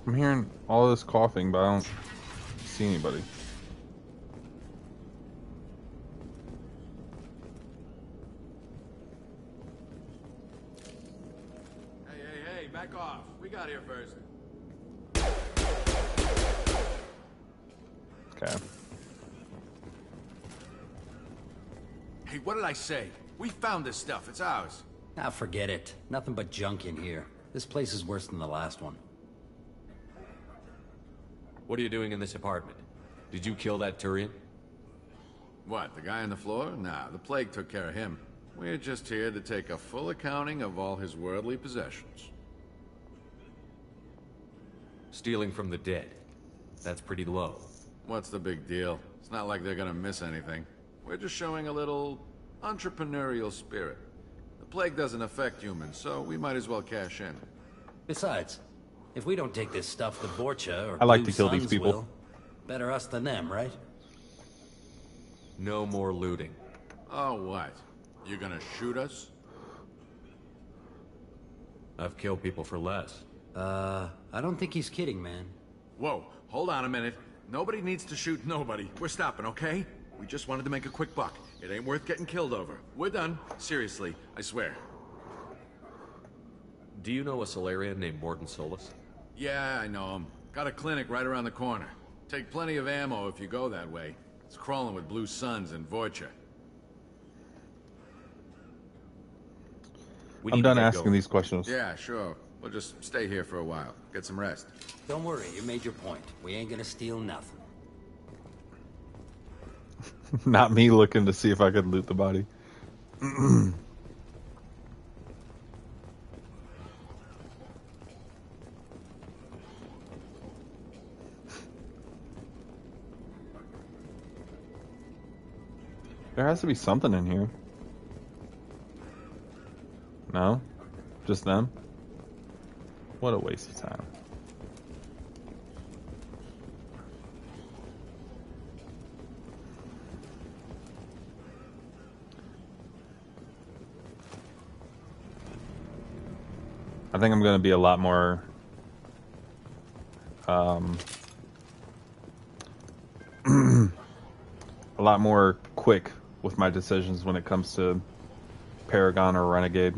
I'm hearing all this coughing, but I don't see anybody. Hey, back off. We got here first. Okay. Hey, what did I say? We found this stuff. It's ours. Ah, forget it. Nothing but junk in here. This place is worse than the last one. What are you doing in this apartment? Did you kill that Turian? What, the guy on the floor? Nah, the plague took care of him. We're just here to take a full accounting of all his worldly possessions. Stealing from the dead. That's pretty low. What's the big deal? It's not like they're gonna miss anything. We're just showing a little entrepreneurial spirit. The plague doesn't affect humans, so we might as well cash in. Besides, if we don't take this stuff, the Vorcha or I like Blue to kill these Suns people. will. Better us than them, right? No more looting. Oh, what? You gonna shoot us? I've killed people for less. I don't think he's kidding, man. Whoa, hold on a minute. Nobody needs to shoot nobody. We're stopping, okay? We just wanted to make a quick buck. It ain't worth getting killed over. We're done. Seriously, I swear. Do you know a Solarian named Morton Solus? Yeah, I know him. Got a clinic right around the corner. Take plenty of ammo if you go that way. It's crawling with Blue Suns and Vorcha. I'm done asking these questions. Yeah, sure. We'll just stay here for a while. Get some rest. Don't worry, you made your point. We ain't gonna steal nothing. Not me looking to see if I could loot the body. There has to be something in here. No? Just them? What a waste of time. I think I'm going to be a lot more a lot more quick with my decisions when it comes to Paragon or Renegade.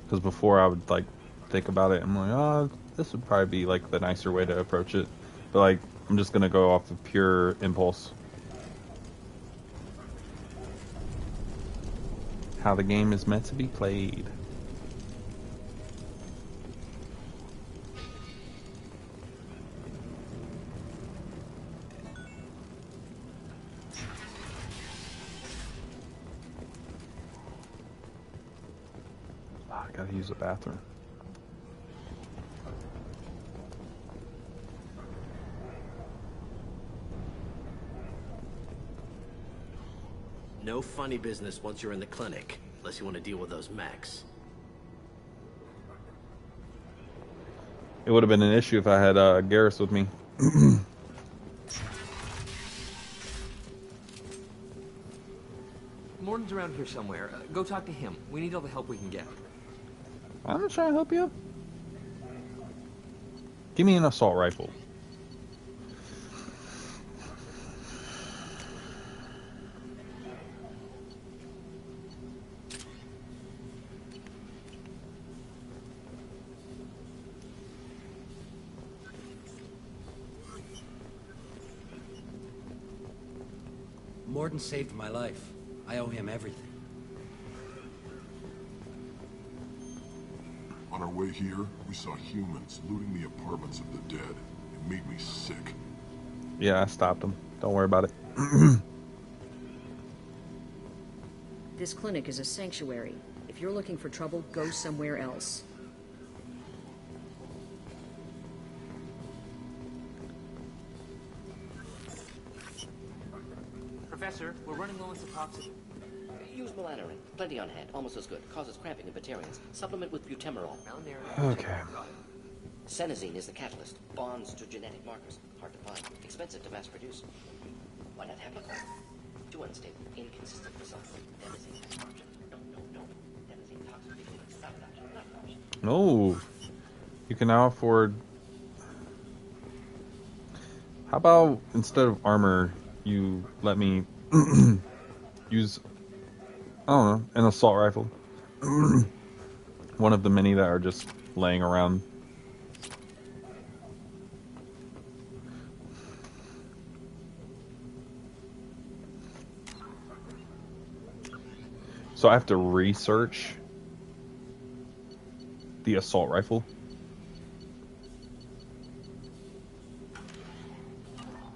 Because before I would like think about it, I'm like, oh, this would probably be like the nicer way to approach it. But like, I'm just gonna go off of pure impulse. How the game is meant to be played. Oh, I gotta use the bathroom. No funny business once you're in the clinic, unless you want to deal with those mechs. It would have been an issue if I had Garrus with me. Morton's around here somewhere. Go talk to him. We need all the help we can get. I'm not trying to help you. Give me an assault rifle. Morton saved my life. I owe him everything. On our way here, we saw humans looting the apartments of the dead. It made me sick. Yeah, I stopped them. Don't worry about it. This clinic is a sanctuary. If you're looking for trouble, go somewhere else. Professor, we're running low on Suboxone. Use melanorin. Plenty on hand. Almost as good. Causes cramping in Batarians. Supplement with butemerol. Okay. Senesine is the catalyst. Bonds to genetic markers. Hard to find. Expensive to mass produce. Why not Happicol? Too unstable. Inconsistent results. Adenosine absorption. No. Adenosine toxic. Not an option. Not an option. No. You can now afford... How about instead of armor, you let me use, I don't know, an assault rifle. One of the many that are just laying around. So I have to research the assault rifle.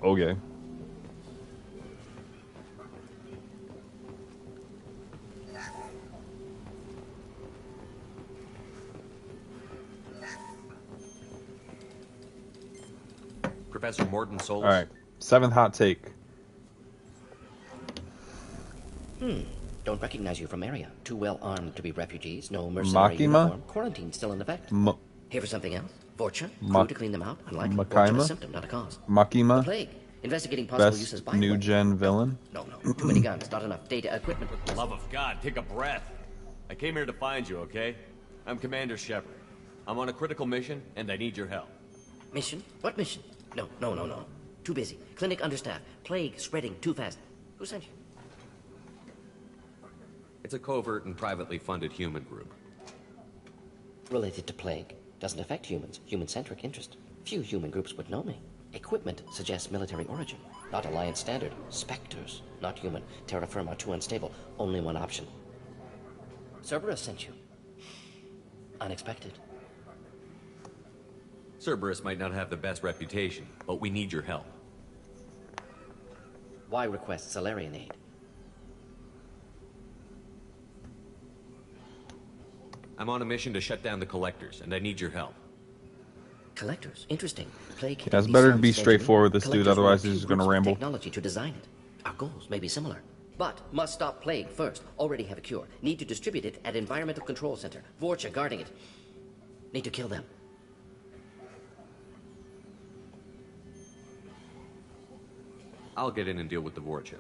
Okay. Professor Morton Solus. All right. 7th hot take. Don't recognize you from area. Too well armed to be refugees. No mercenary uniform. Quarantine still in effect. Here for something else. Vorcha. Crew to clean them out. Unlikely. Vorcha a symptom, not a cause. Makima. The plague. Investigating possible Best uses by new gen villain. No. Too many guns. Not enough data equipment. For the love of God, take a breath. I came here to find you, okay? I'm Commander Shepard. I'm on a critical mission, and I need your help. Mission? What mission? No. Too busy. Clinic understaffed. Plague spreading too fast. Who sent you? It's a covert and privately funded human group. Related to plague. Doesn't affect humans. Human-centric interest. Few human groups would know me. Equipment suggests military origin. Not Alliance standard. Spectres. Not human. Terra firma too unstable. Only one option. Cerberus sent you. Unexpected. Cerberus might not have the best reputation, but we need your help. Why request Salarian aid? I'm on a mission to shut down the Collectors, and I need your help. Collectors? Interesting. Plague Yeah, it's better to be straightforward with this dude, otherwise he's just gonna ramble. Technology to design it. Our goals may be similar. But must stop plague first. Already have a cure. Need to distribute it at Environmental Control Center. Vorcha guarding it. Need to kill them. I'll get in and deal with the Vorcha.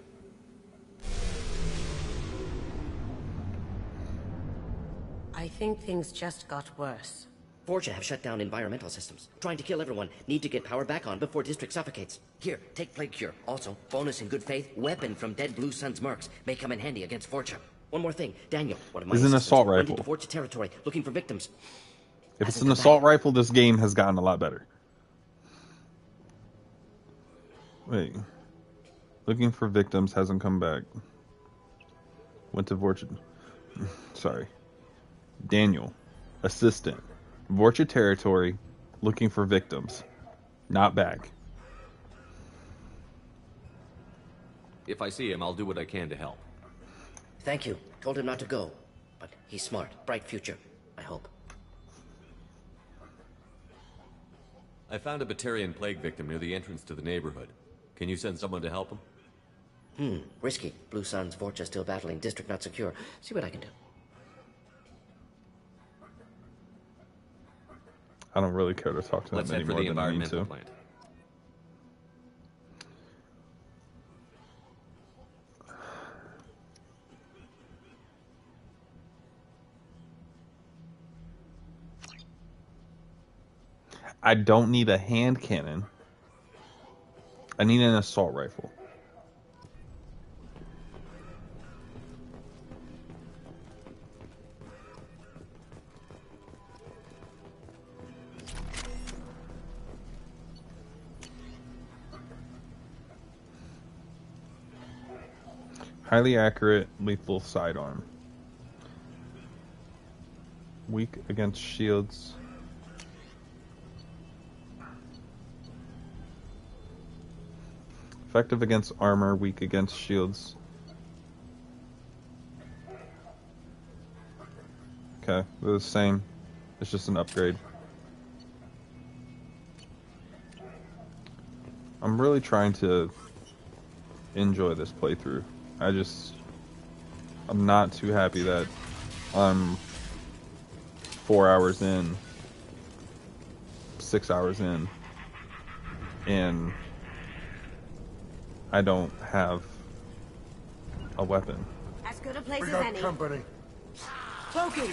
I think things just got worse. Fortune have shut down environmental systems. Trying to kill everyone. Need to get power back on before district suffocates. Here, take plague cure. Also, bonus in good faith, weapon from dead Blue Sun's mercs. May come in handy against Fortune. One more thing. Daniel, one of my Is an assault went rifle. into Fortune territory looking for victims. If it's an assault rifle, this game has gotten a lot better. Wait. Looking for victims, hasn't come back. Went to Vorcha. Sorry. Daniel, assistant. Vorcha territory, looking for victims. Not back. If I see him, I'll do what I can to help. Thank you. Told him not to go. But he's smart. Bright future. I hope. I found a Batarian plague victim near the entrance to the neighborhood. Can you send someone to help him? Risky. Blue Sun's Vorcha still battling. District not secure. See what I can do. I don't really care to talk to Let's them head for anymore the than I need environmental to. plant. I don't need a hand cannon. I need an assault rifle. Highly accurate, lethal sidearm. Weak against shields. Effective against armor, weak against shields. Okay, they're the same. It's just an upgrade. I'm really trying to enjoy this playthrough. I'm not too happy that I'm 4 hours in, 6 hours in, and I don't have a weapon. As good a place We as got any. company. Cloaking.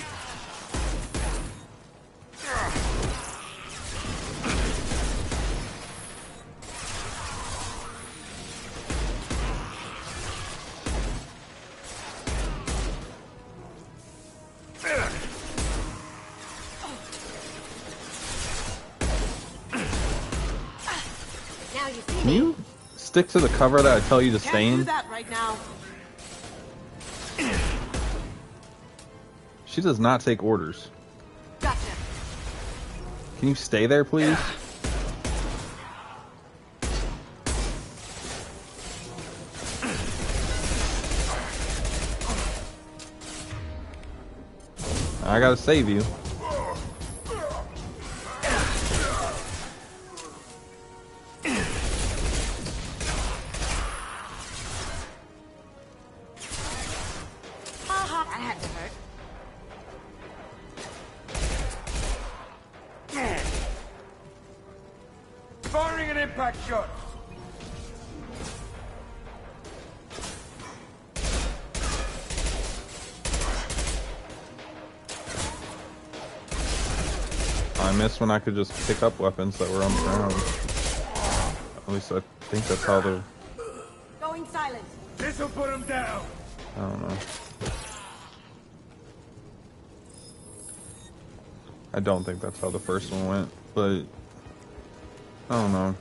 Now you see Can me. you stick to the cover that I tell you to stay Can't do in? that right now. She does not take orders. Gotcha. Can you stay there, please? I gotta save you. Haha, that had to hurt. Firing an impact shot. I miss when I could just pick up weapons that were on the ground. At least I think that's how they're... Going silent. This'll put him down. I don't know. I don't think that's how the first one went, but... I don't know.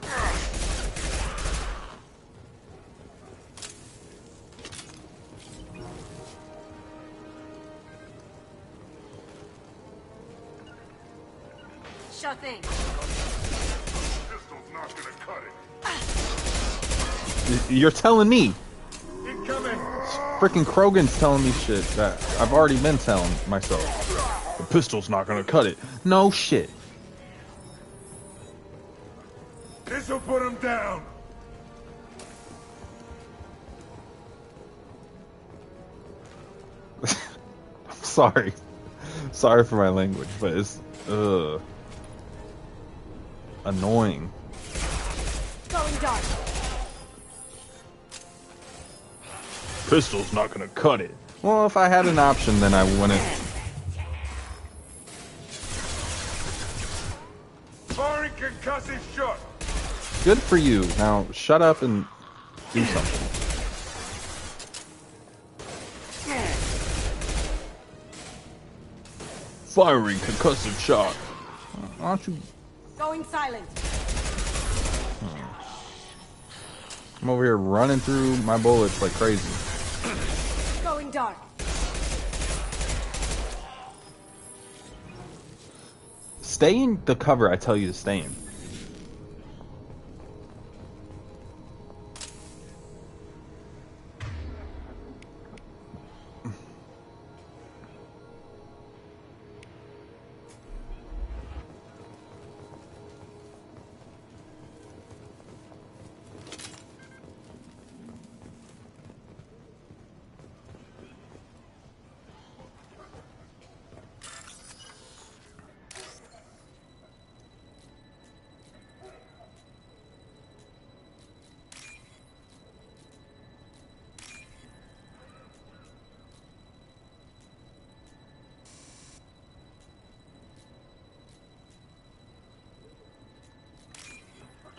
Sure thing. Pistol's not gonna cut it. You're telling me. Incoming. Freaking Krogan's telling me shit that I've already been telling myself. The pistol's not gonna cut it. No shit. This'll put him down. I'm sorry. Sorry for my language, but it's annoying. Going dark. Pistol's not gonna cut it. Well, if I had an option, then I wouldn't. good for you. Now shut up and do something. Firing concussive shot. Why don't you... Going silent. I'm over here running through my bullets like crazy. Going dark. Stay in the cover I tell you to stay in.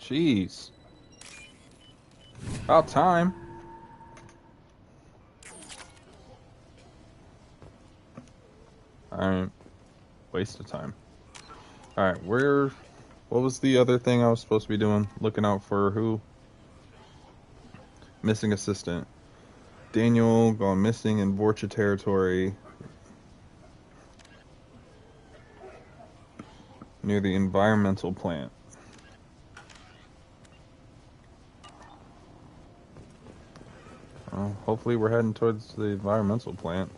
Jeez. About time. Alright. Waste of time. Alright, what was the other thing I was supposed to be doing? Looking out for who? Missing assistant. Daniel gone missing in Vorcha territory. Near the environmental plant. Well, hopefully we're heading towards the environmental plant.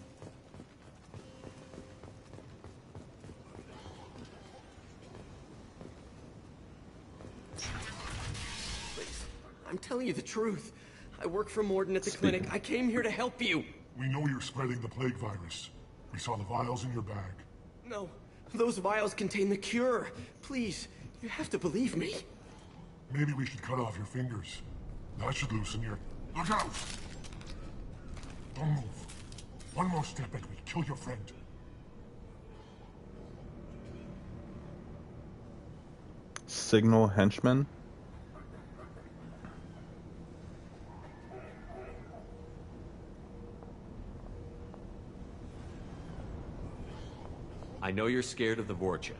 Please, I'm telling you the truth. I work for Morden at the clinic. I came here to help you. We know you're spreading the plague virus. We saw the vials in your bag. No, those vials contain the cure. Please, you have to believe me. Maybe we should cut off your fingers. That should loosen your... Look out! Don't move. One more step and we kill your friend. Signal henchman? I know you're scared of the Vorcha,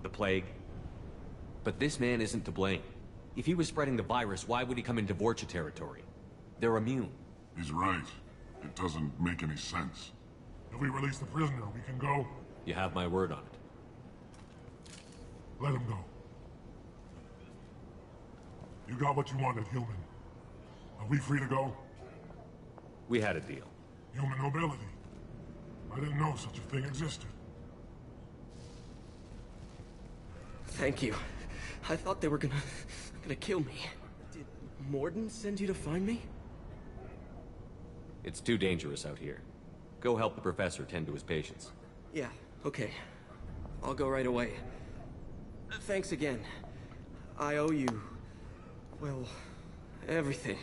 the plague, but this man isn't to blame. If he was spreading the virus, why would he come into Vorcha territory? They're immune. He's right. It doesn't make any sense. If we release the prisoner, we can go. You have my word on it. Let him go. You got what you wanted, human. Are we free to go? We had a deal. Human nobility. I didn't know such a thing existed. Thank you. I thought they were gonna kill me. Did Morden send you to find me? It's too dangerous out here. Go help the professor tend to his patients. Yeah, okay. I'll go right away. Thanks again. I owe you... well, everything.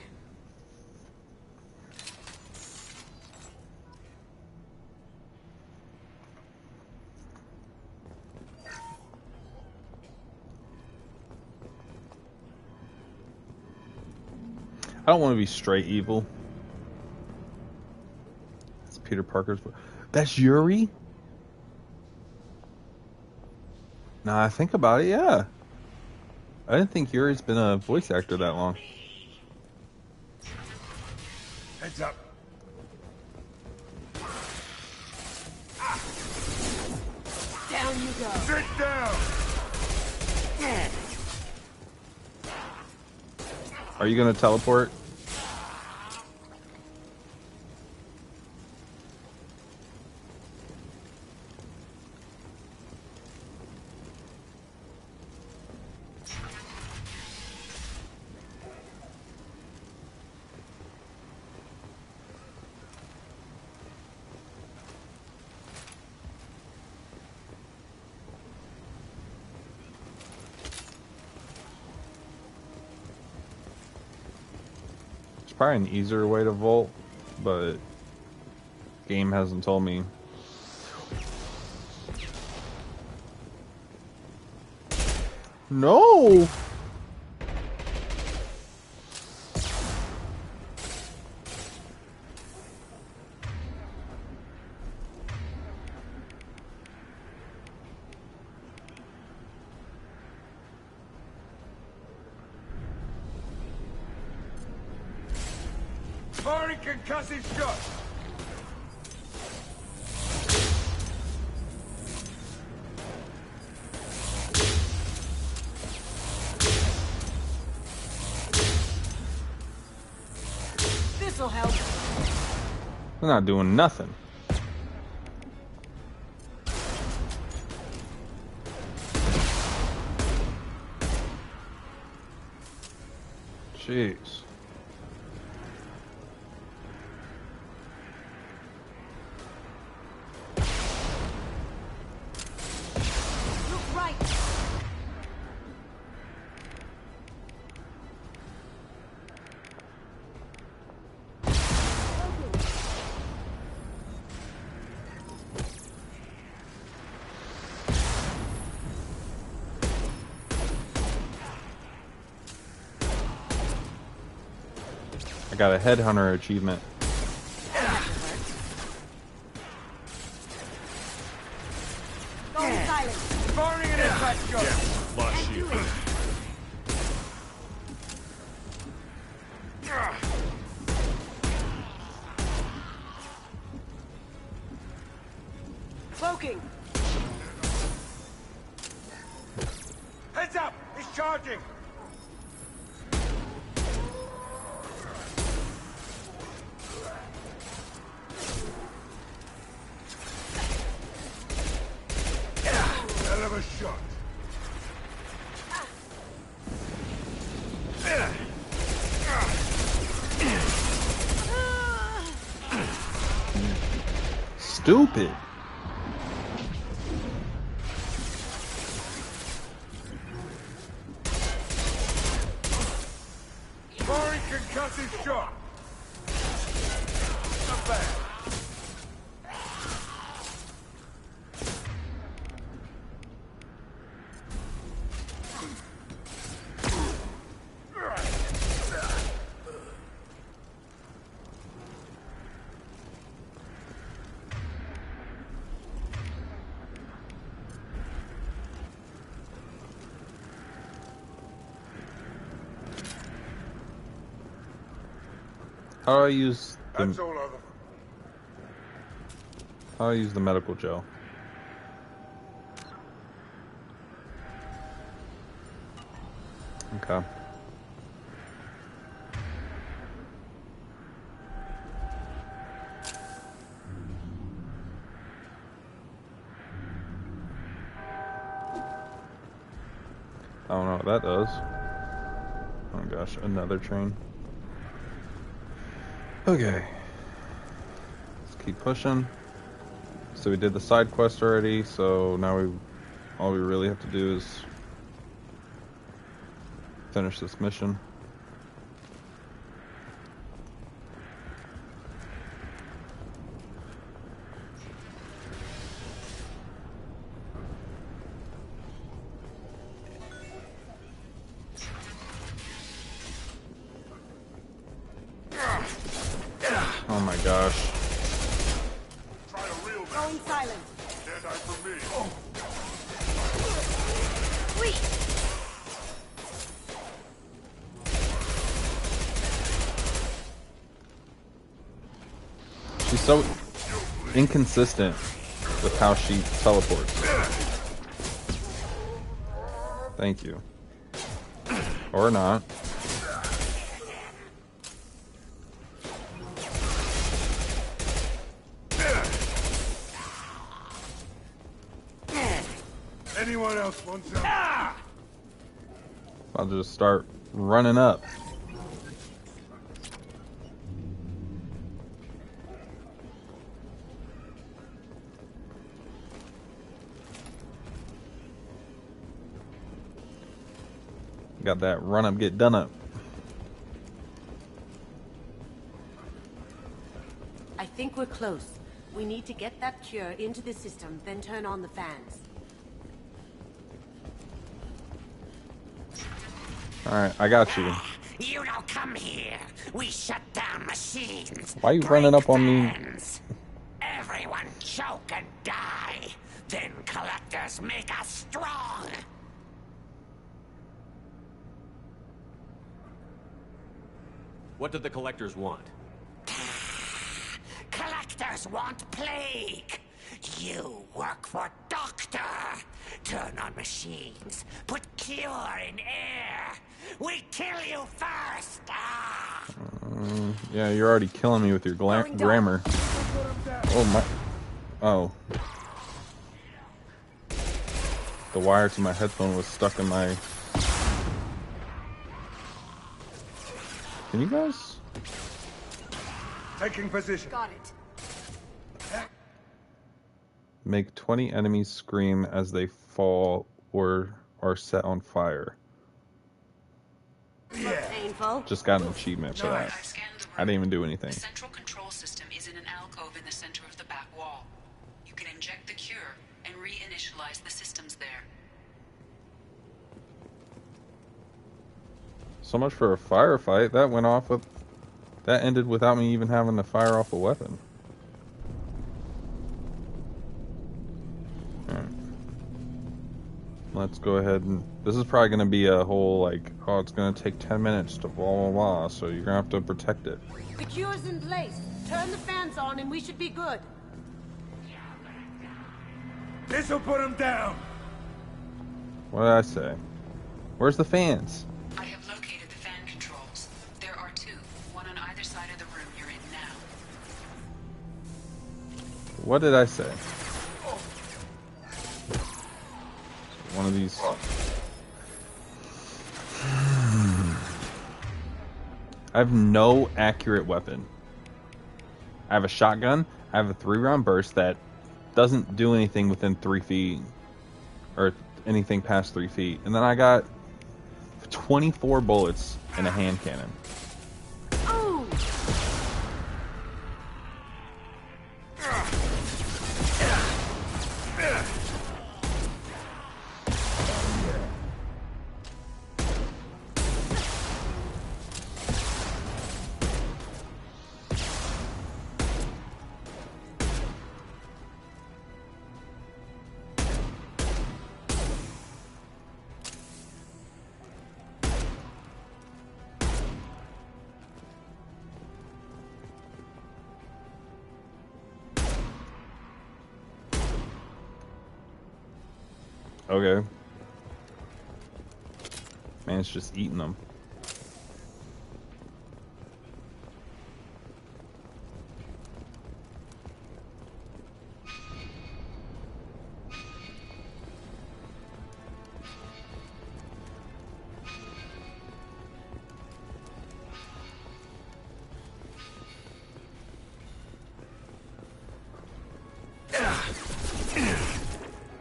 I don't want to be straight evil. It's Peter Parker's... That's Yuri? Now I think about it, yeah. I didn't think Yuri's been a voice actor that long. Heads up. Down you go. Sit down. Are you gonna teleport? Probably an easier way to vault, but game hasn't told me. No! Firing concussive shot! This'll help. They're not doing nothing. Jeez. Look right. I got a headhunter achievement. Going silent. Firing an impact shot! Flush you. Cloaking. Heads up! He's charging! Hell of a shot. Stupid. Firing concussive shot! Not bad. How do I use That's the all of them. how do I use the medical gel? Okay. I don't know what that does. Oh gosh, another train. Okay. Let's keep pushing. So we did the side quest already, so now all we really have to do is finish this mission. Oh my gosh. Going silent. Stand eye for me. Wait. She's so inconsistent with how she teleports. Thank you. Or not. Anyone else wants some? I'll just start running up. Got that run up, get done up. I think we're close. We need to get that cure into the system, then turn on the fans. Alright, I got you. You don't come here. We shut down machines. Why are you running up on me? Everyone choke and die. Then collectors make us strong. What did the collectors want? Reapers want plague. You work for Doctor. Turn on machines. Put cure in air. We kill you first. Ah. Yeah, you're already killing me with your grammar. Oh my. Oh. The wire to my headphone was stuck in my... Can you guys? Taking position. Got it. Make 20 enemies scream as they fall or are set on fire. Yeah. Painful. Just got an achievement for that. I didn't even do anything. The central control system is in an alcove in the center of the back wall. You can inject the cure and reinitialize the systems there. So much for a firefight. That went off with... That ended without me even having to fire off a weapon. Alright. Let's go ahead and... This is probably going to be a whole, like, oh, it's going to take 10 minutes to blah, blah, blah, so you're going to have to protect it. The cure's in place. Turn the fans on and we should be good. This'll put him down. What did I say? Where's the fans? I have located the fan controls. There are two, one on either side of the room you're in now. What did I say? One of these... I have no accurate weapon. I have a shotgun. I have a 3-round burst that doesn't do anything within 3 feet. Or anything past 3 feet. And then I got 24 bullets in a hand cannon. Oh. Okay. Man, it's just eating them.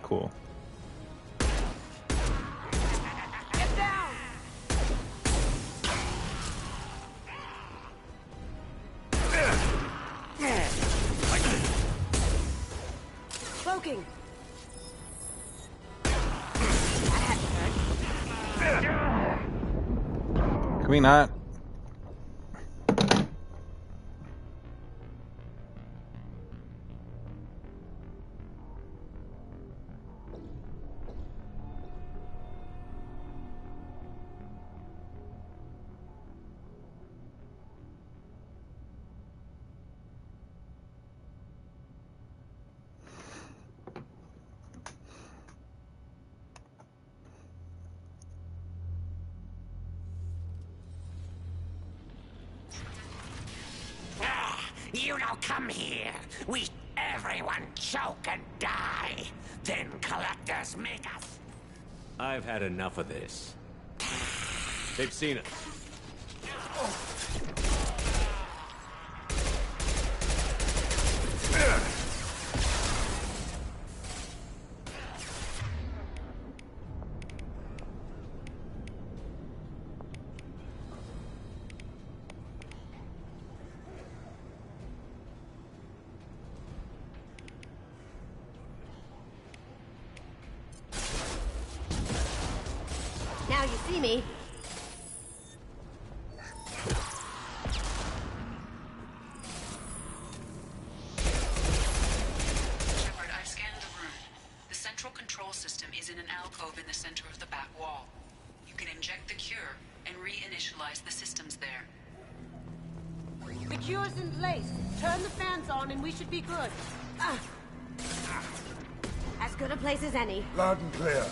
Cool. Cloaking. Can we not? You don't come here. Everyone choke and die. Then collectors make us. I've had enough of this. They've seen us. Now you see me. Shepard, I've scanned the room. The central control system is in an alcove in the center of the back wall. You can inject the cure and reinitialize the systems there. The cure's in place. Turn the fans on and we should be good. As good a place as any. Loud and clear.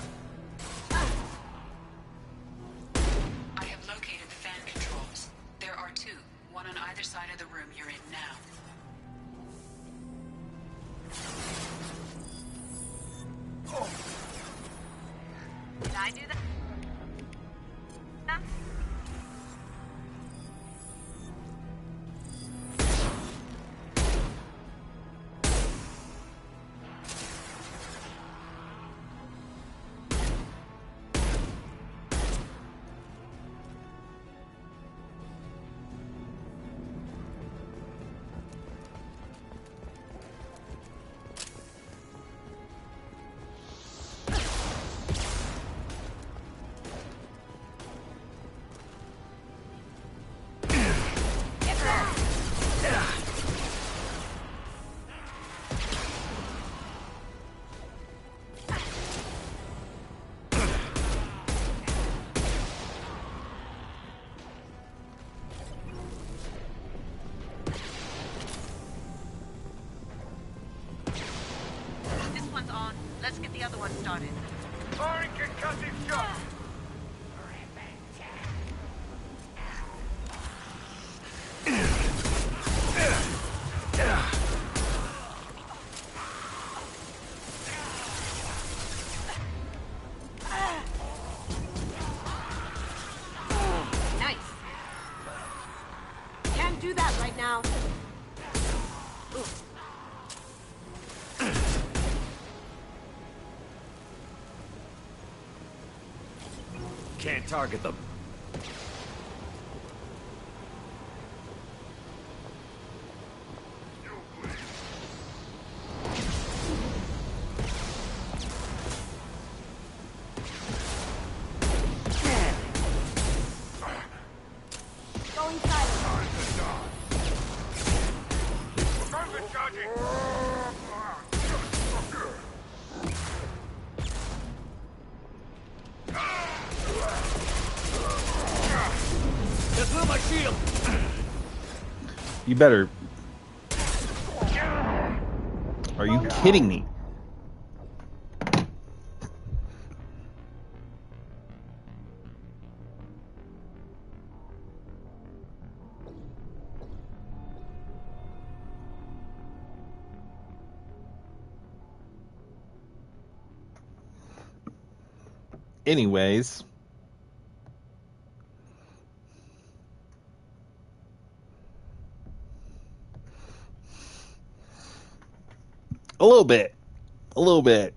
I have located the fan controls. There are two, one on either side of the room you're in now. Did I do that? Let's get the other one started. Firing concussive shots! Nice. Can't do that right now. Can't target them. Going silent. Perfect charging! Just blew my shield! You better... Are you kidding me? Anyways... A little bit. A little bit.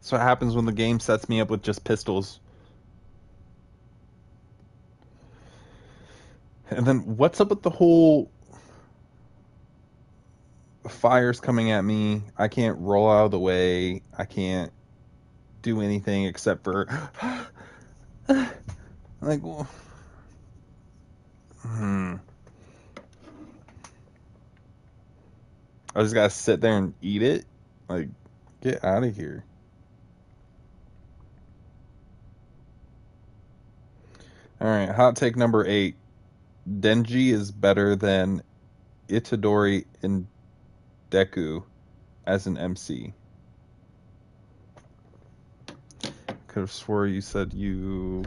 So what happens when the game sets me up with just pistols. And then what's up with the whole fire's coming at me? I can't roll out of the way. I can't do anything except for like I just gotta sit there and eat it? Like, get out of here. Alright, hot take number 8. Denji is better than Itadori and Deku as an MC. Could have swore you said you...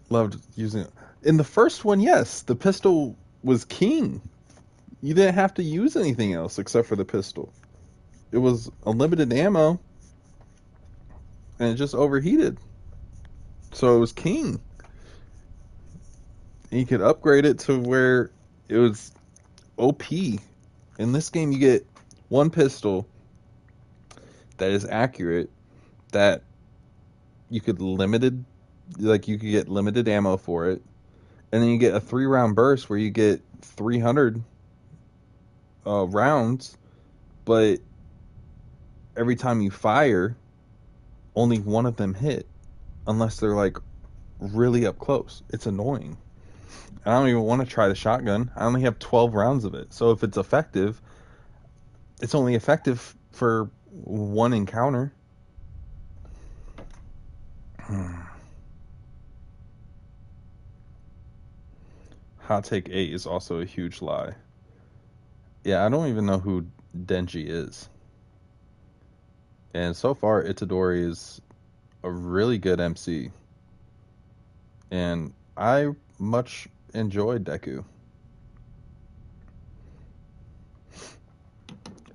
loved using it. In the first one, yes, the pistol was king. You didn't have to use anything else except for the pistol. It was unlimited ammo, and it just overheated. So it was king. And you could upgrade it to where it was OP. In this game, you get one pistol that is accurate, that you could get limited ammo for it, and then you get a 3-round burst where you get 300 rounds, but every time you fire, only one of them hit, unless they're like really up close. It's annoying. I don't even want to try the shotgun. I only have 12 rounds of it. So if it's effective, it's only effective for one encounter. Hot Take 8 is also a huge lie. Yeah, I don't even know who Denji is. And so far, Itadori is a really good MC. And I much enjoyed Deku.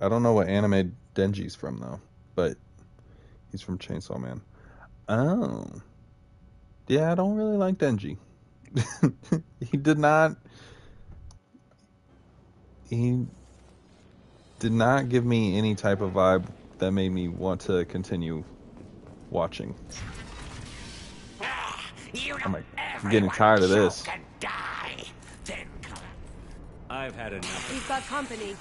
I don't know what anime Denji's from, though. But he's from Chainsaw Man. Oh. Yeah, I don't really like Denji. He did not give me any type of vibe that made me want to continue watching. I'm like, I'm getting tired of this. I've had enough. He's got company.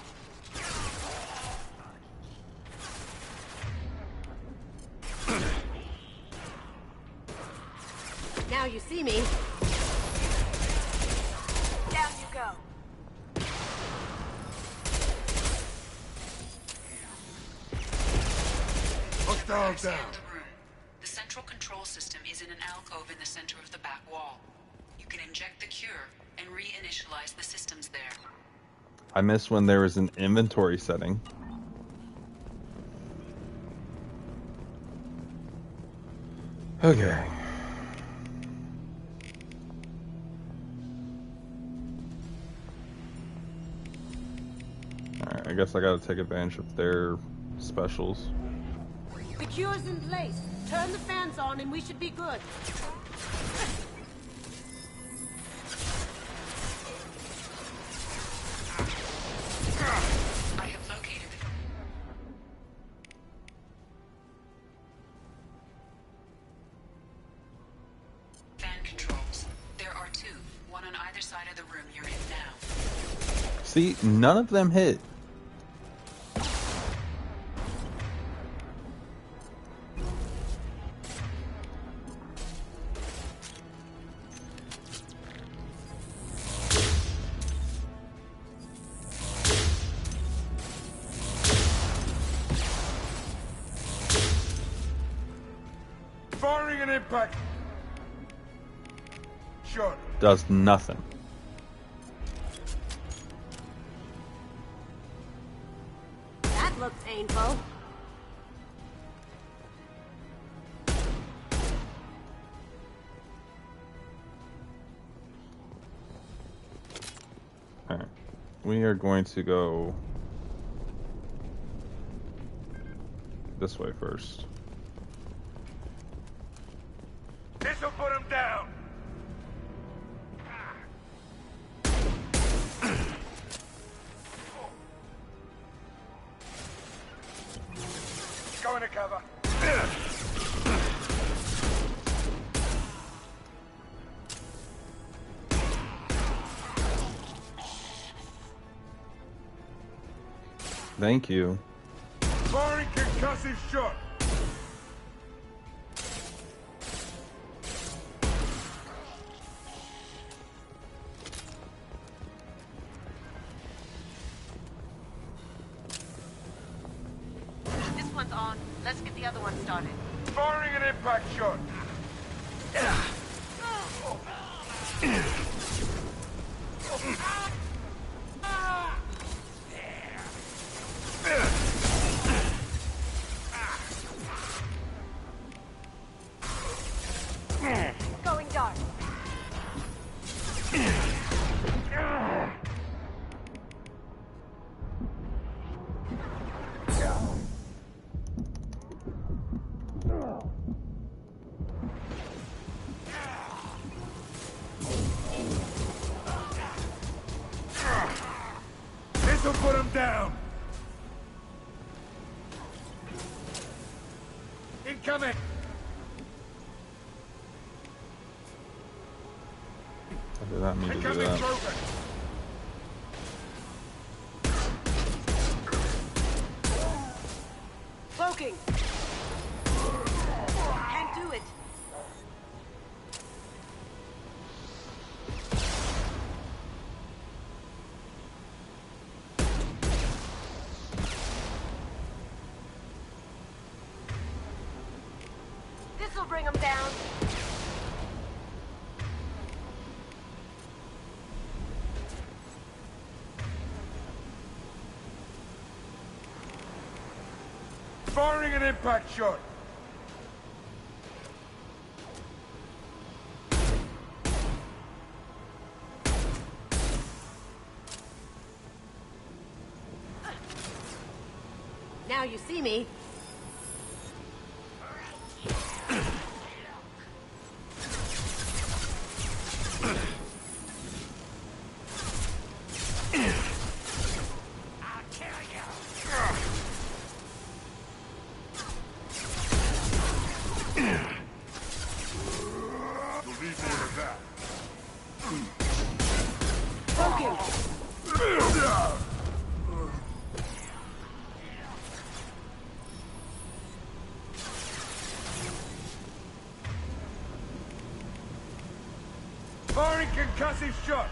Now you see me. Down you go. Down. The room. The central control system is in an alcove in the center of the back wall. You can inject the cure and reinitialize the systems there. I miss when there was an inventory setting. Okay. Alright, I guess I gotta take advantage of their specials. The cure's in place. Turn the fans on and we should be good. I have located the fan controls. There are two, one on either side of the room you're in now. See, none of them hit. Firing an impact. Shot. Does nothing. That looked painful. Alright. We are going to go this way first. This'll put him down. Go into cover. Thank you. Firing concussive shot. This one's on. Let's get the other one started. Firing an impact shot. Going dark. This'll put him down. Incoming. I did not mean to do Incoming that. trophy. Smoking! Can't do it. This'll bring him down. Firing an impact shot. Now you see me. Firing concussive shot.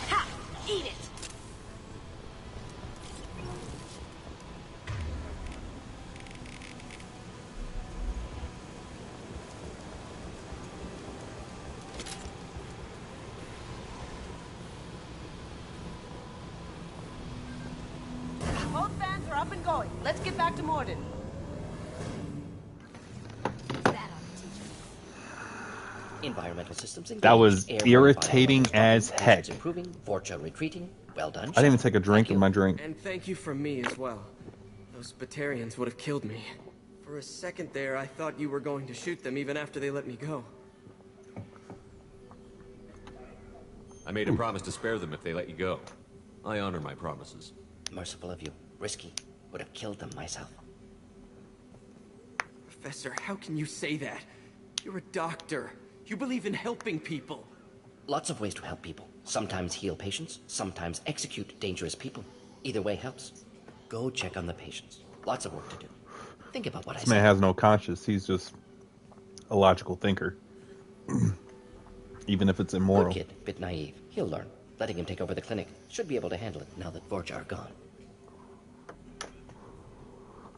Ha! Eat it! Both vans are up and going. Let's get back to Morden. Environmental systems engaged. That was Air irritating as Patients heck. improving. Vorcha retreating. Well done. I didn't even take a drink of my drink. And thank you from me as well. Those Batarians would have killed me. For a second there, I thought you were going to shoot them even after they let me go. I made a promise to spare them if they let you go. I honor my promises. Merciful of you. Risky. Would have killed them myself. Professor, how can you say that? You're a doctor. You believe in helping people. Lots of ways to help people. Sometimes heal patients, sometimes execute dangerous people. Either way helps. Go check on the patients. Lots of work to do. Think about what I This man said. has no conscience. He's just a logical thinker. Even if it's immoral. Good kid, bit naive. He'll learn. Letting him take over the clinic. Should be able to handle it now that Vorja are gone.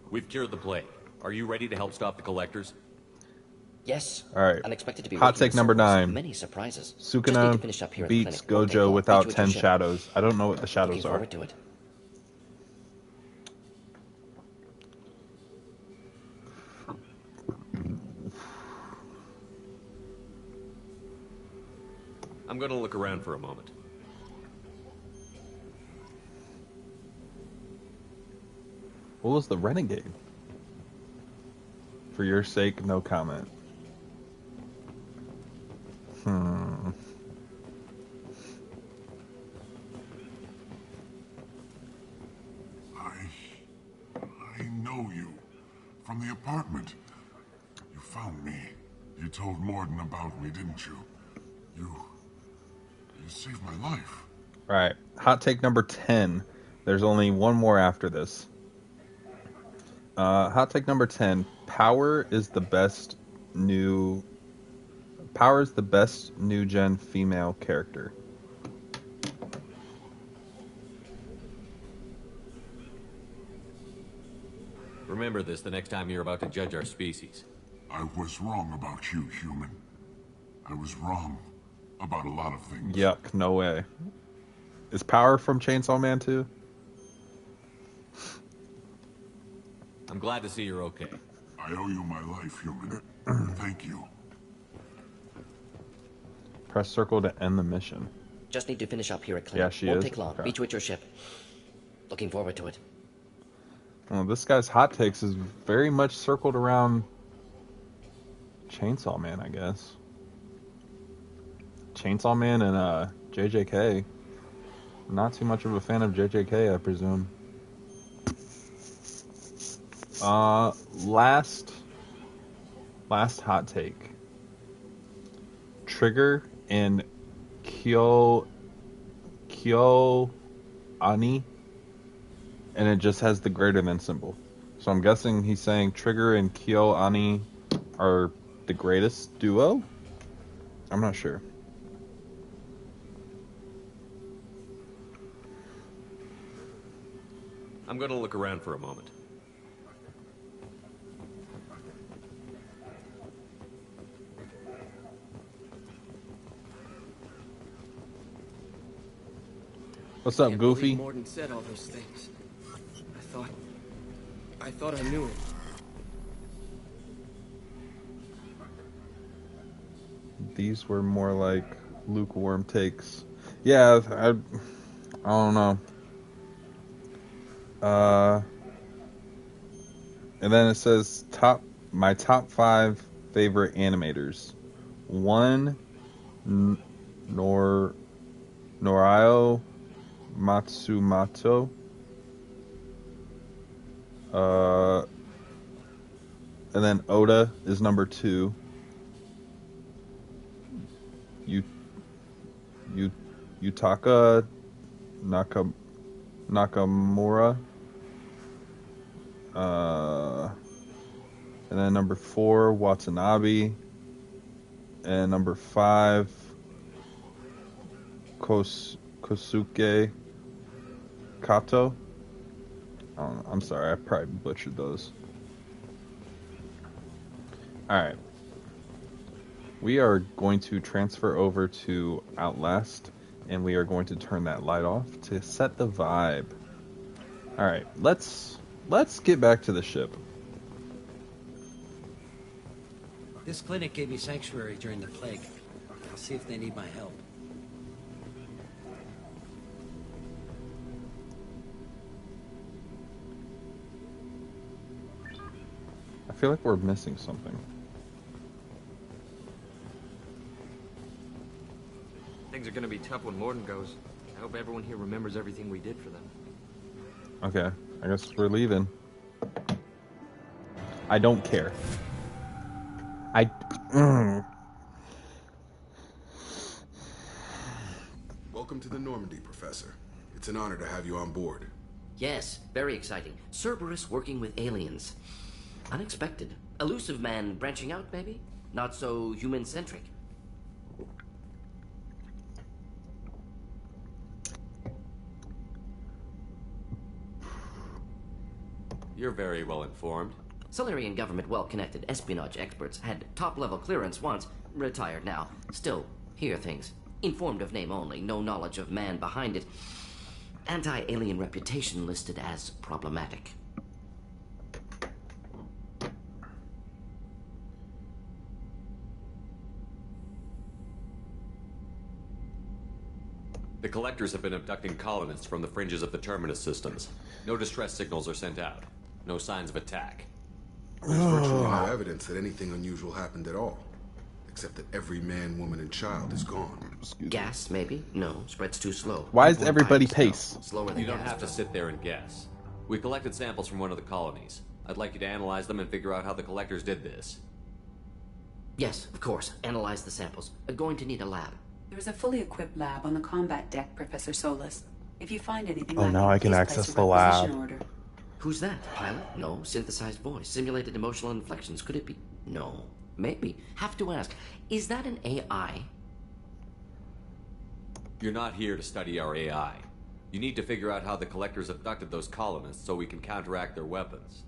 We've cured the plague. Are you ready to help stop the collectors? Yes. All right. Unexpected to be Hot working take number circles. 9. Many surprises. Just need to finish up here Sukuna at the beats clinic. Won't take Gojo long. without Meet you at 10 your ship. shadows. I don't know what the shadows Looking are. forward to it. I'm gonna look around for a moment. What was the renegade? For your sake, no comment. I know you. From the apartment. You found me. You told Morden about me, didn't you? You saved my life. Alright, hot take number 10. There's only one more after this. Hot take number 10. Power is the best new gen female character. Remember this the next time you're about to judge our species. I was wrong about you, human. I was wrong about a lot of things. Yuck, no way. Is Power from Chainsaw Man too? I'm glad to see you're okay. I owe you my life, human. Thank you. Press circle to end the mission. Just need to finish up here at clinic. Yeah, she Won't is. take long. Okay. Meet you at your ship. Looking forward to it. Well, this guy's hot takes is very much circled around Chainsaw Man, I guess. Chainsaw Man and JJK. Not too much of a fan of JJK, I presume. Last Last hot take. Trigger and Kyo Ani, and it just has the greater than symbol. So I'm guessing he's saying Trigger and Kyo Ani are the greatest duo? I'm not sure. I'm gonna look around for a moment. What's up, Can't Goofy? believe Morden said all those things. I thought I knew it. These were more like lukewarm takes. Yeah, I don't know. And then it says my top 5 favorite animators. 1, Norio Matsumoto. And then Oda is number 2. Yutaka Nakamura. And then number 4, Watanabe. And number 5, Kosuke Kato. I don't know. I'm sorry, I probably butchered those. Alright. We are going to transfer over to Outlast, and we are going to turn that light off to set the vibe. Alright, let's get back to the ship. This clinic gave me sanctuary during the plague. I'll see if they need my help. I feel like we're missing something. Things are gonna be tough when Morden goes. I hope everyone here remembers everything we did for them. Okay, I guess we're leaving. I don't care. Welcome to the Normandy, Professor. It's an honor to have you on board. Yes, very exciting. Cerberus working with aliens. Unexpected. Elusive man branching out, maybe? Not so human-centric. You're very well informed. Solarian government well-connected espionage experts had top-level clearance once, retired now. Still, hear things. Informed of name only, no knowledge of man behind it. Anti-alien reputation listed as problematic. The collectors have been abducting colonists from the fringes of the terminus systems. No distress signals are sent out. No signs of attack. There's virtually no evidence that anything unusual happened at all. Except that every man, woman, and child is gone. Gas, maybe? No, spreads too slow. Why is everybody pace? Slower than You don't gas have to does. sit there and guess. We collected samples from one of the colonies. I'd like you to analyze them and figure out how the collectors did this. Yes, of course. Analyze the samples. Going to need a lab. There's a fully equipped lab on the combat deck, Professor Solus. If you find anything Oh, now I can please access place a the lab. requisition order. Who's that? Pilot? No. Synthesized voice. Simulated emotional inflections. Could it be? No. Maybe. Have to ask. Is that an AI? You're not here to study our AI. You need to figure out how the collectors abducted those colonists so we can counteract their weapons.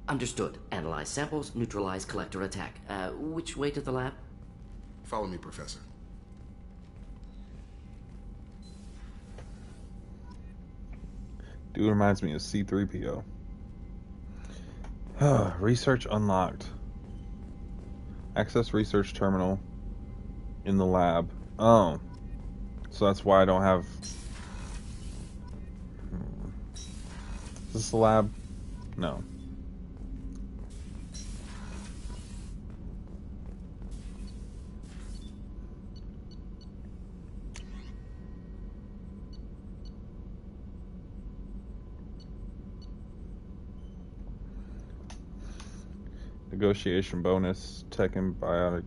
Understood. Analyze samples, neutralize collector attack. Which way to the lab? Follow me, Professor. Dude reminds me of C-3PO. Research unlocked. Access research terminal in the lab. Oh. So that's why I don't have... Is this the lab? No. Negotiation bonus, tech and biotic.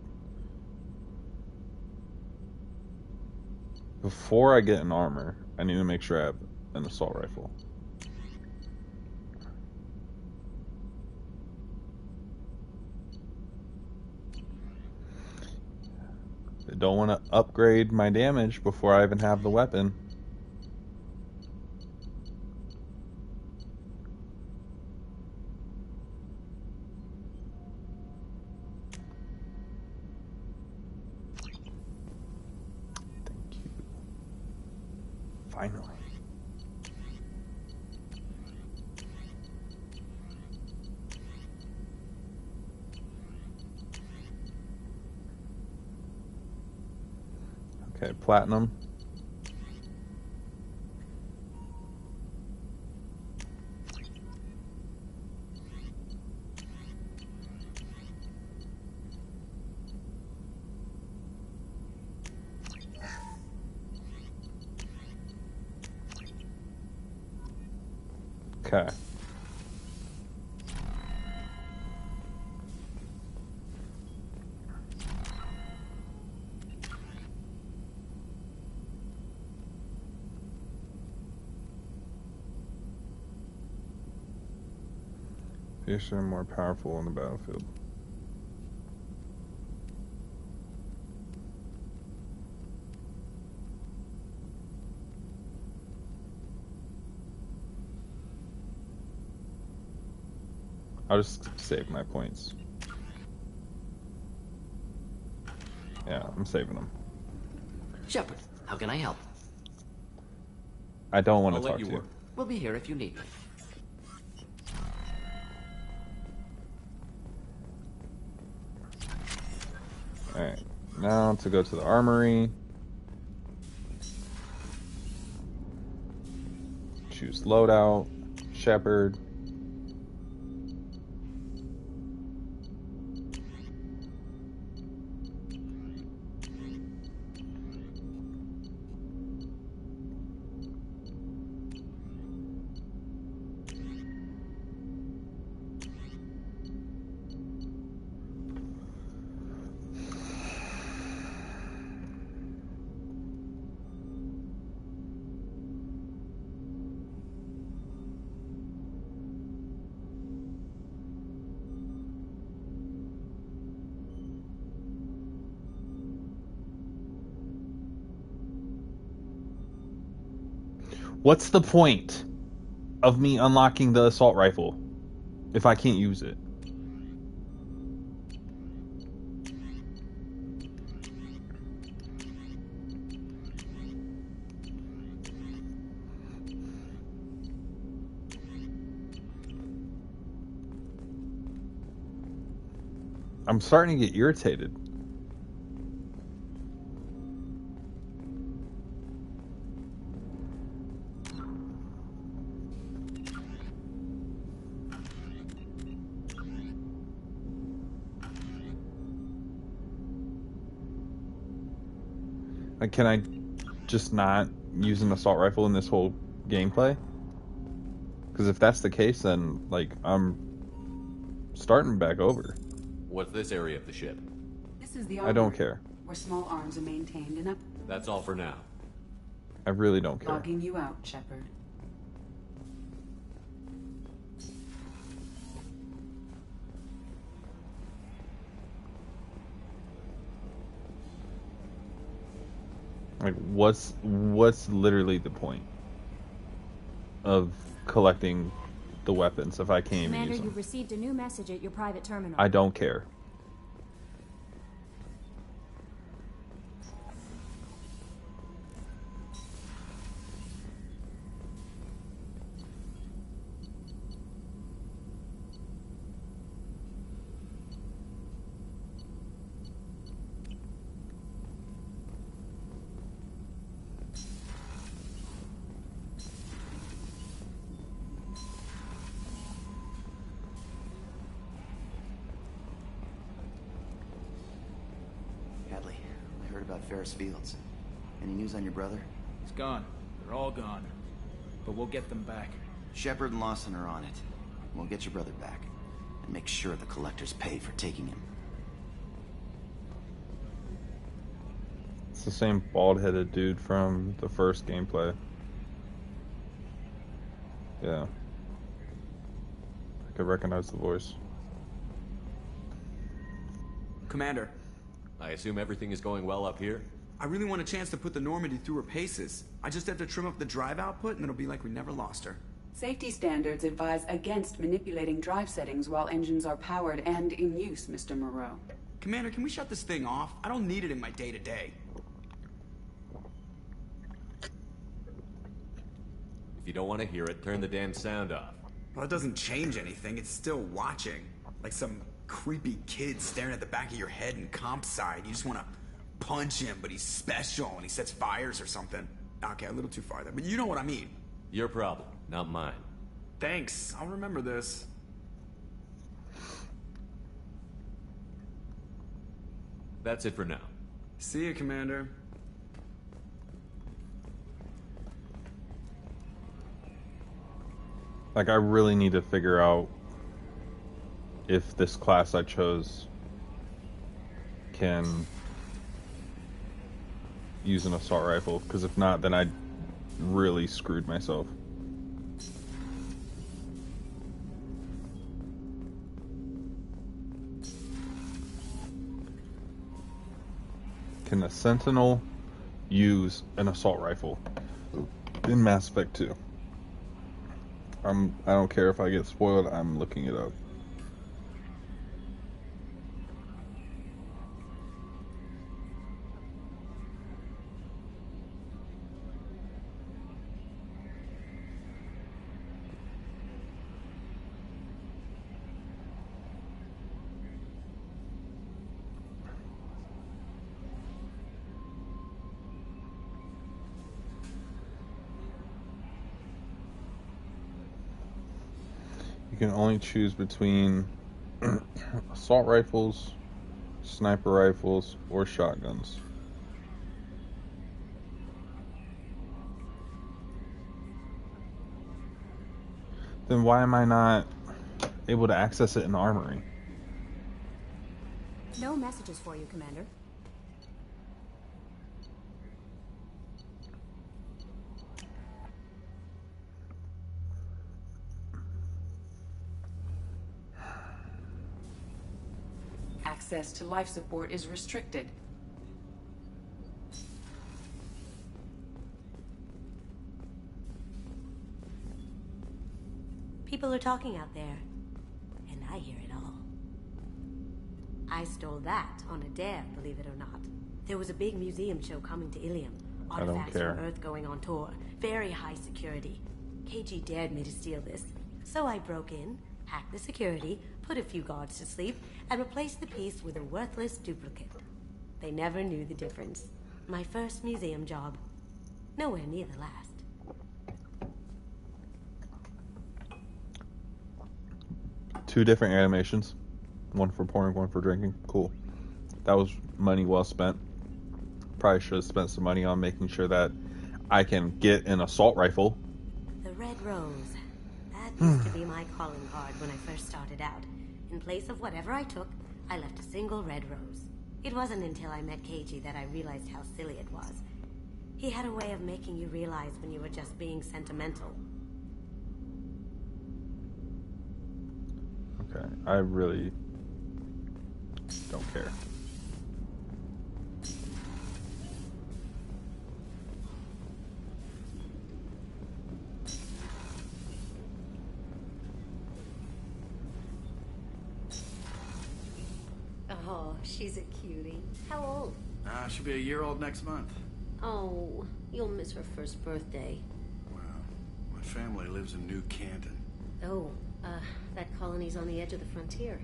Before I get an armor, I need to make sure I have an assault rifle. I don't want to upgrade my damage before I even have the weapon. Thank you. Finally. Okay, platinum. Okay. Fish are more powerful on the battlefield. I'll just save my points. Yeah, I'm saving them. Shepard, how can I help? I don't want to I'll let talk you to you. work. We'll be here if you need me. Alright, now to go to the armory. Choose loadout, Shepard. What's the point of me unlocking the assault rifle if I can't use it? I'm starting to get irritated. Like, can I just not use an assault rifle in this whole gameplay? Because if that's the case, then, like, I'm starting back over. What's this area of the ship? This is the I don't care. where small arms are maintained and up. That's all for now. I really don't care. Logging you out, Shepard. Like, what's literally the point of collecting the weapons if I can't even Commander, use them? you've received a new message at your private terminal. I don't care. Ferris Fields. Any news on your brother? He's gone. They're all gone. But we'll get them back. Shepard and Lawson are on it. We'll get your brother back. and make sure the collectors pay for taking him. It's the same bald-headed dude from the first gameplay. Yeah. I could recognize the voice. Commander. I assume everything is going well up here? I really want a chance to put the Normandy through her paces. I just have to trim up the drive output and it'll be like we never lost her. Safety standards advise against manipulating drive settings while engines are powered and in use, Mr. Moreau. Commander, can we shut this thing off? I don't need it in my day-to-day. If you don't want to hear it, turn the damn sound off. Well, it doesn't change anything. It's still watching. Like some creepy kid staring at the back of your head in comp side. You just want to punch him, but he's special and he sets fires or something. Okay, a little too far there, but you know what I mean. Your problem, not mine. Thanks, I'll remember this. That's it for now. See you, Commander. Like, I really need to figure out if this class I chose can use an assault rifle, because if not, then I really screwed myself. Can a Sentinel use an assault rifle in Mass Effect 2? I don't care if I get spoiled, I'm looking it up. You can only choose between assault rifles, sniper rifles, or shotguns. Then why am I not able to access it in the armory? No messages for you, Commander. Access to life support is restricted. People are talking out there, and I hear it all. I stole that on a dare, believe it or not. There was a big museum show coming to Ilium. I don't Artifacts care. from Earth going on tour. Very high security. KG dared me to steal this, so I broke in, hacked the security, put a few guards to sleep, and replaced the piece with a worthless duplicate. They never knew the difference. My first museum job. Nowhere near the last. Two different animations. One for pouring, one for drinking. Cool. That was money well spent. Probably should have spent some money on making sure that I can get an assault rifle. The Red Rose. That used to be my calling card when I first started out. In place of whatever I took, I left a single red rose. It wasn't until I met KG that I realized how silly it was. He had a way of making you realize when you were just being sentimental. Okay, I really don't care. Oh, she's a cutie. How old? She'll be a year old next month. Oh, you'll miss her first birthday. Well, my family lives in New Canton. Oh, that colony's on the edge of the frontier.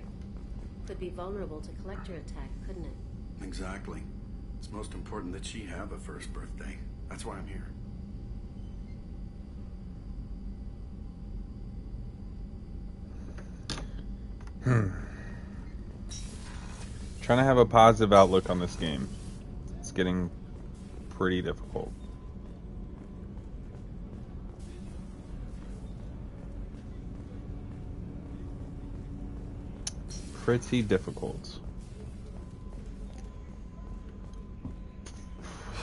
Could be vulnerable to collector attack, couldn't it? Exactly. It's most important that she have a first birthday. That's why I'm here. Trying to have a positive outlook on this game. It's getting pretty difficult. pretty difficult.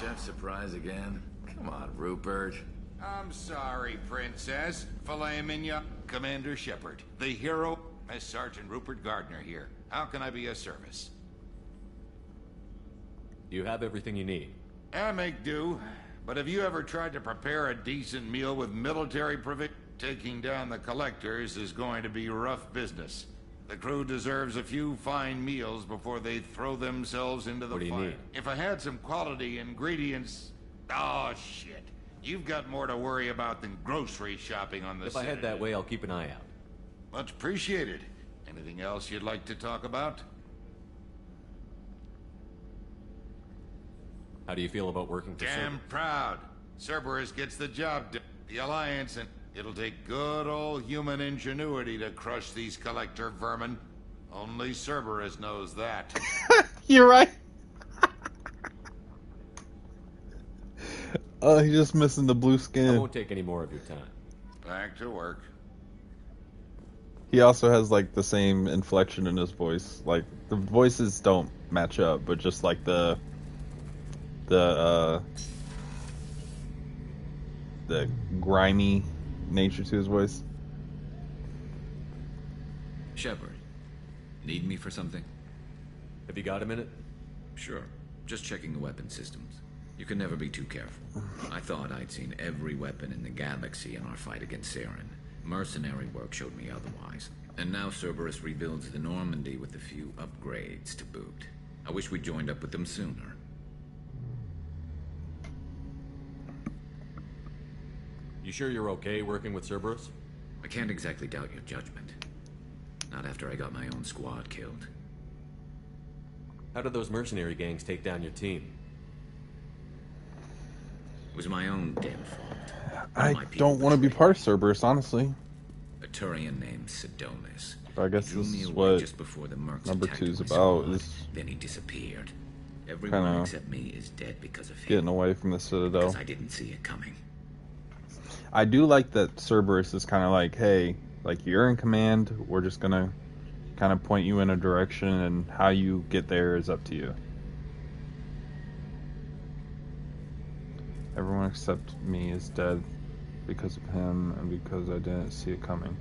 Chef surprise again? Come on, Rupert. I'm sorry, Princess. Filet mignon, Commander Shepard. The hero, Miss Sergeant Rupert Gardner here. How can I be of service? You have everything you need. I make do. But have you ever tried to prepare a decent meal with military provision? Taking down the collectors is going to be rough business. The crew deserves a few fine meals before they throw themselves into the What do you fire. need? If I had some quality ingredients... Oh, shit. You've got more to worry about than grocery shopping on the If I head that way, I'll keep an eye out. Much appreciated. Anything else you'd like to talk about? How do you feel about working for Damn Cerberus? proud. Cerberus gets the job done. The Alliance, and it'll take good old human ingenuity to crush these collector vermin. Only Cerberus knows that. You're right. Oh, he's just missing the blue I skin. won't take any more of your time. Back to work. He also has like the same inflection in his voice. Like the voices don't match up, but just like the grimy nature to his voice. Shepard, need me for something? Have you got a minute? Sure. Just checking the weapon systems. You can never be too careful. I thought I'd seen every weapon in the galaxy in our fight against Saren. Mercenary work showed me otherwise. And now Cerberus rebuilds the Normandy with a few upgrades to boot. I wish we'd joined up with them sooner. You sure you're okay working with Cerberus? I can't exactly doubt your judgment. Not after I got my own squad killed. How did those mercenary gangs take down your team? It was my own damn fault. I don't want to be part of Cerberus, honestly. A Turian named Sidonis. But I guess He drew this me is away what just before the Mercs number attacked 2's my about. squad. Is Then he disappeared. Everyone kinda except me is dead because of him. getting away from the Citadel. Because I didn't see it coming. I do like that Cerberus is kind of like, hey, like you're in command. We're just gonna kind of point you in a direction, and how you get there is up to you. Everyone except me is dead because of him and because I didn't see it coming.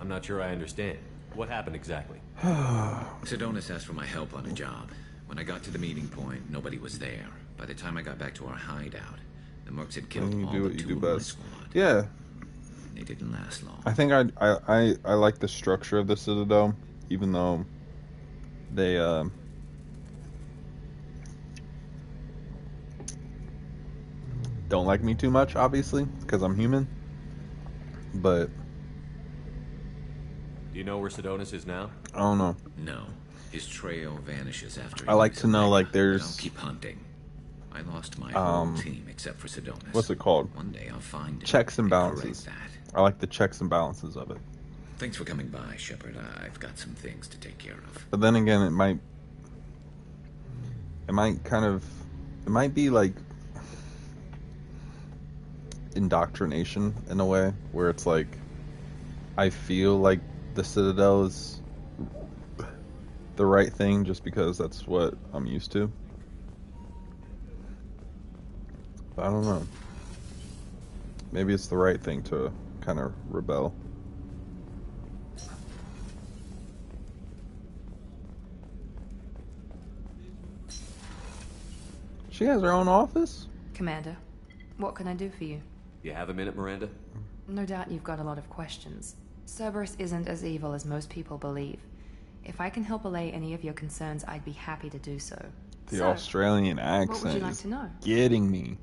I'm not sure I understand. What happened exactly? Sidonis asked for my help on a job. When I got to the meeting point, nobody was there. By the time I got back to our hideout, the Mercs had killed You all do but what you 2 do of my best. squad. Yeah, They didn't last long. I think I like the structure of the Citadel, even though they don't like me too much, obviously, because I'm human. But Do you know where Sidonis is now? I don't know. No. His trail vanishes after he I like leaves to know, Omega, like, but there's I'll keep hunting. I lost my whole team except for Sidonis. what's it called? One day I'll find him Checks and correct balances. that. I like the checks and balances of it. Thanks for coming by, Shepard. I've got some things to take care of. But then again, it might be like indoctrination in a way, where it's like I feel like the Citadel is the right thing just because that's what I'm used to. But I don't know. Maybe it's the right thing to kind of rebel. She has her own office? Commander, what can I do for you? You have a minute, Miranda? No doubt you've got a lot of questions. Cerberus isn't as evil as most people believe. If I can help allay any of your concerns, I'd be happy to do so. The Australian accent what would you like is to know? getting me.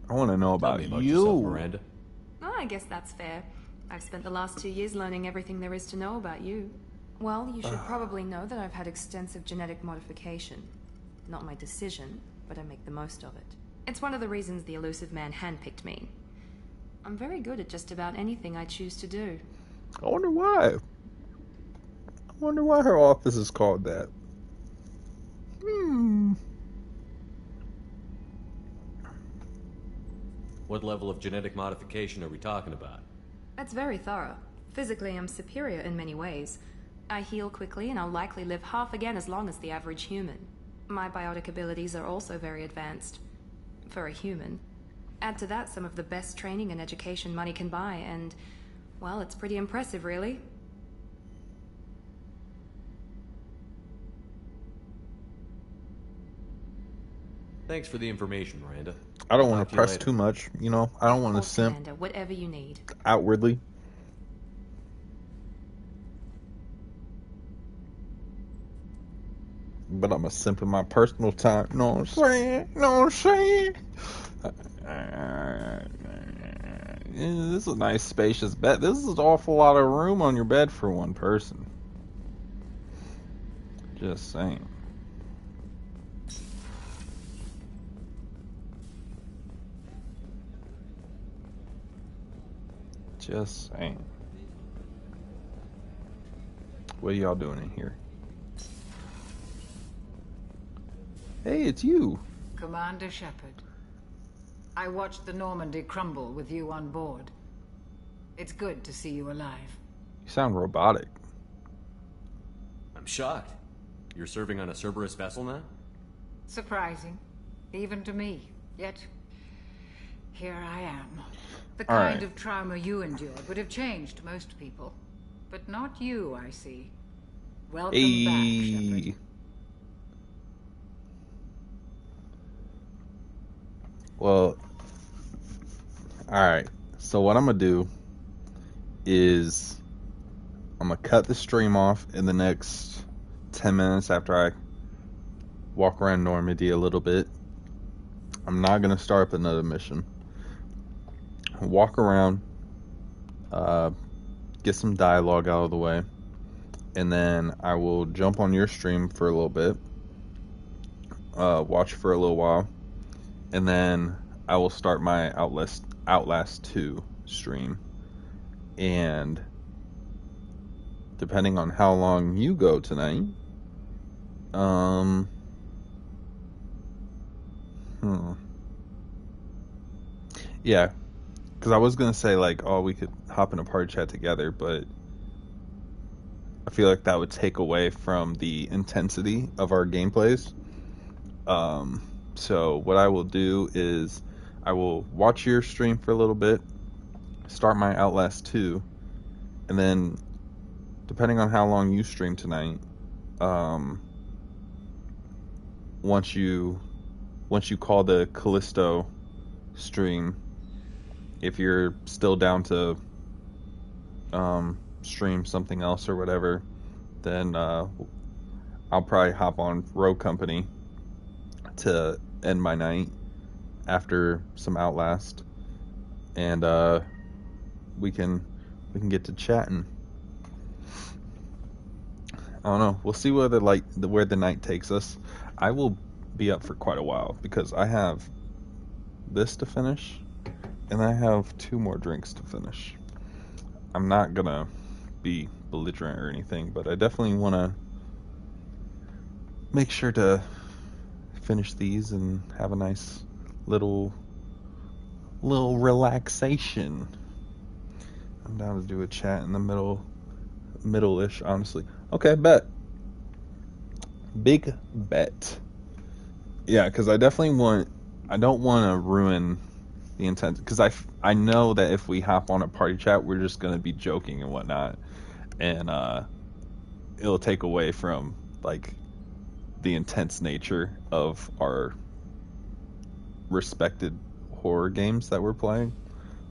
I want to know about, Tell me about you. yourself, Miranda. Oh, I guess that's fair. I've spent the last 2 years learning everything there is to know about you. Well, you should probably know that I've had extensive genetic modification. Not my decision, but I make the most of it. It's one of the reasons the elusive man handpicked me. I'm very good at just about anything I choose to do. I wonder why. I wonder why her office is called that. What level of genetic modification are we talking about? That's very thorough. Physically, I'm superior in many ways. I heal quickly, and I'll likely live half again as long as the average human. My biotic abilities are also very advanced. For a human. Add to that some of the best training and education money can buy, and, well, it's pretty impressive, really. Thanks for the information, Miranda. I don't want to press too much, you know. I don't want to simp Commander, whatever you need. outwardly. But I'm a simp in my personal time. You know what I'm saying? You know what I'm saying? This is a nice spacious bed. This is an awful lot of room on your bed for one person. Just saying. Just saying. What are y'all doing in here? Hey, it's you. Commander Shepard. I watched the Normandy crumble with you on board. It's good to see you alive. You sound robotic. I'm shocked. You're serving on a Cerberus vessel now? Surprising, even to me. Yet, here I am. The All kind right. of trauma you endured would have changed most people. But not you, I see. Welcome back, Shepard. Well, alright. So what I'm going to do is I'm going to cut the stream off in the next 10 minutes after I walk around Normandy a little bit. I'm not going to start up another mission. Walk around, get some dialogue out of the way, and then I will jump on your stream for a little bit, watch for a little while, and then I will start my Outlast 2 stream. And depending on how long you go tonight, yeah, because I was gonna say like, oh, we could hop in a party chat together, but I feel like that would take away from the intensity of our gameplays. So what I will do is I will watch your stream for a little bit, start my Outlast 2, and then depending on how long you stream tonight, once you call the Callisto stream, if you're still down to stream something else or whatever, then I'll probably hop on Rogue Company to end my night after some Outlast, and we can get to chatting. I don't know. We'll see where the night takes us. I will be up for quite a while because I have this to finish, and I have 2 more drinks to finish. I'm not gonna be belligerent or anything, but I definitely want to make sure to finish these and have a nice little relaxation. I'm down to do a chat in the middle-ish, honestly. Okay, bet. Big bet. Yeah, because I don't want to ruin the intent, because I know that if we hop on a party chat, we're just going to be joking and whatnot, and it'll take away from like the intense nature of our respected horror games that we're playing.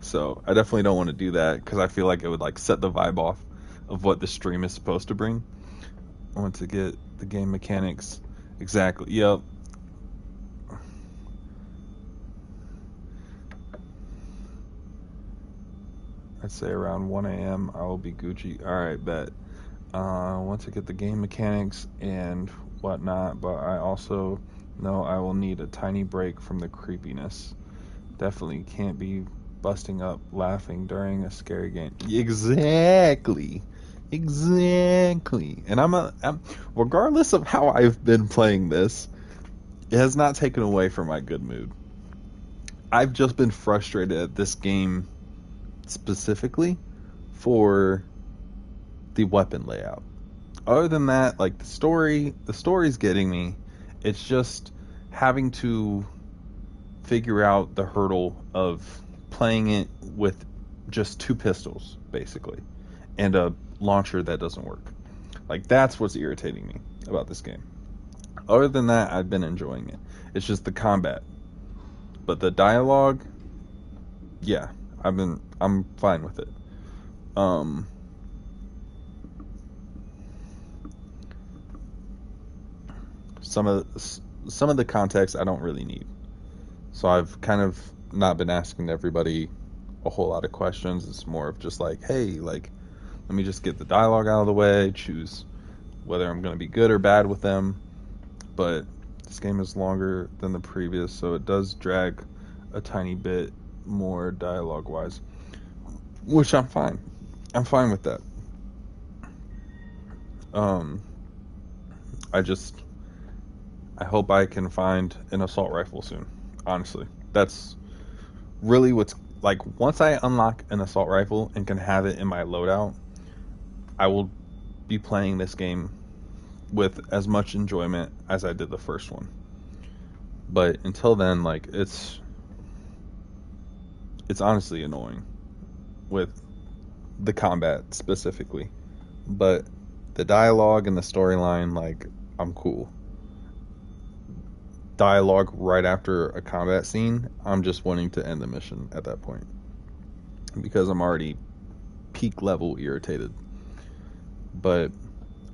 So I definitely don't want to do that, because I feel like it would like set the vibe off of what the stream is supposed to bring. I want to get the game mechanics exactly. Yep. I'd say around 1 a.m. I will be Gucci. Alright, bet. Want to get the game mechanics and whatnot, but I also know I will need a tiny break from the creepiness. Definitely can't be busting up laughing during a scary game. Exactly. And I'm regardless of how I've been playing this, it has not taken away from my good mood. I've just been frustrated at this game specifically for the weapon layout. Other than that, like the story's getting me. It's just having to figure out the hurdle of playing it with just 2 pistols, basically, and a launcher that doesn't work. Like, that's what's irritating me about this game. Other than that, I've been enjoying it. It's just the combat. But the dialogue, yeah, I'm fine with it. Some of the context I don't really need. So I've kind of not been asking everybody a whole lot of questions. It's more of just like, hey, like, let me just get the dialogue out of the way, choose whether I'm going to be good or bad with them. But this game is longer than the previous, so it does drag a tiny bit more dialogue-wise, which I'm fine. I'm fine with that. I hope I can find an assault rifle soon. Honestly, that's really what's like. Once I unlock an assault rifle and can have it in my loadout, I will be playing this game with as much enjoyment as I did the first one. But until then, like, it's honestly annoying with the combat specifically. But the dialogue and the storyline, like, I'm cool. Dialogue right after a combat scene, I'm just wanting to end the mission at that point, because I'm already peak level irritated. But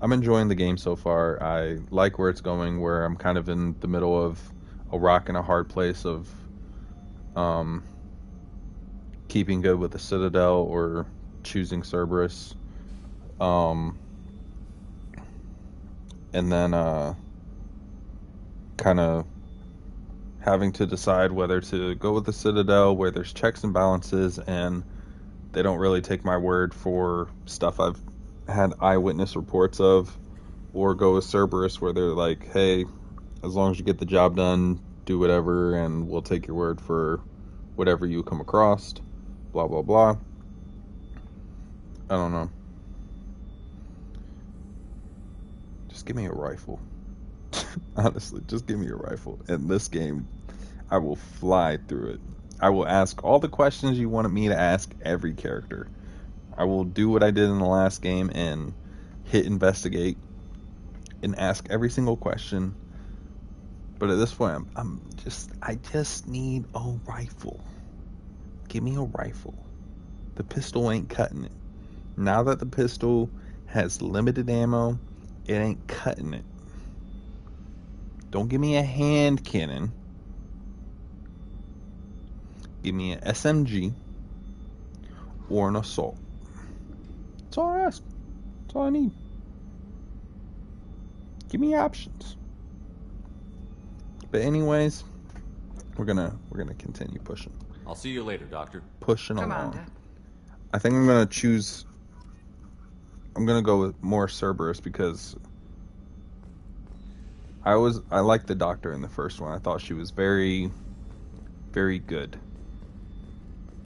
I'm enjoying the game so far. I like where it's going, where I'm kind of in the middle of a rock and a hard place of keeping good with the Citadel or choosing Cerberus. And then kind of having to decide whether to go with the Citadel, where there's checks and balances, and they don't really take my word for stuff I've had eyewitness reports of, or go with Cerberus, where they're like, hey, as long as you get the job done, do whatever, and we'll take your word for whatever you come across, blah, blah, blah. I don't know. Just give me a rifle. Honestly, just give me a rifle. In this game, I will fly through it. I will ask all the questions you wanted me to ask every character. I will do what I did in the last game and hit investigate and ask every single question. But at this point, I just need a rifle. Give me a rifle. The pistol ain't cutting it. Now that the pistol has limited ammo, it ain't cutting it. Don't give me a hand cannon. Give me an SMG or an assault. That's all I ask. That's all I need. Give me options. But anyways, we're gonna continue pushing. I'll see you later, Doctor. Pushing along. I think I'm gonna choose. I'm gonna go with more Cerberus because I liked the Doctor in the first one. I thought she was very, very good.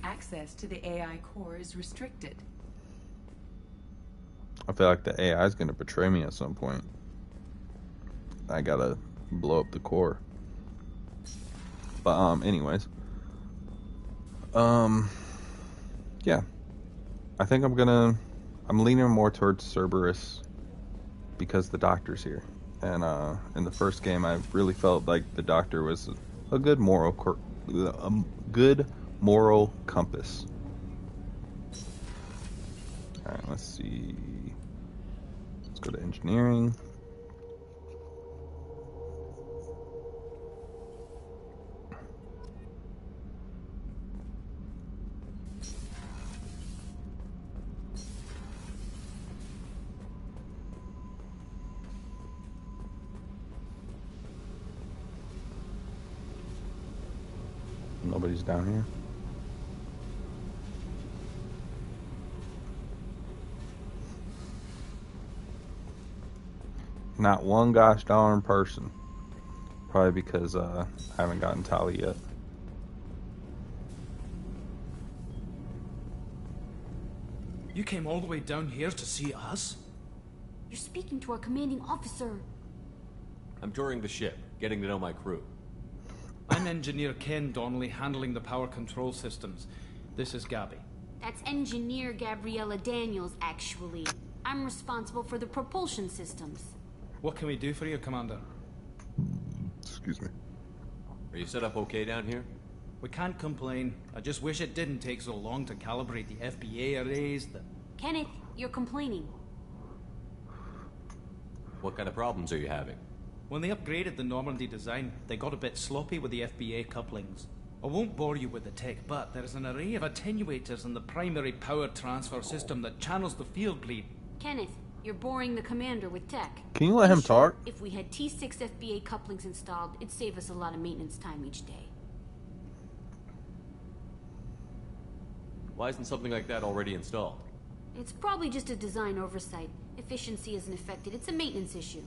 Access to the AI core is restricted. I feel like the AI is gonna betray me at some point. I gotta blow up the core. But anyways, yeah, I think I'm leaning more towards Cerberus because the Doctor's here, and in the first game I really felt like the Doctor was a good moral compass. All right, let's see. Let's go to engineering. Nobody's down here. Not one gosh darn person. Probably because I haven't gotten Tally yet. You came all the way down here to see us? You're speaking to our commanding officer. I'm touring the ship, getting to know my crew. I'm Engineer Ken Donnelly, handling the power control systems. This is Gabby. That's Engineer Gabriella Daniels, actually. I'm responsible for the propulsion systems. What can we do for you, Commander? Excuse me. Are you set up okay down here? We can't complain. I just wish it didn't take so long to calibrate the FBA arrays. Kenneth, you're complaining. What kind of problems are you having? When they upgraded the Normandy design, they got a bit sloppy with the FBA couplings. I won't bore you with the tech, but there is an array of attenuators in the primary power transfer system that channels the field bleed. Kenneth, you're boring the commander with tech. Can you let him talk? If we had T6 FBA couplings installed, it'd save us a lot of maintenance time each day. Why isn't something like that already installed? It's probably just a design oversight. Efficiency isn't affected. It's a maintenance issue.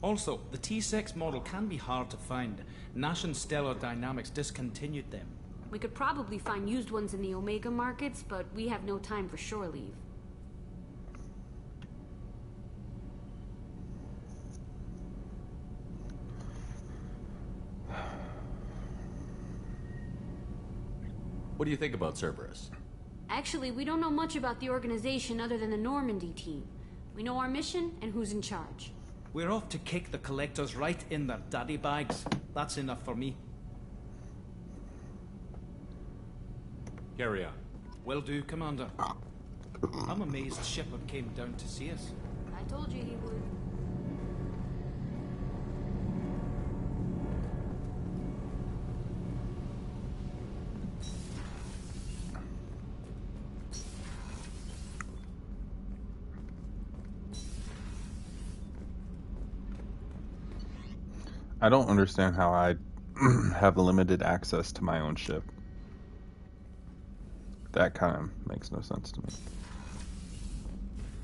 Also, the T6 model can be hard to find. Nash and Stellar Dynamics discontinued them. We could probably find used ones in the Omega markets, but we have no time for shore leave. What do you think about Cerberus? Actually, we don't know much about the organization other than the Normandy team. We know our mission and who's in charge. We're off to kick the collectors right in their daddy bags. That's enough for me. Carry on. Will do, Commander. I'm amazed Shepard came down to see us. I told you he would. I don't understand how I have limited access to my own ship. That kind of makes no sense to me.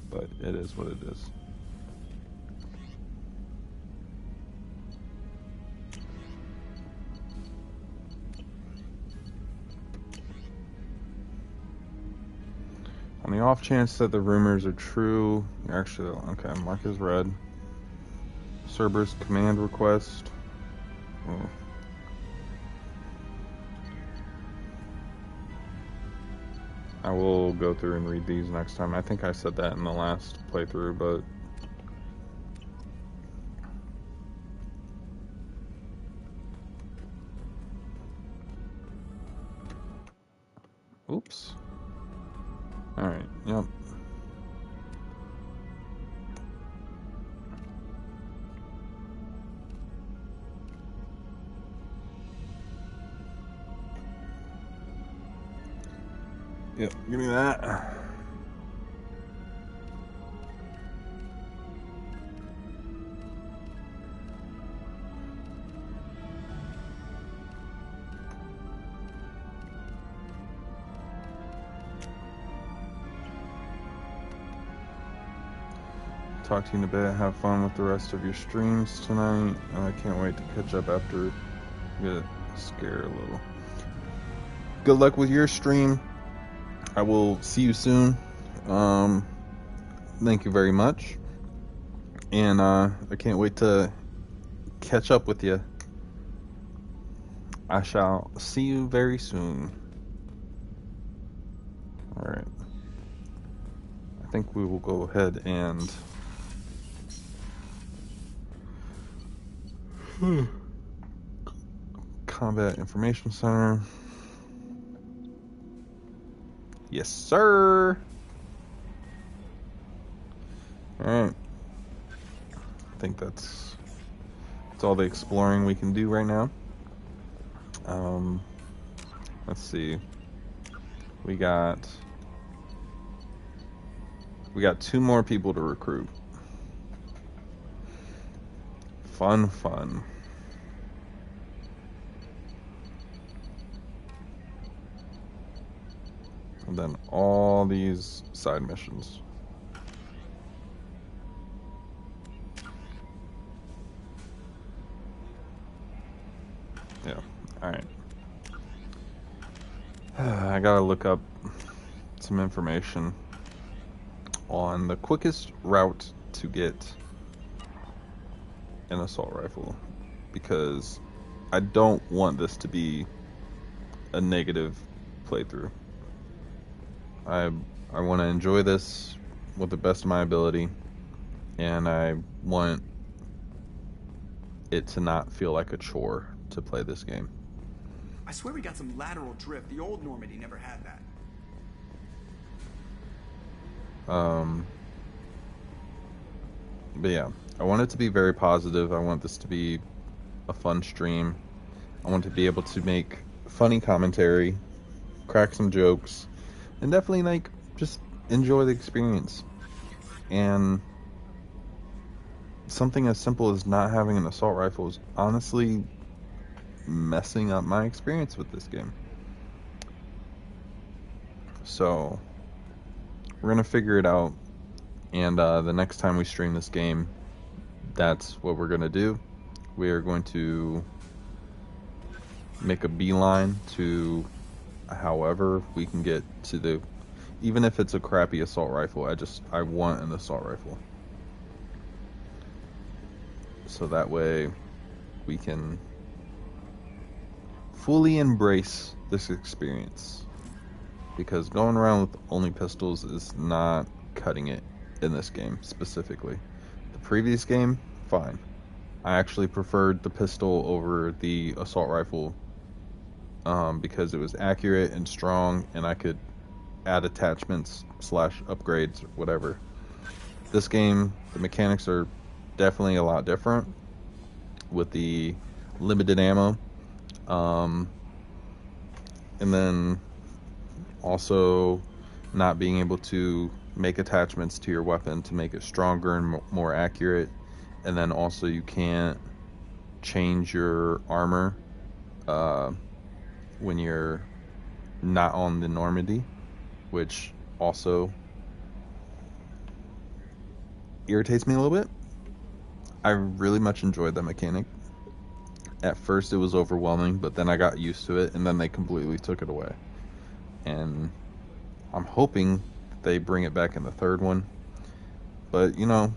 But it is what it is. On the off chance that the rumors are true, actually, okay, mark as read. Cerberus command request. Oh. I will go through and read these next time. I think I said that in the last playthrough, but... Oops. Alright, yep. Yep, give me that. Talk to you in a bit. Have fun with the rest of your streams tonight. I can't wait to catch up after get scared a little. Good luck with your stream. I will see you soon. Thank you very much. And I can't wait to catch up with you. I shall see you very soon. Alright. I think we will go ahead and... Combat Information Center. Yes, sir. Alright. I think that's all the exploring we can do right now. Let's see. We got 2 more people to recruit. Fun. And then all these side missions. Yeah, alright. I gotta look up some information. on the quickest route to get an assault rifle, because I don't want this to be a negative playthrough. I want to enjoy this with the best of my ability, and I want it to not feel like a chore to play this game. I swear we got some lateral drift. The old Normandy never had that. But yeah, I want it to be very positive. I want this to be a fun stream. I want to be able to make funny commentary, crack some jokes, and definitely like just enjoy the experience. And something as simple as not having an assault rifle is honestly messing up my experience with this game. So we're gonna figure it out, and the next time we stream this game, that's what we're gonna do. We are going to make a beeline to however we can get to the, even if it's a crappy assault rifle, I want an assault rifle, so that way we can fully embrace this experience, because going around with only pistols is not cutting it in this game specifically. The previous game, fine. I actually preferred the pistol over the assault rifle, because it was accurate and strong, and I could add attachments / upgrades or whatever. This game, the mechanics are definitely a lot different with the limited ammo, and then also not being able to make attachments to your weapon to make it stronger and more accurate. And then also you can't change your armor when you're not on the Normandy, which also irritates me a little bit. I really much enjoyed that mechanic. At first it was overwhelming, but then I got used to it, and then they completely took it away. And I'm hoping they bring it back in the third one. But, you know,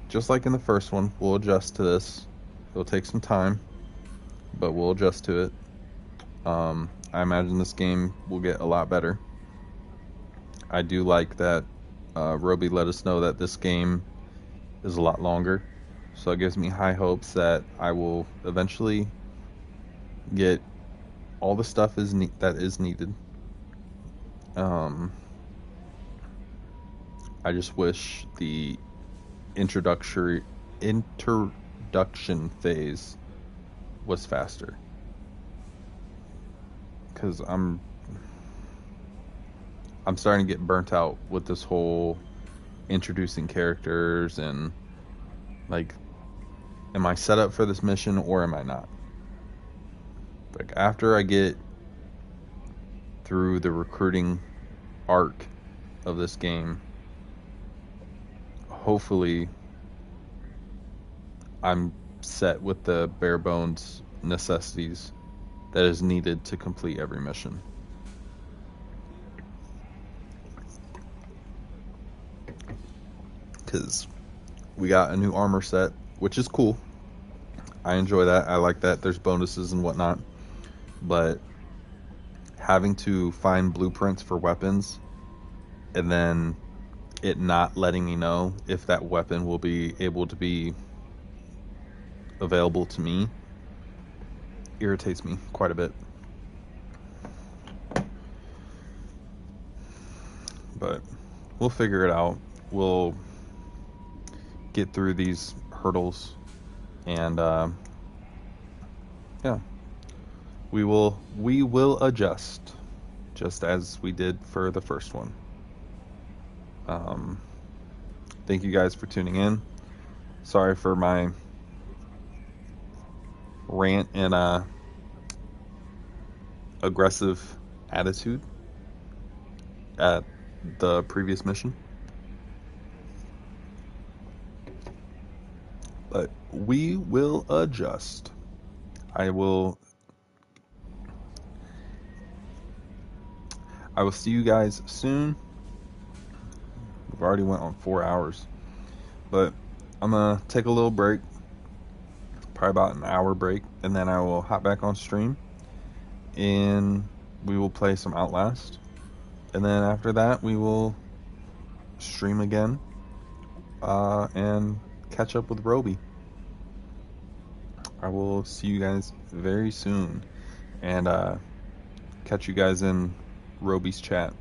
just like in the first one, we'll adjust to this. It'll take some time, but we'll adjust to it. I imagine this game will get a lot better. I do like that Roby let us know that this game is a lot longer, so it gives me high hopes that I will eventually get all the stuff that is needed. I just wish the introduction phase was faster, because I'm starting to get burnt out with this whole introducing characters, and like, am I set up for this mission or am I not? Like, after I get through the recruiting arc of this game, hopefully I'm set with the bare bones necessities that is needed to complete every mission. Because we got a new armor set, which is cool. I enjoy that. I like that. There's bonuses and whatnot. But having to find blueprints for weapons, and then it not letting me know if that weapon will be able to be available to me, irritates me quite a bit. But we'll figure it out. We'll get through these hurdles, and yeah, we will adjust, just as we did for the first one. Thank you guys for tuning in. Sorry for my rant and aggressive attitude at the previous mission, but we will adjust. I will see you guys soon. We've already went on 4 hours. But I'm going to take a little break. Probably about an hour break. And then I will hop back on stream. And we will play some Outlast. And then after that, we will stream again. And catch up with Roby. I will see you guys very soon. And catch you guys in Roby's chat.